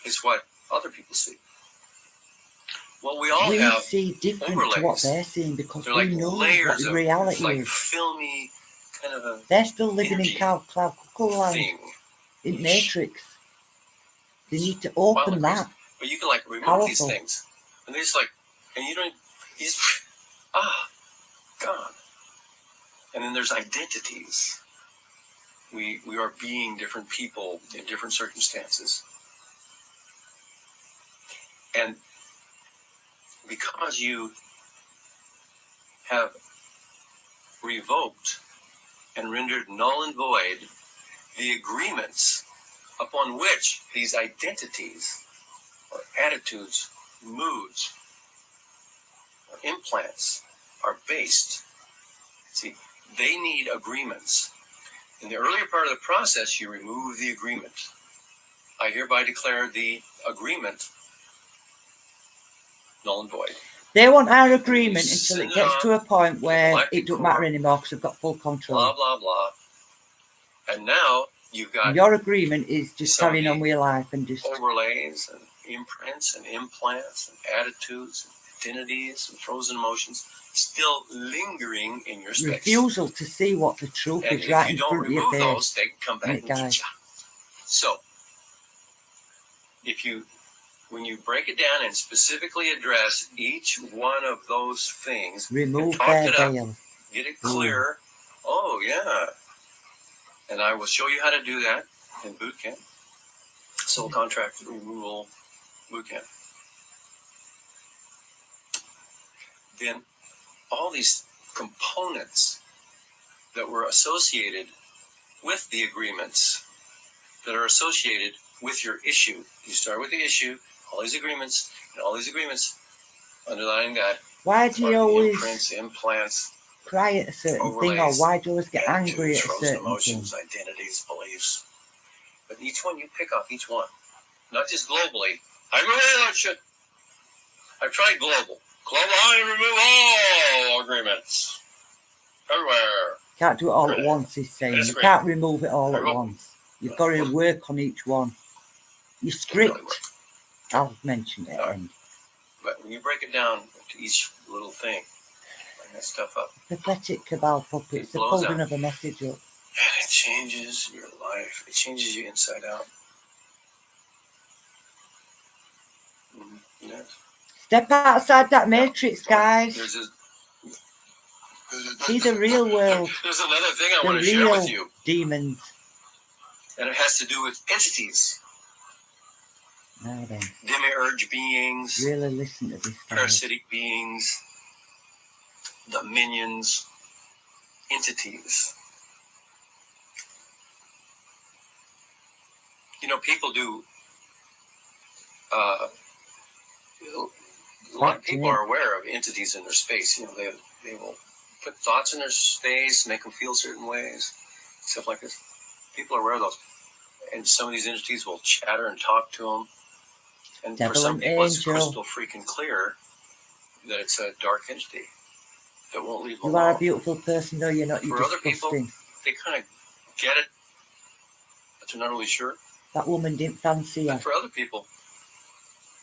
is what other people see. Well, we all We have see different to what overlays. they're seeing because They're we like know what layers the of reality like is. filmy kind of a They're still living in energy cloud land, thing. in Matrix. They need to open that. But you can like remove Powerful. these things, and they're just like, and you don't. He's gone. And then there's identities. We are being different people in different circumstances, and because you have revoked and rendered null and void the agreements upon which these identities or attitudes, moods, or implants are based. See, they need agreements. In the earlier part of the process, you remove the agreement. I hereby declare the agreement null and void. They want our agreement until Send it it gets on to a point where Galactic it don't matter Core, anymore because we've got full control. blah, blah, blah. And now you've got And your agreement is just some of carrying on the with your life and just overlays and imprints and implants and attitudes and identities and frozen emotions still lingering in your space. refusal to see what the truth And is if right you in don't front of your remove face. those, they can come back And and it get dies. you. So, when you break it down and specifically address each one of those things, Remove talk their it up, veil. get it clear. Oh, yeah. And I will show you how to do that in boot camp. Soul contract removal boot camp. Then all these components that were associated with the agreements that are associated with your issue. You start with the issue, all these agreements, and all these agreements underlying that. Why do you always imprints, implants, cry at a certain overlays, thing, or why do you always get angry attitudes, at a frozen certain emotions, thing? identities, beliefs. But each one, you pick off each one. Not just globally. I remove that shit. I've tried global. Global, I remove all agreements. Everywhere. Can't do it all at once, he's saying. You Disagree. can't remove it all at Everyone. once. You've got to work on each one. Your script, I'll mention it. And But when you break it down to each little thing, bring that stuff up, pathetic cabal puppets, they're blows pulled out. another message up. and it changes your life. It changes you inside out. Yeah. Step outside that matrix, guys. There's See the real world. There's another thing I The want to share with real you, demons. and it has to do with entities, Now then, demiurge beings, really listen to this, guys. parasitic beings, dominions, entities. You know, people do. A lot of people are aware of entities in their space. You know, they will put thoughts in their space, make them feel certain ways, stuff like this. People are aware of those, and some of these entities will chatter and talk to them. And Devil for some and people, it's angel. crystal freaking clear that it's a dark entity that won't leave them You are a alone. beautiful person, though you're not. You're For other people, disgusting. they kind of get it, but they're not really sure. That woman didn't fancy you. But for other people,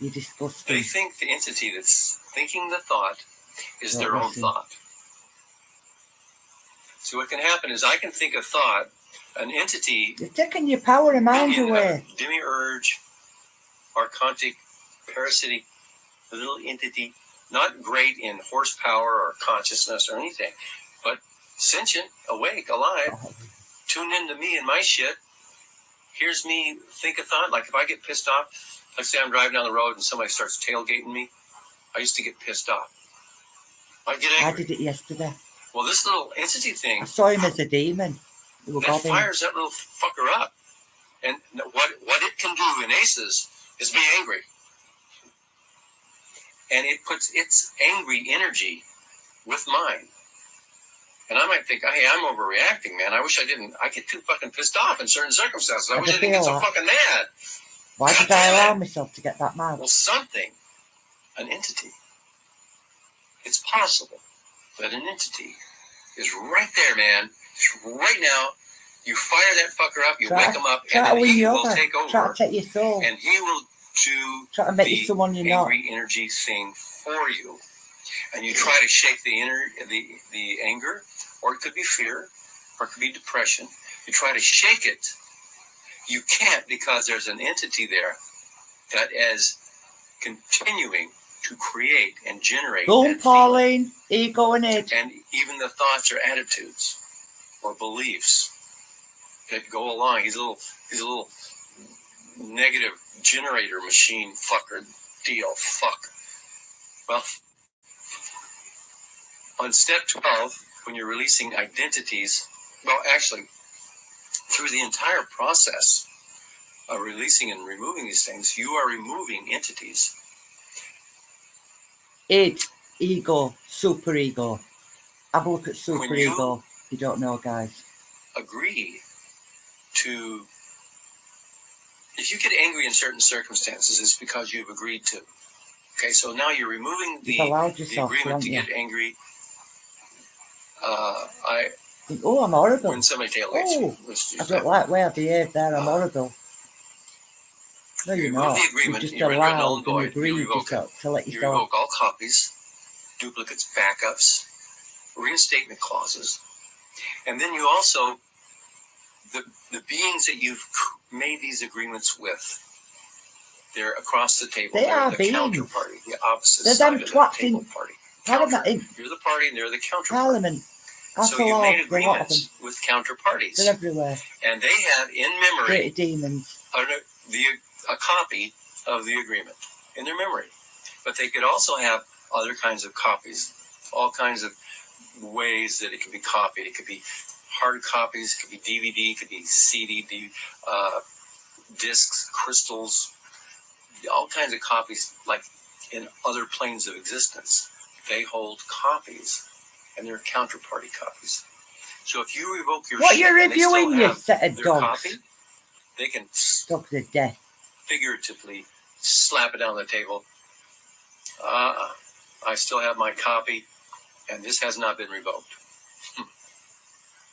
You're they disgusting. think the entity that's thinking the thought is Don't their own listen. thought. So what can happen is I can think a thought, an entity, You're taking your power of mind being away. a demiurge, archontic, parasitic little entity, not great in horsepower or consciousness or anything, but sentient, awake, alive, Oh, tuned into me and my shit, hears me think a thought. Like if I get pissed off, let's say I'm driving down the road and somebody starts tailgating me, I used to get pissed off. I get I angry. did it yesterday. Well, this little entity thing, I saw him as a demon. He was that bobbing. fires that little fucker up. And what it can do in ACEs is be angry. And it puts its angry energy with mine. And I might think, hey, I'm overreacting, man. I wish I didn't. I get too fucking pissed off in certain circumstances. I I wish I can didn't get feel so that. fucking mad. Why did I allow myself to get that mad? Well, something, an entity, it's possible that an entity is right there, man. It's right now. You fire that fucker up, you Try- wake him up, Try to and then win he you will over. take Try over, to take your soul. and he will do Try to make you the someone you're not. angry energy thing for you. And you try to shake the anger, or it could be fear, or it could be depression. You try to shake it. You can't, because there's an entity there that is continuing to create and generate. Go on, that feeling. Pauline. Ego and it. And even the thoughts or attitudes or beliefs that go along. He's a little negative generator machine fucker deal. Fuck. Well, on step 12, when you're releasing identities, well, actually, through the entire process of releasing and removing these things, you are removing entities. It. Ego. Super ego. Have a look at super When you- ego. If you don't know, guys. Agree if you get angry in certain circumstances, it's because you've agreed to. Okay, so now you're removing You've allowed the yourself agreement to to, get angry. I'm horrible. When somebody tailgates you, I don't like the way I behave there. I'm horrible. No, you you're remove not. the agreement, You've just you render it null allowed and and void, agreed you revoke it. yourself to let You yourself. revoke all copies, duplicates, backups, reinstatement clauses, and then you also, the beings that you've made these agreements with, they're across the table. They They're are the beings. counterparty, the opposite They're side them of the twats table in party. Parliament. You're the party and they're the counterparty. Parliament. So you made A lot of them. agreements with counterparties. They're everywhere. And they have in memory Dirty demons. a copy of the agreement in their memory. But they could also have other kinds of copies, all kinds of ways that it can be copied. It could be hard copies, it could be DVD, it could be CD, discs, crystals, all kinds of copies, like in other planes of existence. They hold copies, and they're counterparty copies. So if you revoke your What shit, you're and they still reviewing, you have set of their dogs. copy, they can Dogs of death. figuratively slap it down the table. I still have my copy, and this has not been revoked.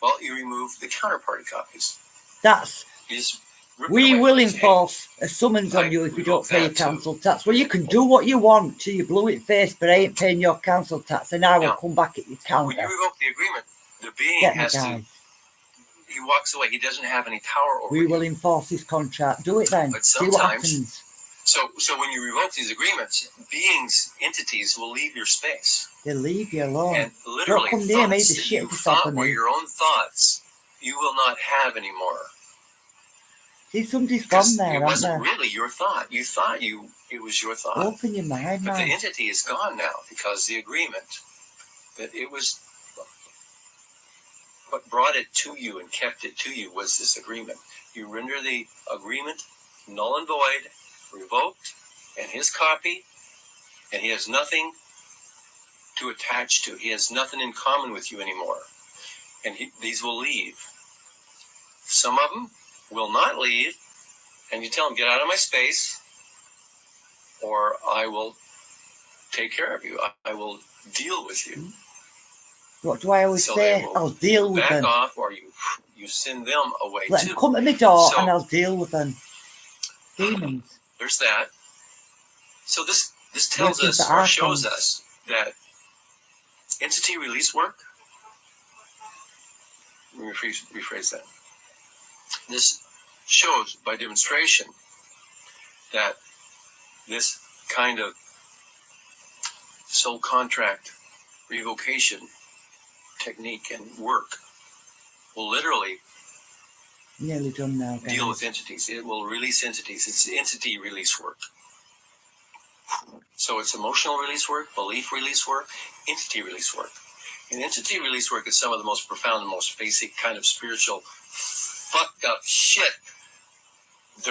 Well, you remove the counterparty copies. That's. You just rip it We away. will Hey, enforce a summons on you if you don't revoke pay your that too. council tax. Well, you can do what you want till you blew it face, but I ain't paying your council tax, and I will Now, come back at your counter. When you revoke the agreement, the being Get me, has to. guys. He walks away. He doesn't have any power over We you. will enforce this contract. Do it then. But See what sometimes- happens. So when you revoke these agreements, beings, entities will leave your space. They leave you alone. And literally, come near me, thoughts the that shit you is off thought of were me. your own thoughts, you will not have anymore. See, somebody's gone Because there, it aren't wasn't there? really your thought. You thought it was your thought. Open your mind, But the man. entity is gone now because the agreement that it was what brought it to you and kept it to you was this agreement. You render the agreement null and void, revoked, and his copy, and he has nothing to attach to. He has nothing in common with you anymore. And these will leave. Some of them will not leave, and you tell them, get out of my space, or I will take care of you. I will deal with you. What do I always So say? they will I'll deal with back them. off, or you send them away Let too. them come to my door So- and I'll deal with them. Demons. There's that. So this tells Working us for or shows archons. us that entity release work. Let me rephrase that. This shows by demonstration that this kind of soul contract revocation technique and work will literally Nearly done now, guys. deal with entities. It will release entities. It's entity release work. So it's emotional release work, belief release work, entity release work. And entity release work is some of the most profound and most basic kind of spiritual fucked up shit.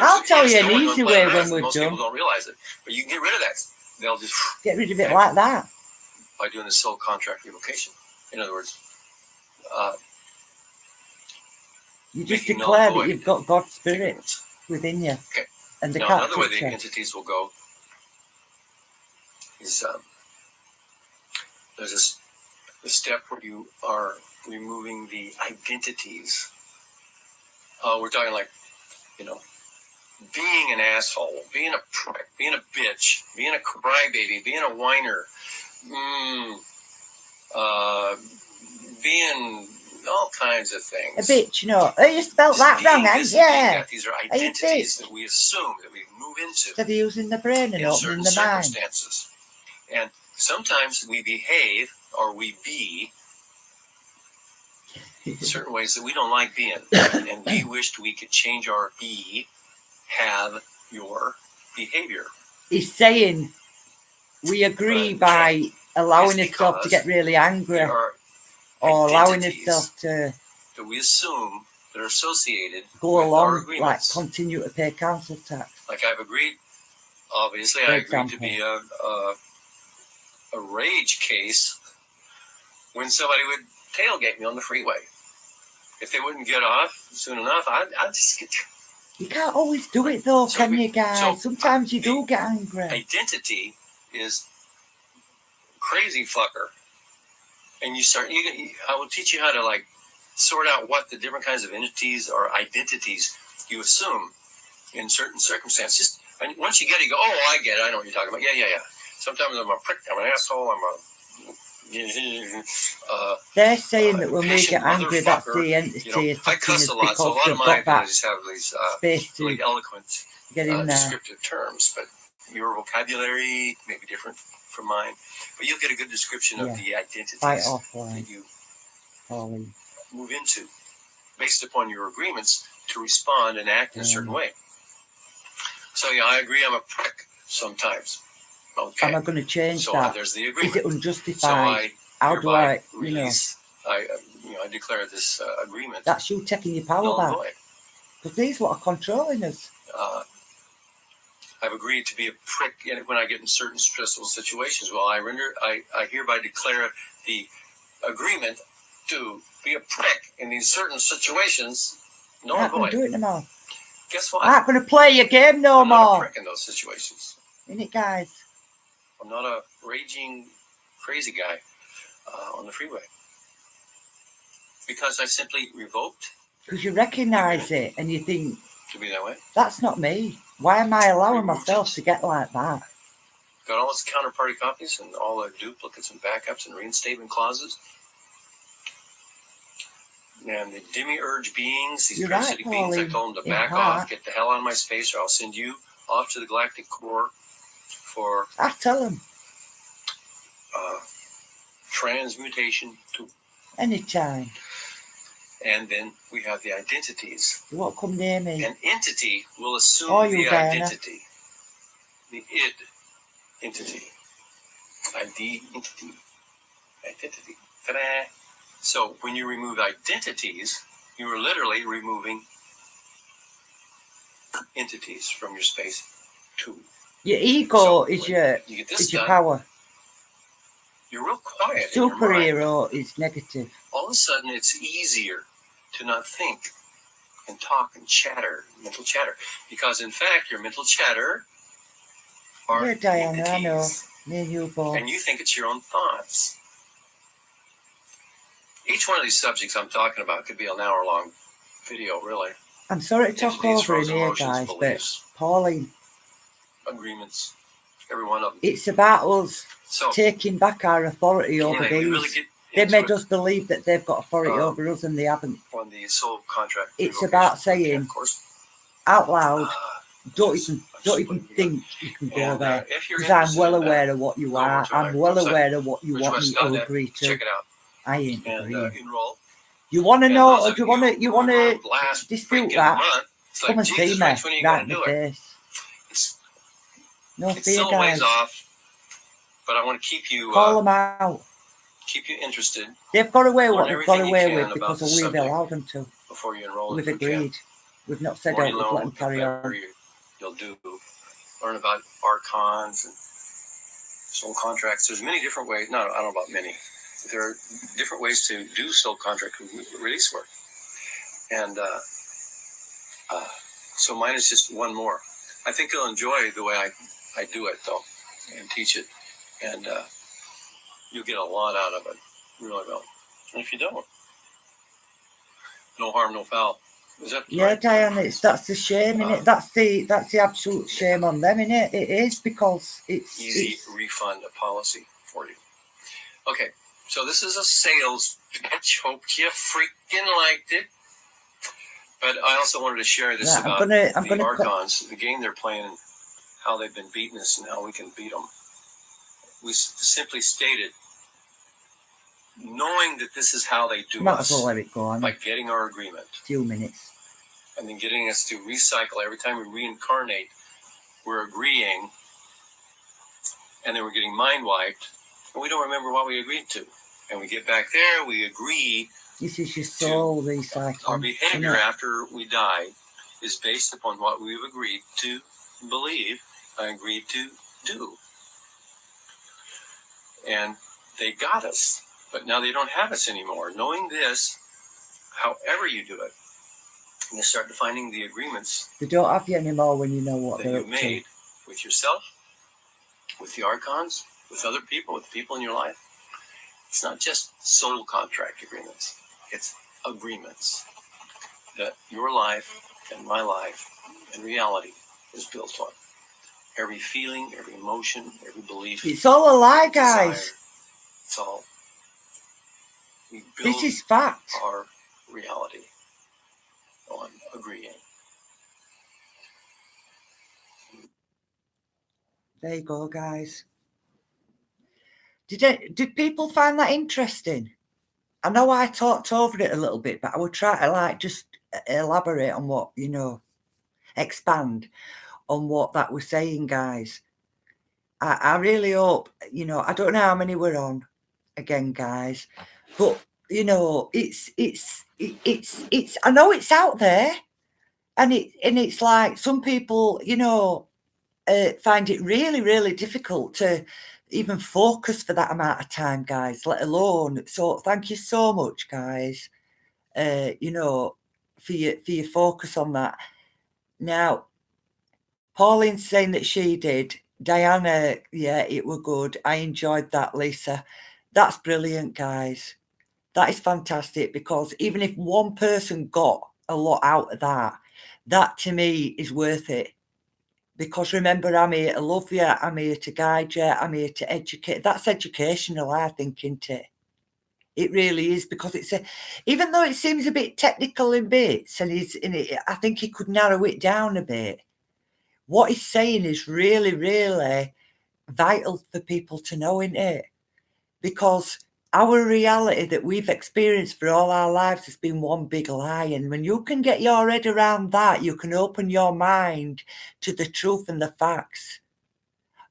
I'll tell you an no one easy on way planet when Earth. we're Most done. people don't realize it. But you can get rid of that. They'll just Get rid of it like that. by doing the soul contract revocation. In other words, You just making null declare and that void you've got God's spirit agreements. within you. Okay. And they Now, can't another way touch the you. entities will go is there's a step where you are removing the identities. We're talking like, being an asshole, being a prick, being a bitch, being a crybaby, being a whiner, being all kinds of things. A bitch, oh, you spelled that wrong, and yeah. These are Are you identities bitch? that we assume that we move into Instead of using the brain and in opening certain the mind. circumstances. And sometimes we behave or we be certain ways that we don't like being. And we wished we could change our have your behavior. He's saying we agree But by allowing it's himself to because get really angry There are or allowing identities himself to that we assume that are associated go with our along, like agreements. continue to pay council tax. Like I've agreed, obviously, For I agreed to example. be a rage case when somebody would tailgate me on the freeway. if they wouldn't get off soon enough, I'd just get. You can't always do it though, So can we- you, guys? so Sometimes you do get angry. Identity is crazy fucker, and I will teach you how to like sort out what the different kinds of entities or identities you assume in certain circumstances. And once you get it, you go, oh, I get it. I know what you're talking about. Yeah. Sometimes I'm a prick. I'm an asshole. They're saying that when we patient get angry, that's motherfucker. the entity I attacking cuss us a lot, so a because lot they've of my got that abilities have these space to really eloquent get in there. descriptive terms, but your vocabulary may be different from mine. But you'll get a good description of the identities Fight offline, that you Pauline. move into based upon your agreements to respond and act in a certain way. So yeah, I agree. I'm a prick sometimes. Okay. Am I going to change So that? there's the Is agreement. it So unjustified? I How do hereby I, release, I declare this agreement that's you taking your power null and back. void. Because these lot are controlling us. I've agreed to be a prick when I get in certain stressful situations. Well, I hereby declare the agreement to be a prick in these certain situations null I'm and not going void. to do it no more. Guess what? I'm not going to play your game no I'm not a more. prick in those situations. Isn't it, guys? I'm not a raging crazy guy on the freeway. Because I simply revoked Because you recognise it and you think, to be that way. that's not me. Why am I allowing Removed myself it. to get like that? Got all its counterparty copies and all the duplicates and backups and reinstatement clauses. And the demiurge beings, these You're right, parasitic beings, I Pauline, told them to in back part. off, get the hell out of my space, or I'll send you off to the galactic core for I tell them, transmutation to. anytime. And then we have the identities. You won't come near me. An entity will assume Or you, the Diana. identity. The id entity. ID entity. Identity. Ta-da! So when you remove identities, you are literally removing entities from your space too. Your ego So is when your you get this is your done, power. you're real quiet in your mind. Superhero is negative. All of a sudden, it's easier to not think and talk and chatter, mental chatter, because in fact, your mental chatter are Yeah, Diana, I know. entities, Me and you both. and you think it's your own thoughts. Each one of these subjects I'm talking about could be an hour-long video, really. I'm sorry to talk Entities, over in frozen here, emotions, guys, beliefs, but Pauline, agreements, every one of them. it's about us So, taking back our authority over anyway, we really these. get They into made it us believe that they've got authority over us and they haven't. on the soul contract. It's revocation. about Okay, saying of course. out loud, don't Yes, even absolutely. think you can go And, there. if you're Because I'm interested well in that, aware of what you go are. over to my I'm well website, aware of what you want me to richwest.net. agree to. Check it out I ain't and agreeing. enroll. You want to And know, those or of do you want to who last dispute freaking that? month, it's Come like, and see Jesus me Christ, when are you right going in to the do it? face. It's No fear, still a ways guys. off, but I want to keep you Call them out. interested They've got away learn what they've got everything you away can with about because the we've subject allowed them to. before you enroll We've in boot camp. agreed. We've not The said more out. you We've know, let them the carry better on. you'll do. Learn about archons and soul contracts. There's many different ways. No, I don't know about many. There are different ways to do soul contract release work. And so mine is just one more. I think you'll enjoy the way I do it, though, and teach it. And you'll get a lot out of it. Really will. And if you don't, no harm, no foul. Is that Yeah, right? Diana, that's the shame, innit? That's the absolute shame on them, innit? It is, because Easy refund policy for you. Okay, so this is a sales pitch. Hope you freaking liked it. But I also wanted to share this Yeah, about I'm the gonna Archons, the game they're playing, and how they've been beating us and how we can beat them. We simply stated, knowing that this is how they do might us, as well let it go on by a getting our agreement, few minutes. and then getting us to recycle every time we reincarnate, we're agreeing, and then we're getting mind wiped, and we don't remember what we agreed to. And we get back there, we agree. This is your soul Our recycling. behavior innit? after we die is based upon what we've agreed to believe and agreed to do. And they got us, but now they don't have us anymore. Knowing this, however you do it, you start defining the agreements They don't have you anymore when you know what that they're you've up to. made with yourself, with the archons, with other people, with the people in your life. It's not just soul contract agreements. It's agreements that your life and my life and reality is built on. Every feeling, every emotion, every belief. It's all a lie, every desire, guys. it's all. We build This is fact. our reality on agreeing. There you go, guys. Did people find that interesting? I know I talked over it a little bit, but I would try to just elaborate on what, expand on what that was saying, guys. I really hope, I don't know how many we're on again, guys, but it's I know it's out there, and it's like some people, find it really, really difficult to even focus for that amount of time, guys, let alone. So thank you so much, guys, for your focus on that. Now, Pauline's saying that she did. Diana, yeah, it were good. I enjoyed that, Lisa. That's brilliant, guys. That is fantastic, because even if one person got a lot out of that to me is worth it. Because remember, I'm here to love you, I'm here to guide you, I'm here to educate. That's educational, I think, isn't it? It really is, because even though it seems a bit technical in bits, and I think he could narrow it down a bit. What he's saying is really, really vital for people to know, isn't it? Because our reality that we've experienced for all our lives has been one big lie. And when you can get your head around that, you can open your mind to the truth and the facts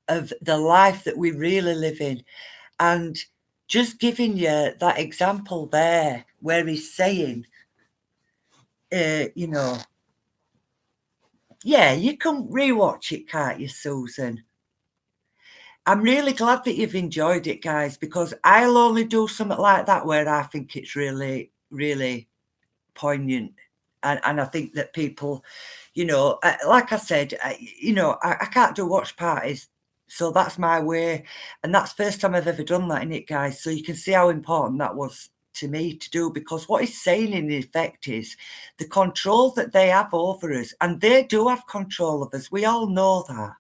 of the life that we really live in. And just giving you that example there where he's saying, yeah, you can rewatch it, can't you, Susan? I'm really glad that you've enjoyed it, guys, because I'll only do something like that where I think it's really, really poignant. And I think that people, like I said, I can't do watch parties. So that's my way. And that's the first time I've ever done that, in it, guys. So you can see how important that was to me to do, because what he's saying in effect is the control that they have over us, and they do have control of us. We all know that.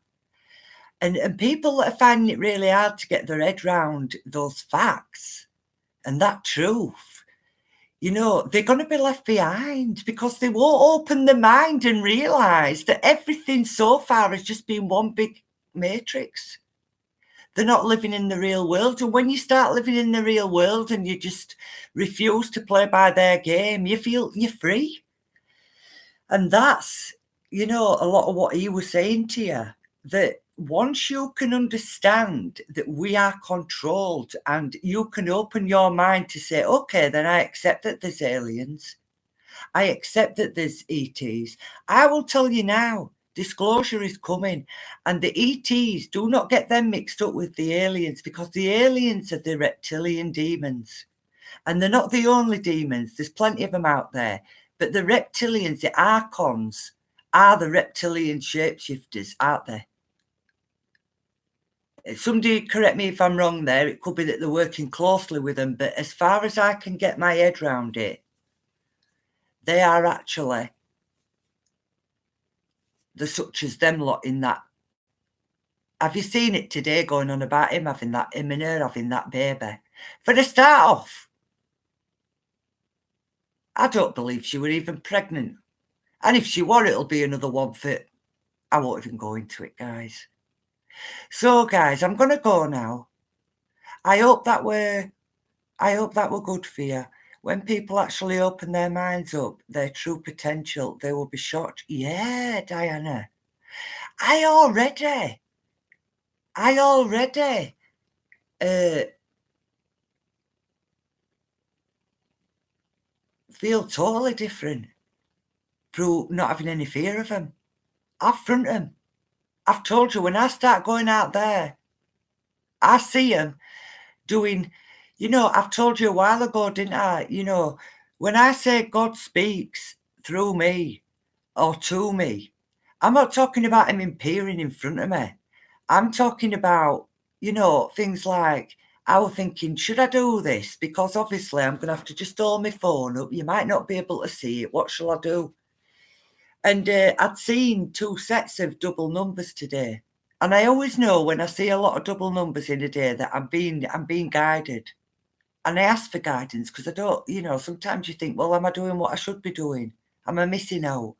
And people that are finding it really hard to get their head round those facts and that truth, they're going to be left behind, because they won't open their mind and realise that everything so far has just been one big matrix. They're not living in the real world. And when you start living in the real world and you just refuse to play by their game, you feel you're free. And that's, a lot of what he was saying to you, that once you can understand that we are controlled, and you can open your mind to say, okay, then I accept that there's aliens. I accept that there's ETs. I will tell you now, disclosure is coming. And the ETs, do not get them mixed up with the aliens, because the aliens are the reptilian demons. And they're not the only demons. There's plenty of them out there. But the reptilians, the archons, are the reptilian shapeshifters, aren't they? Somebody correct me if I'm wrong there. It could be that they're working closely with them, but as far as I can get my head round it, they are actually the such as them lot in that. Have you seen it today going on about him and her having that baby? For the start off, I don't believe she were even pregnant. And if she were, it'll be another one for, I won't even go into it, guys. So, guys, I'm going to go now. I hope that were good for you. When people actually open their minds up, their true potential, they will be shocked. Yeah, Diana. I already feel totally different through not having any fear of them. I front them. I've told you, when I start going out there, I see them doing, I've told you a while ago, didn't I? When I say God speaks through me or to me, I'm not talking about him appearing in front of me. I'm talking about, things like I was thinking, should I do this? Because obviously I'm going to have to just hold my phone up. You might not be able to see it. What shall I do? And I'd seen 2 sets of double numbers today. And I always know when I see a lot of double numbers in a day that I'm being guided. And I ask for guidance because I don't, sometimes you think, well, am I doing what I should be doing? Am I missing out?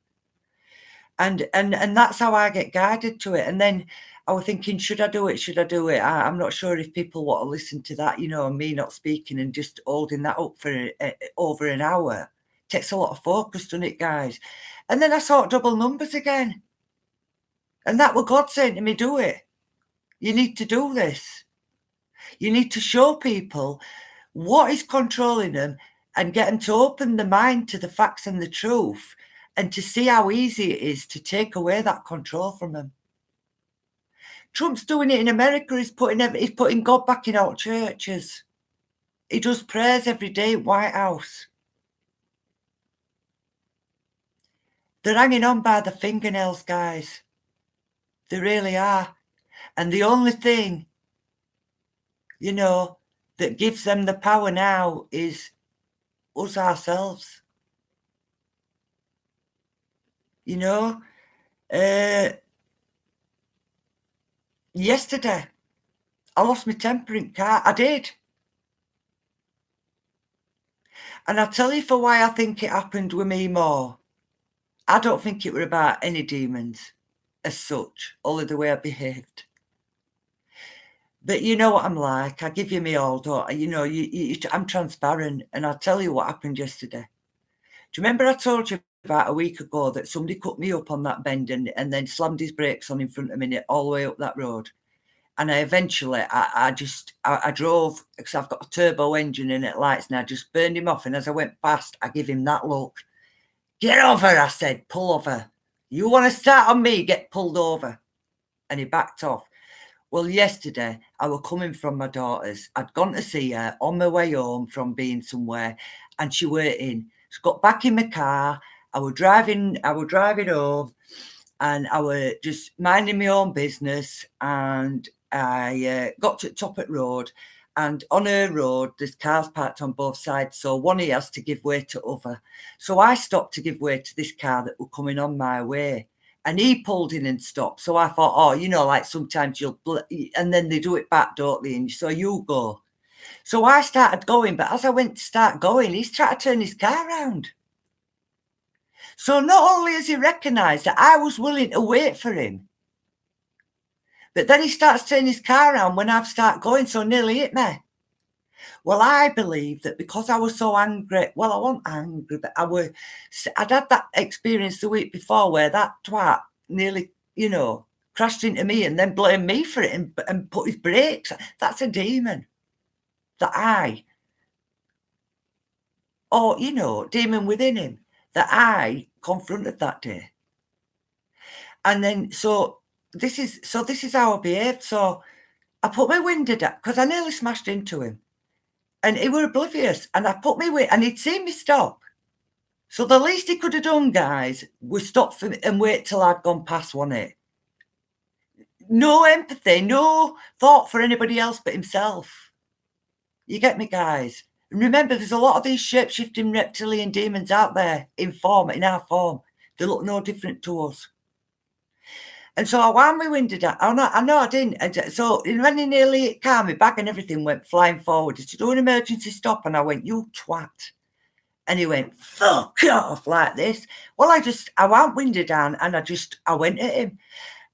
And that's how I get guided to it. And then I was thinking, should I do it? Should I do it? I'm not sure if people want to listen to that, and me not speaking and just holding that up for over an hour. Takes a lot of focus, doesn't it, guys? And then I saw double numbers again. And that was God saying to me, do it. You need to do this. You need to show people what is controlling them and get them to open the mind to the facts and the truth and to see how easy it is to take away that control from them. Trump's doing it in America. He's putting God back in our churches. He does prayers every day at White House. They're hanging on by the fingernails, guys. They really are. And the only thing, that gives them the power now is us ourselves. Yesterday, I lost my temper in car. I did. And I'll tell you for why I think it happened with me more. I don't think it were about any demons as such, only the way I behaved. But you know what I'm like. I give you me all, don't I? I'm transparent, and I'll tell you what happened yesterday. Do you remember I told you about a week ago that somebody cut me up on that bend and then slammed his brakes on in front of me all the way up that road? And I drove, because I've got a turbo engine in it, lights, and I just burned him off. And as I went past, I give him that look. Get over, I said, pull over. You want to start on me, get pulled over. And he backed off. Well, yesterday, I was coming from my daughter's. I'd gone to see her on my way home from being somewhere, and she were in. So got back in my car. I was driving home, and I was just minding my own business, and I got to the top of the road, and on her road, there's cars parked on both sides, so one he has to give way to other. So I stopped to give way to this car that were coming on my way, and he pulled in and stopped. So I thought, like sometimes and then they do it back, don't they? And so you go. So I started going, but as I went to start going, he's trying to turn his car around. So not only has he recognised that I was willing to wait for him, but then he starts turning his car around when I've started going, so nearly hit me. Well, I believe that because I was so angry, well, I wasn't angry, but I'd had that experience the week before where that twat nearly, crashed into me and then blamed me for it and put his brakes. That's a demon. Demon within him that I confronted that day. And then, this is how I behaved. So I put my window down because I nearly smashed into him. And he were oblivious. And I put my window, and he'd seen me stop. So the least he could have done, guys, was stop for me and wait till I'd gone past, wasn't it? No empathy, no thought for anybody else but himself. You get me, guys? And remember, there's a lot of these shape-shifting reptilian demons out there in our form. They look no different to us. And so I wound my window down. I know I didn't. And so when he nearly hit car, my bag and everything went flying forward. To do an emergency stop, and I went, you twat. And he went, fuck off, like this. Well, I wound window down, and I went at him.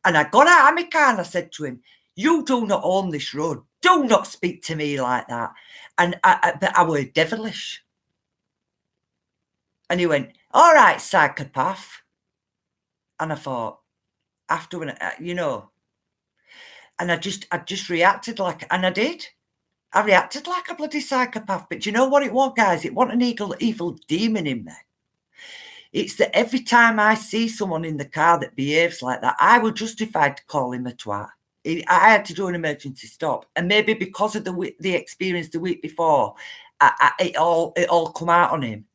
And I got out of my car, and I said to him, you do not own this road. Do not speak to me like that. And but I were devilish. And he went, all right, psychopath. And I thought, after when, and I just reacted like, and I did. I reacted like a bloody psychopath. But do you know what it was, guys? It wasn't an evil demon in me. It's that every time I see someone in the car that behaves like that, I was justified to call him a twat. I had to do an emergency stop, and maybe because of the experience the week before, it all come out on him.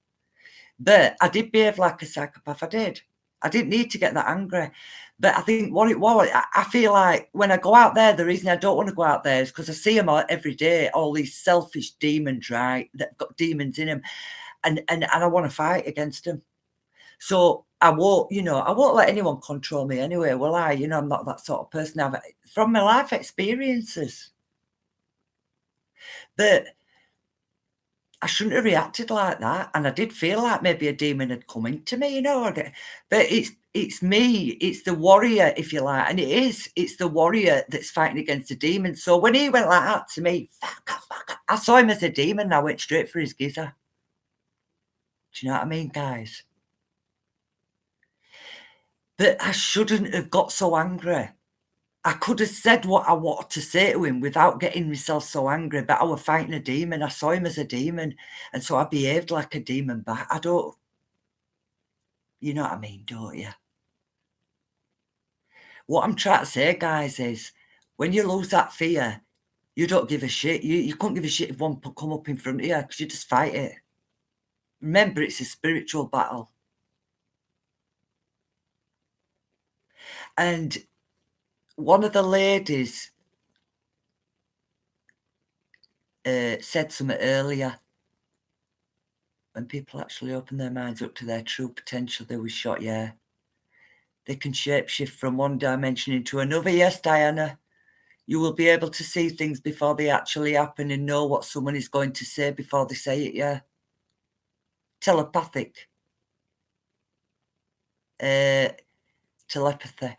But I did behave like a psychopath. I did. I didn't need to get that angry. But I think what it was, I feel like when I go out there, the reason I don't want to go out there is because I see them every day, all these selfish demons, right? That've got demons in them. And I want to fight against them. So I won't let anyone control me anyway, will I? I'm not that sort of person. From my life experiences. But I shouldn't have reacted like that. And I did feel like maybe a demon had come into me, But it's me. It's the warrior, if you like. And it's the warrior that's fighting against the demon. So when he went like that to me, I saw him as a demon and I went straight for his gizzard. Do you know what I mean, guys? But I shouldn't have got so angry. I could have said what I wanted to say to him without getting myself so angry, but I was fighting a demon. I saw him as a demon, and so I behaved like a demon back. You know what I mean, don't you? What I'm trying to say, guys, is when you lose that fear, you don't give a shit. You couldn't give a shit if one come up in front of you because you just fight it. Remember, it's a spiritual battle. And one of the ladies said something earlier. When people actually open their minds up to their true potential, they were shot, yeah. They can shapeshift from one dimension into another. Yes, Diana. You will be able to see things before they actually happen and know what someone is going to say before they say it, yeah. Telepathic. Telepathy.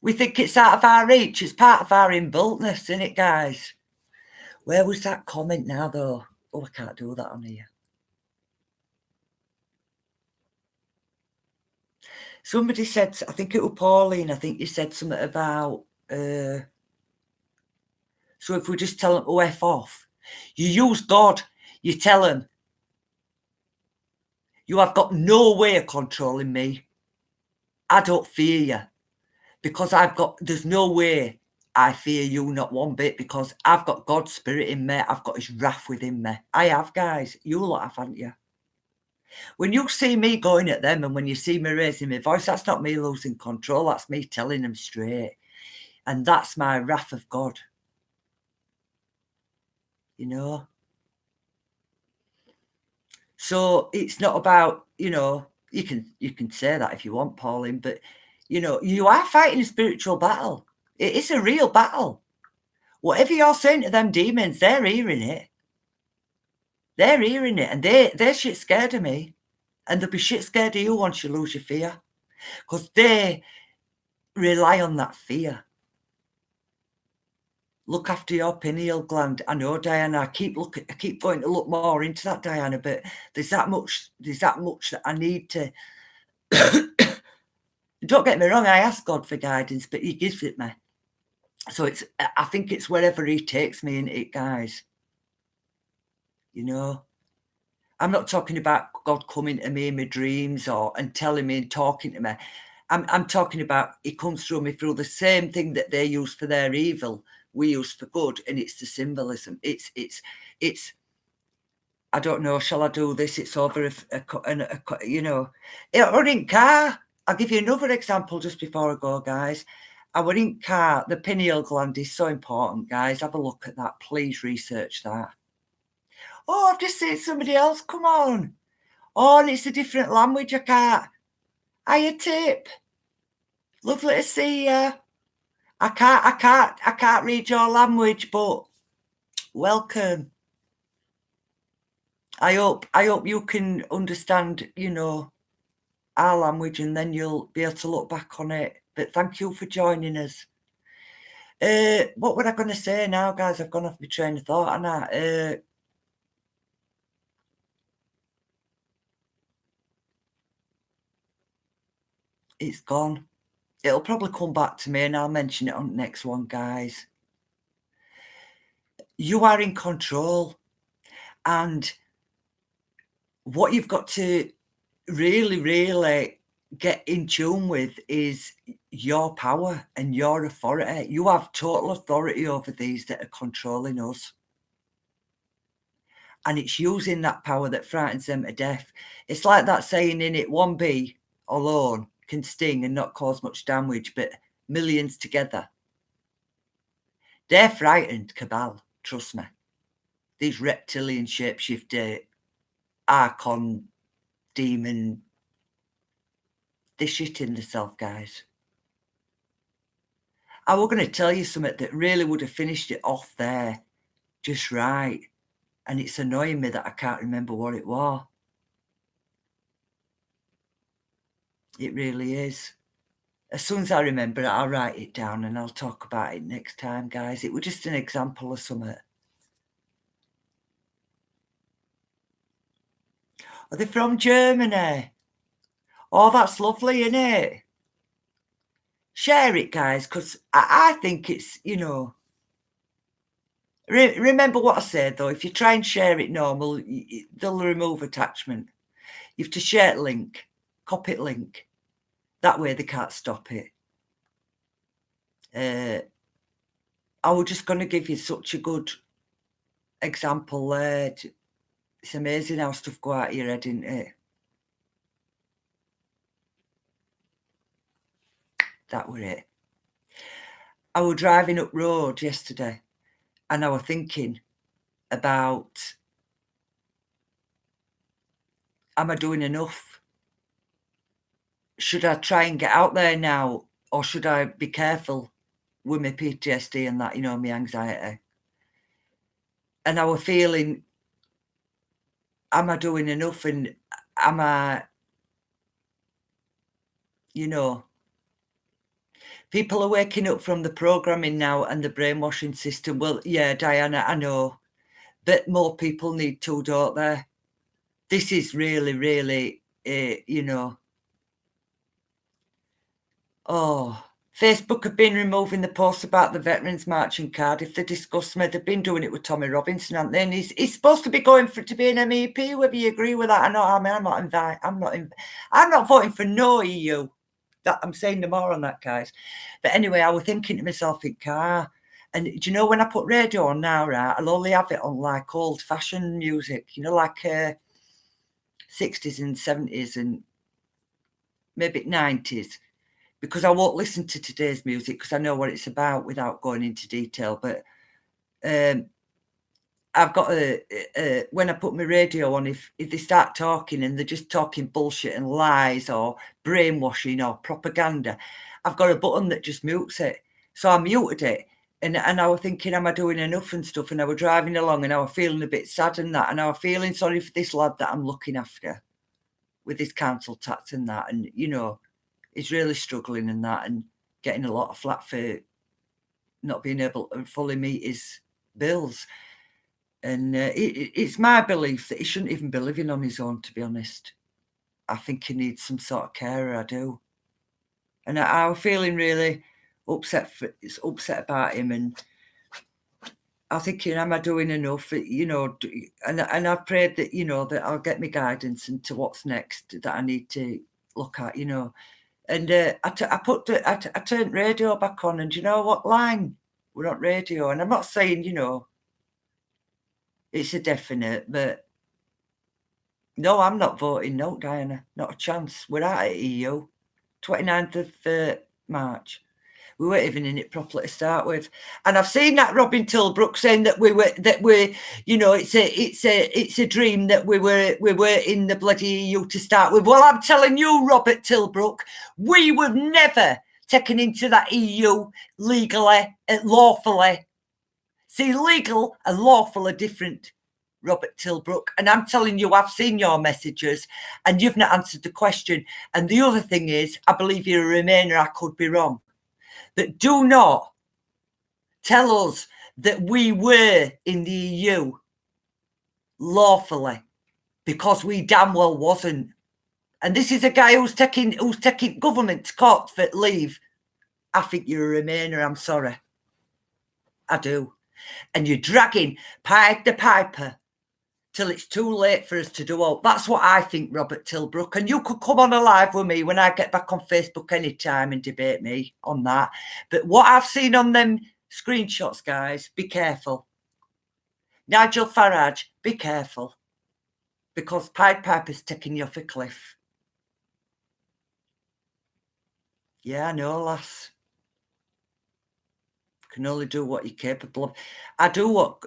We think it's out of our reach. It's part of our inbuiltness, isn't it, guys? Where was that comment now, though? Oh, I can't do that on here. Somebody said, I think it was Pauline, I think you said something about, so if we just tell them to F off, you use God, you tell them, you have got no way of controlling me. I don't fear you because there's no way I fear you, not one bit, because I've got God's spirit in me. I've got his wrath within me. I have, guys. You lot have, haven't you? When you see me going at them and when you see me raising my voice, that's not me losing control. That's me telling them straight. And that's my wrath of God. You know? So it's not about, you can say that if you want, Pauline, but, you are fighting a spiritual battle. It is a real battle. Whatever you're saying to them demons, they're hearing it. They're hearing it, and they're shit scared of me. And they'll be shit scared of you once you lose your fear. Because they rely on that fear. Look after your pineal gland. I know, Diana, I keep going to look more into that, Diana, but there's that much that I need to. Don't get me wrong, I ask God for guidance, but he gives it me. So I think it's wherever he takes me in it, guys. I'm not talking about God coming to me in my dreams and telling me and talking to me. I'm talking about he comes through me through the same thing that they use for their evil, we use for good, and it's the symbolism. It's I don't know, shall I do this? It's over I were in car. I'll give you another example just before I go, guys. I were in car. The pineal gland is so important, guys. Have a look at that. Please research that. Oh, I've just seen somebody else. Come on. Oh, and it's a different language. I can't. Hiya, Tip. Lovely to see you. I can't read your language, but welcome. I hope you can understand, our language, and then you'll be able to look back on it. But thank you for joining us. What were I going to say now, guys? I've gone off my train of thought, and it's gone. It'll probably come back to me, and I'll mention it on the next one, guys. You are in control, and what you've got to really, really get in tune with is your power and your authority. You have total authority over these that are controlling us. And it's using that power that frightens them to death. It's like that saying in it, one bee alone can sting and not cause much damage, but millions together. They're frightened, Cabal, trust me. These reptilian shapeshifter, Archon, demon, they're shitting themselves, guys. I was going to tell you something that really would have finished it off there just right. And it's annoying me that I can't remember what it was. It really is. As soon as I remember it, I'll write it down and I'll talk about it next time, guys. It was just an example of something. Are they from Germany? Oh, that's lovely, isn't it? Share it, guys, because I think it's, you know... Remember what I said, though. If you try and share it normal, they'll remove attachment. You have to share link, copy link. That way they can't stop it. I was just going to give you such a good example there. It's amazing how stuff go out of your head, isn't it? That were it. I was driving up road yesterday and I was thinking about, am I doing enough? Should I try and get out there now, or should I be careful with my PTSD and that, you know, my anxiety? And I was feeling, am I doing enough, and am I, you know, people are waking up from the programming now and the brainwashing system. Well, yeah, Diana, I know, but more people need to, don't they? This is really, really, you know. Oh, Facebook have been removing the posts about the Veterans March in Cardiff. They disgust me. They've been doing it with Tommy Robinson, haven't they? And he's supposed to be going to be an MEP. Whether you agree with that, I know. I mean, I'm not voting for no EU. That I'm saying no more on that, guys. But anyway, I was thinking to myself in car, and do you know, when I put radio on now, right, I'll only have it on like old-fashioned music, you know, like 60s and 70s and maybe 90s. Because I won't listen to today's music because I know what it's about without going into detail. But I've got when I put my radio on, if they start talking and they're just talking bullshit and lies or brainwashing or propaganda, I've got a button that just mutes it. So I muted it. And I was thinking, am I doing enough and stuff? And I was driving along and I was feeling a bit sad and that. And I was feeling sorry for this lad that I'm looking after with his council tax and that. And, you know, he's really struggling in that and getting a lot of flack for not being able to fully meet his bills. And it's my belief that he shouldn't even be living on his own, to be honest. I think he needs some sort of carer, I do. And I was feeling really upset about him. And I'm thinking, am I doing enough? You know, and I've prayed that, you know, that I'll get my guidance into what's next that I need to look at, you know. And I turned radio back on, and you know what line? We're on radio. And I'm not saying, you know, it's a definite, but no, I'm not voting no, Diana. Not a chance. We're out of EU. 29th of March. We weren't even in it properly to start with. And I've seen that Robin Tilbrook saying that we're, you know, it's a dream that we were in the bloody EU to start with. Well, I'm telling you, Robert Tilbrook, we were never taken into that EU legally and lawfully. See, legal and lawful are different, Robert Tilbrook. And I'm telling you, I've seen your messages and you've not answered the question. And the other thing is, I believe you're a Remainer. I could be wrong. But do not tell us that we were in the EU lawfully, because we damn well wasn't. And this is a guy who's taking government to court for leave. I think you're a Remainer. I'm sorry. I do. And you're dragging Pied the Piper till it's too late for us to do all. That's what I think, Robert Tilbrook. And you could come on a live with me when I get back on Facebook anytime and debate me on that. But what I've seen on them screenshots, guys, be careful. Nigel Farage, be careful, because Pied Piper's taking you off a cliff. Yeah, I know, lass. Can only do what you're capable of. I do what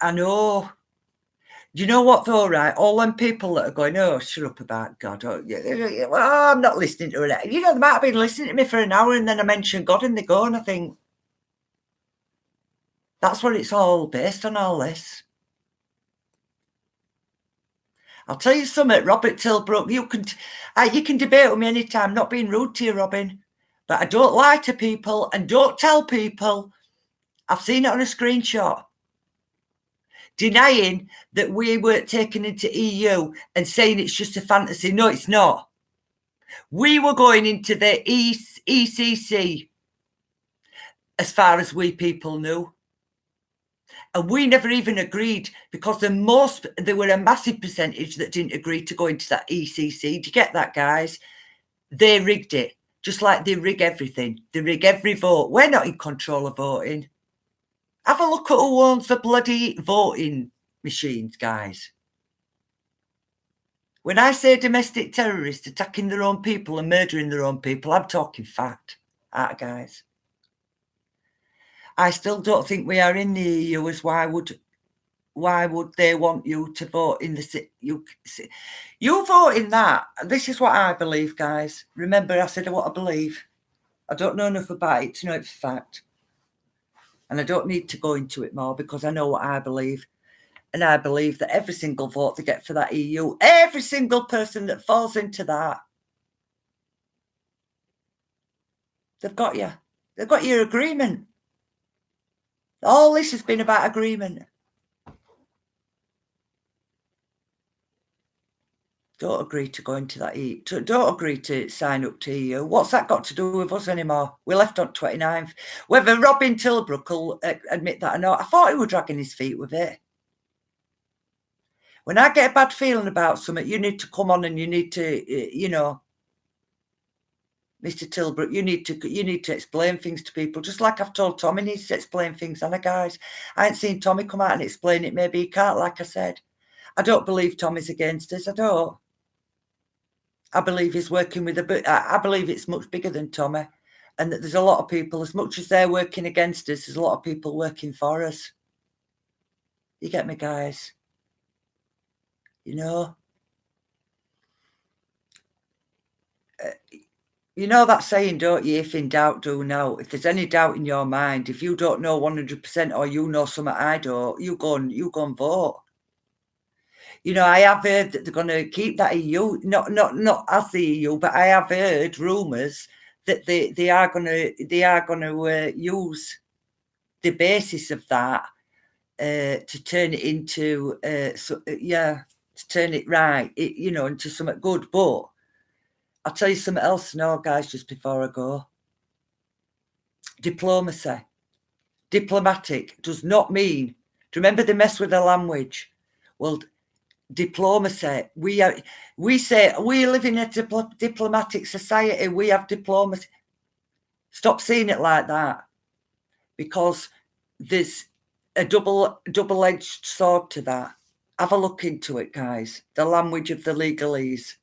I know. Do you know what though, right? All them people that are going, oh, shut up about God. Oh, yeah, well, I'm not listening to it. You know, they might have been listening to me for an hour and then I mention God and they go and I think, that's what it's all based on, all this. I'll tell you something, Robert Tilbrook, you can debate with me anytime, not being rude to you, Robin, but I don't lie to people and don't tell people. I've seen it on a screenshot. Denying that we were taken into EU and saying it's just a fantasy. No, it's not. We were going into the ECC as far as we people knew. And we never even agreed because there were a massive percentage that didn't agree to go into that ECC. Do you get that, guys? They rigged it, just like they rig everything. They rig every vote. We're not in control of voting. Have a look at who owns the bloody voting machines, guys. When I say domestic terrorists attacking their own people and murdering their own people, I'm talking fact, guys. I still don't think we are in the EU, as why would they want you to vote in the you vote in that? This is what I believe, guys. Remember, I said what I believe. I don't know enough about it to know it's a fact. And I don't need to go into it more because I know what I believe. And I believe that every single vote they get for that EU, every single person that falls into that, they've got you. They've got your agreement. All this has been about agreement. Don't agree to go into that EU. Don't agree to sign up to EU. What's that got to do with us anymore? We left on 29th. Whether Robin Tilbrook will admit that or not, I thought he was dragging his feet with it. When I get a bad feeling about something, you need to come on and you need to, you know, Mr. Tilbrook, you need to explain things to people, just like I've told Tommy needs to explain things, Anna, guys. I ain't seen Tommy come out and explain it. Maybe he can't, like I said. I don't believe Tommy's against us. I don't. I believe he's working with I believe it's much bigger than Tommy, and that there's a lot of people, as much as they're working against us, there's a lot of people working for us. You get me, guys? You know? You know that saying, don't you? If in doubt, do know. If there's any doubt in your mind, if you don't know 100% or you know something I don't, you go and vote. You know, I have heard that they're going to keep that EU, not as the EU, but I have heard rumours that they are going to use the basis of that to turn it into to turn it right, you know, into something good. But I'll tell you something else now, guys, just before I go. Diplomacy. Diplomatic does not mean, do you remember they mess with the language? Well, diplomacy, we say we live in a diplomatic society, we have diplomacy. Stop seeing it like that, because there's a double-edged sword to that. Have a look into it, guys. The language of the legalese.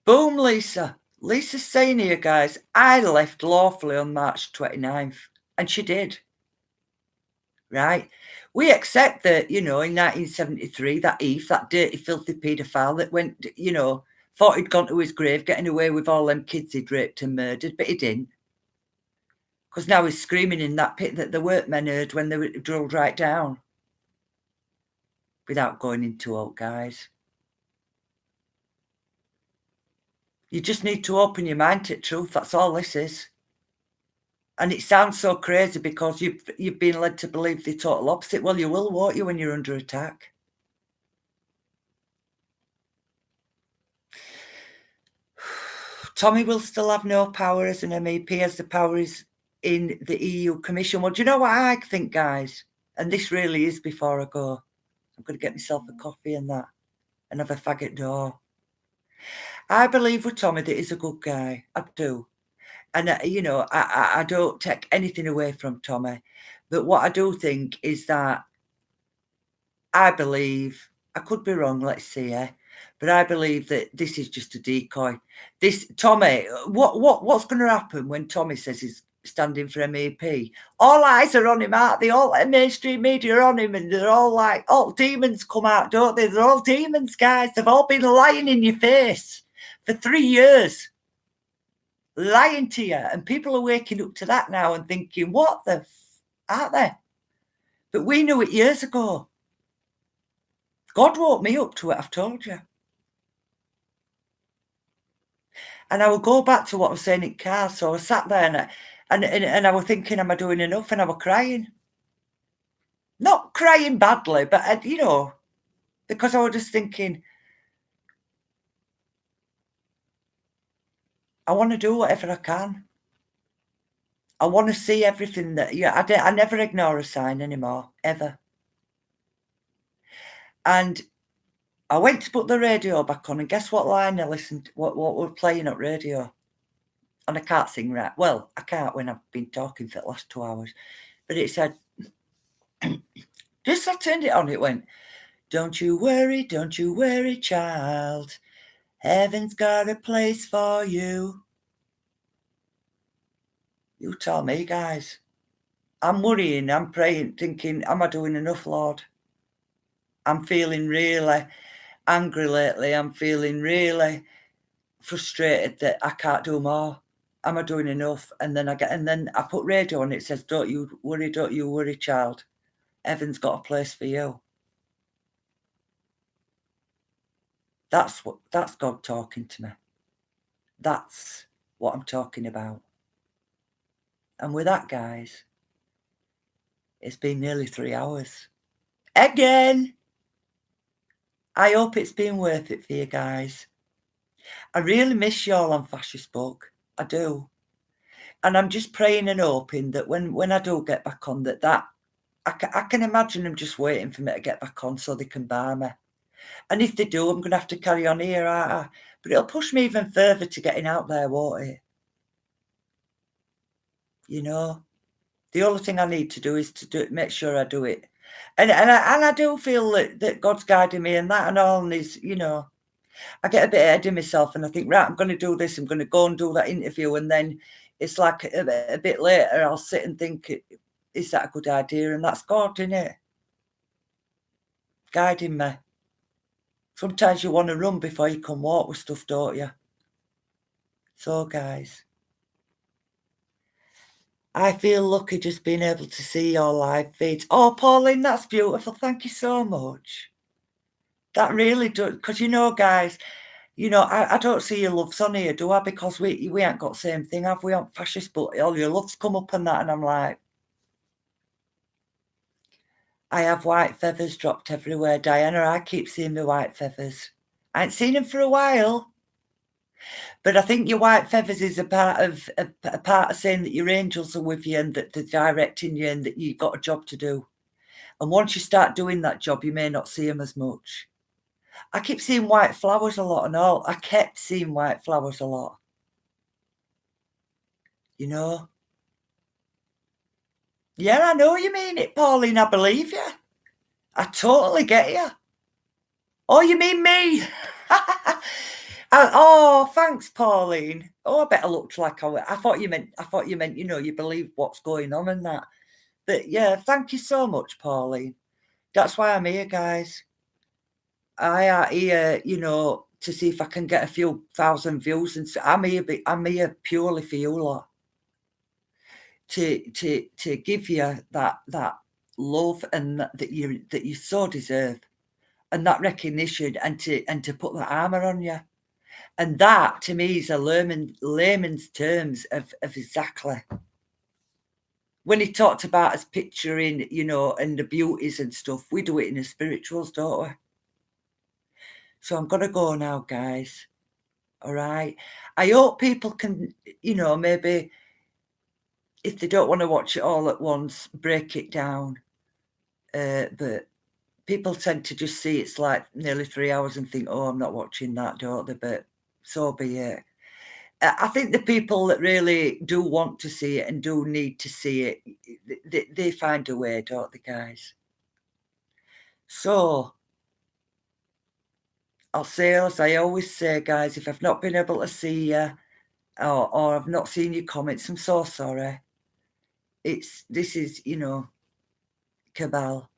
Boom, Lisa. Lisa's saying here, guys, I left lawfully on March 29th. And she did. Right? We accept that, you know, in 1973, that Eve, that dirty, filthy paedophile that went, you know, thought he'd gone to his grave getting away with all them kids he'd raped and murdered, but he didn't. Because now he's screaming in that pit that the workmen heard when they were drilled right down. Without going into it, guys. You just need to open your mind to truth. That's all this is. And it sounds so crazy because you've been led to believe the total opposite. Well, you will, won't you, when you're under attack? Tommy will still have no power as an MEP, as the power is in the EU Commission. Well, do you know what I think, guys? And this really is before I go. I'm going to get myself a coffee and that, and have a faggot door. I believe with Tommy that he's a good guy. I do. And, I don't take anything away from Tommy. But what I do think is that I believe, I could be wrong, let's see, but I believe that this is just a decoy. This Tommy, what's going to happen when Tommy says he's standing for MEP? All eyes are on him, aren't they? All mainstream media are on him, and they're all like, all demons come out, don't they? They're all demons, guys. They've all been lying in your face for 3 years. Lying to you, and people are waking up to that now and thinking, what the aren't they? But we knew it years ago. God woke me up to it, I've told you. And I would go back to what I was saying in car. So I sat there and I was thinking, am I doing enough? And I was crying. Not crying badly, but, because I was just thinking, I want to do whatever I can. I want to see everything that, I never ignore a sign anymore, ever. And I went to put the radio back on, and guess what line I listened to, what we're playing at radio? And I can't sing right. Well, I can't when I've been talking for the last 2 hours. But it said, just I turned it on, it went, don't you worry, child. Heaven's got a place for you. You tell me, guys. I'm worrying, I'm praying, thinking, am I doing enough, Lord? I'm feeling really angry lately. I'm feeling really frustrated that I can't do more. Am I doing enough? And then I put radio on, it says, don't you worry, child. Heaven's got a place for you. That's God talking to me. That's what I'm talking about. And with that, guys, it's been nearly 3 hours. Again! I hope it's been worth it for you guys. I really miss y'all on Fascist Book. I do. And I'm just praying and hoping that when I do get back on, that I can imagine them just waiting for me to get back on so they can bar me. And if they do, I'm going to have to carry on here, aren't I? But it'll push me even further to getting out there, won't it? The only thing I need to do is to make sure I do it. And I do feel that God's guiding me and that and all, and is, I get a bit ahead of myself and I think, right, I'm going to do this, I'm going to go and do that interview, and then it's like a bit later I'll sit and think, is that a good idea? And that's God, isn't it? Guiding me. Sometimes you want to run before you can walk with stuff, don't you? So, guys, I feel lucky just being able to see your live feeds. Oh, Pauline, that's beautiful. Thank you so much. That really does, because guys, I don't see your loves on here, do I? Because we ain't got the same thing, have we, on Fascist? But all your loves come up and that, and I'm like, I have white feathers dropped everywhere, Diana. I keep seeing the white feathers. I ain't seen them for a while. But I think your white feathers is a part of saying that your angels are with you and that they're directing you and that you've got a job to do. And once you start doing that job, you may not see them as much. I keep seeing white flowers a lot and all. I kept seeing white flowers a lot. Yeah, I know you mean it, Pauline. I believe you. I totally get you. Oh, you mean me? Oh, thanks, Pauline. Oh, I bet I looked like I thought you meant, you believe what's going on and that. But yeah, thank you so much, Pauline. That's why I'm here, guys. I am here, to see if I can get a few thousand views, and I'm here purely for you lot. To give you that love and that you so deserve, and that recognition, and to put that armor on you. And that, to me, is a layman's terms of exactly. When he talked about us picturing, and the beauties and stuff, we do it in the spirituals, don't we? So I'm going to go now, guys. All right. I hope people can, maybe if they don't want to watch it all at once, break it down. But people tend to just see it's like nearly 3 hours and think, oh, I'm not watching that, don't they? But so be it. I think the people that really do want to see it and do need to see it, they find a way, don't they, guys? So I'll say, as I always say, guys, if I've not been able to see you or I've not seen your comments, I'm so sorry. This is, cabal.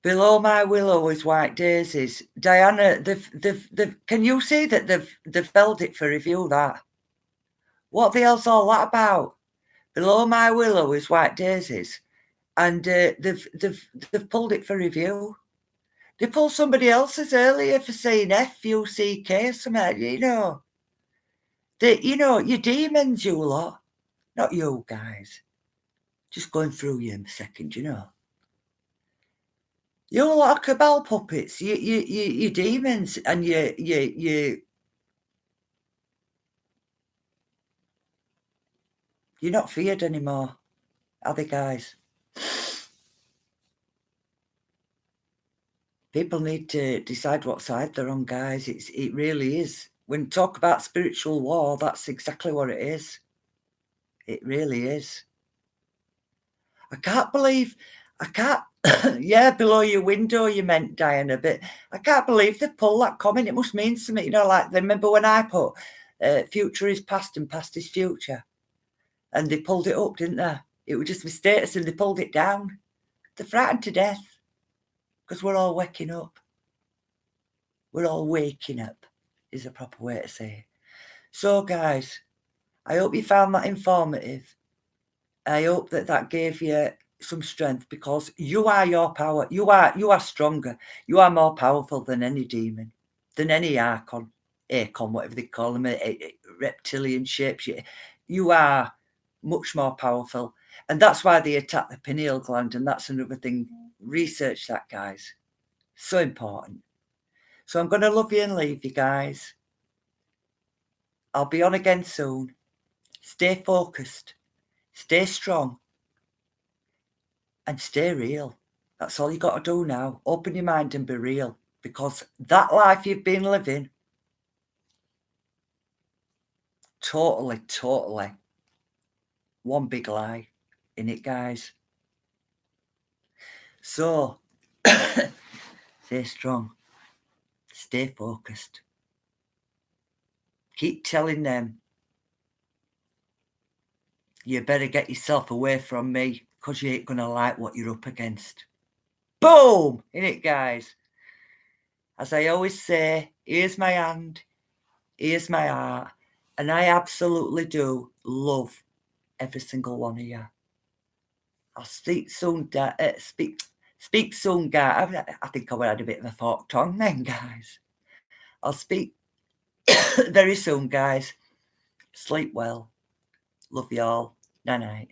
Below my willow is white daisies. Diana, can you see that they've felled it for review? That what the hell's all that about? Below my willow is white daisies, and they've pulled it for review. They pulled somebody else's earlier for saying FUCK or something. Your demons, you lot, not you guys. Just going through you in a second, You're a lot of cabal puppets. You demons, and you're not feared anymore, are they, guys? People need to decide what side they're on, guys. It really is. When you talk about spiritual war, that's exactly what it is. It really is. I can't. Yeah, below your window, you meant, Diana, but I can't believe they pulled that comment. It must mean something, like, remember when I put future is past and past is future? And they pulled it up, didn't they? It was just my status and they pulled it down. They're frightened to death because we're all waking up. We're all waking up is a proper way to say it. So, guys, I hope you found that informative. I hope that gave you some strength, because you are your power. You are stronger. You are more powerful than any demon, than any Archon, whatever they call them, reptilian shapes. You are much more powerful. And that's why they attack the pineal gland. And that's another thing. Research that, guys. So important. So I'm going to love you and leave you, guys. I'll be on again soon. Stay focused. Stay strong. And stay real. That's all you got to do now. Open your mind and be real. Because that life you've been living, totally, one big lie in it, guys. So, stay strong. Stay focused. Keep telling them, you better get yourself away from me, because you ain't going to like what you're up against. Boom! Innit, guys? As I always say, here's my hand, here's my heart, and I absolutely do love every single one of you. I'll speak soon, speak soon, guys. I think I had a bit of a forked tongue then, guys. I'll speak very soon, guys. Sleep well. Love you all. Night night.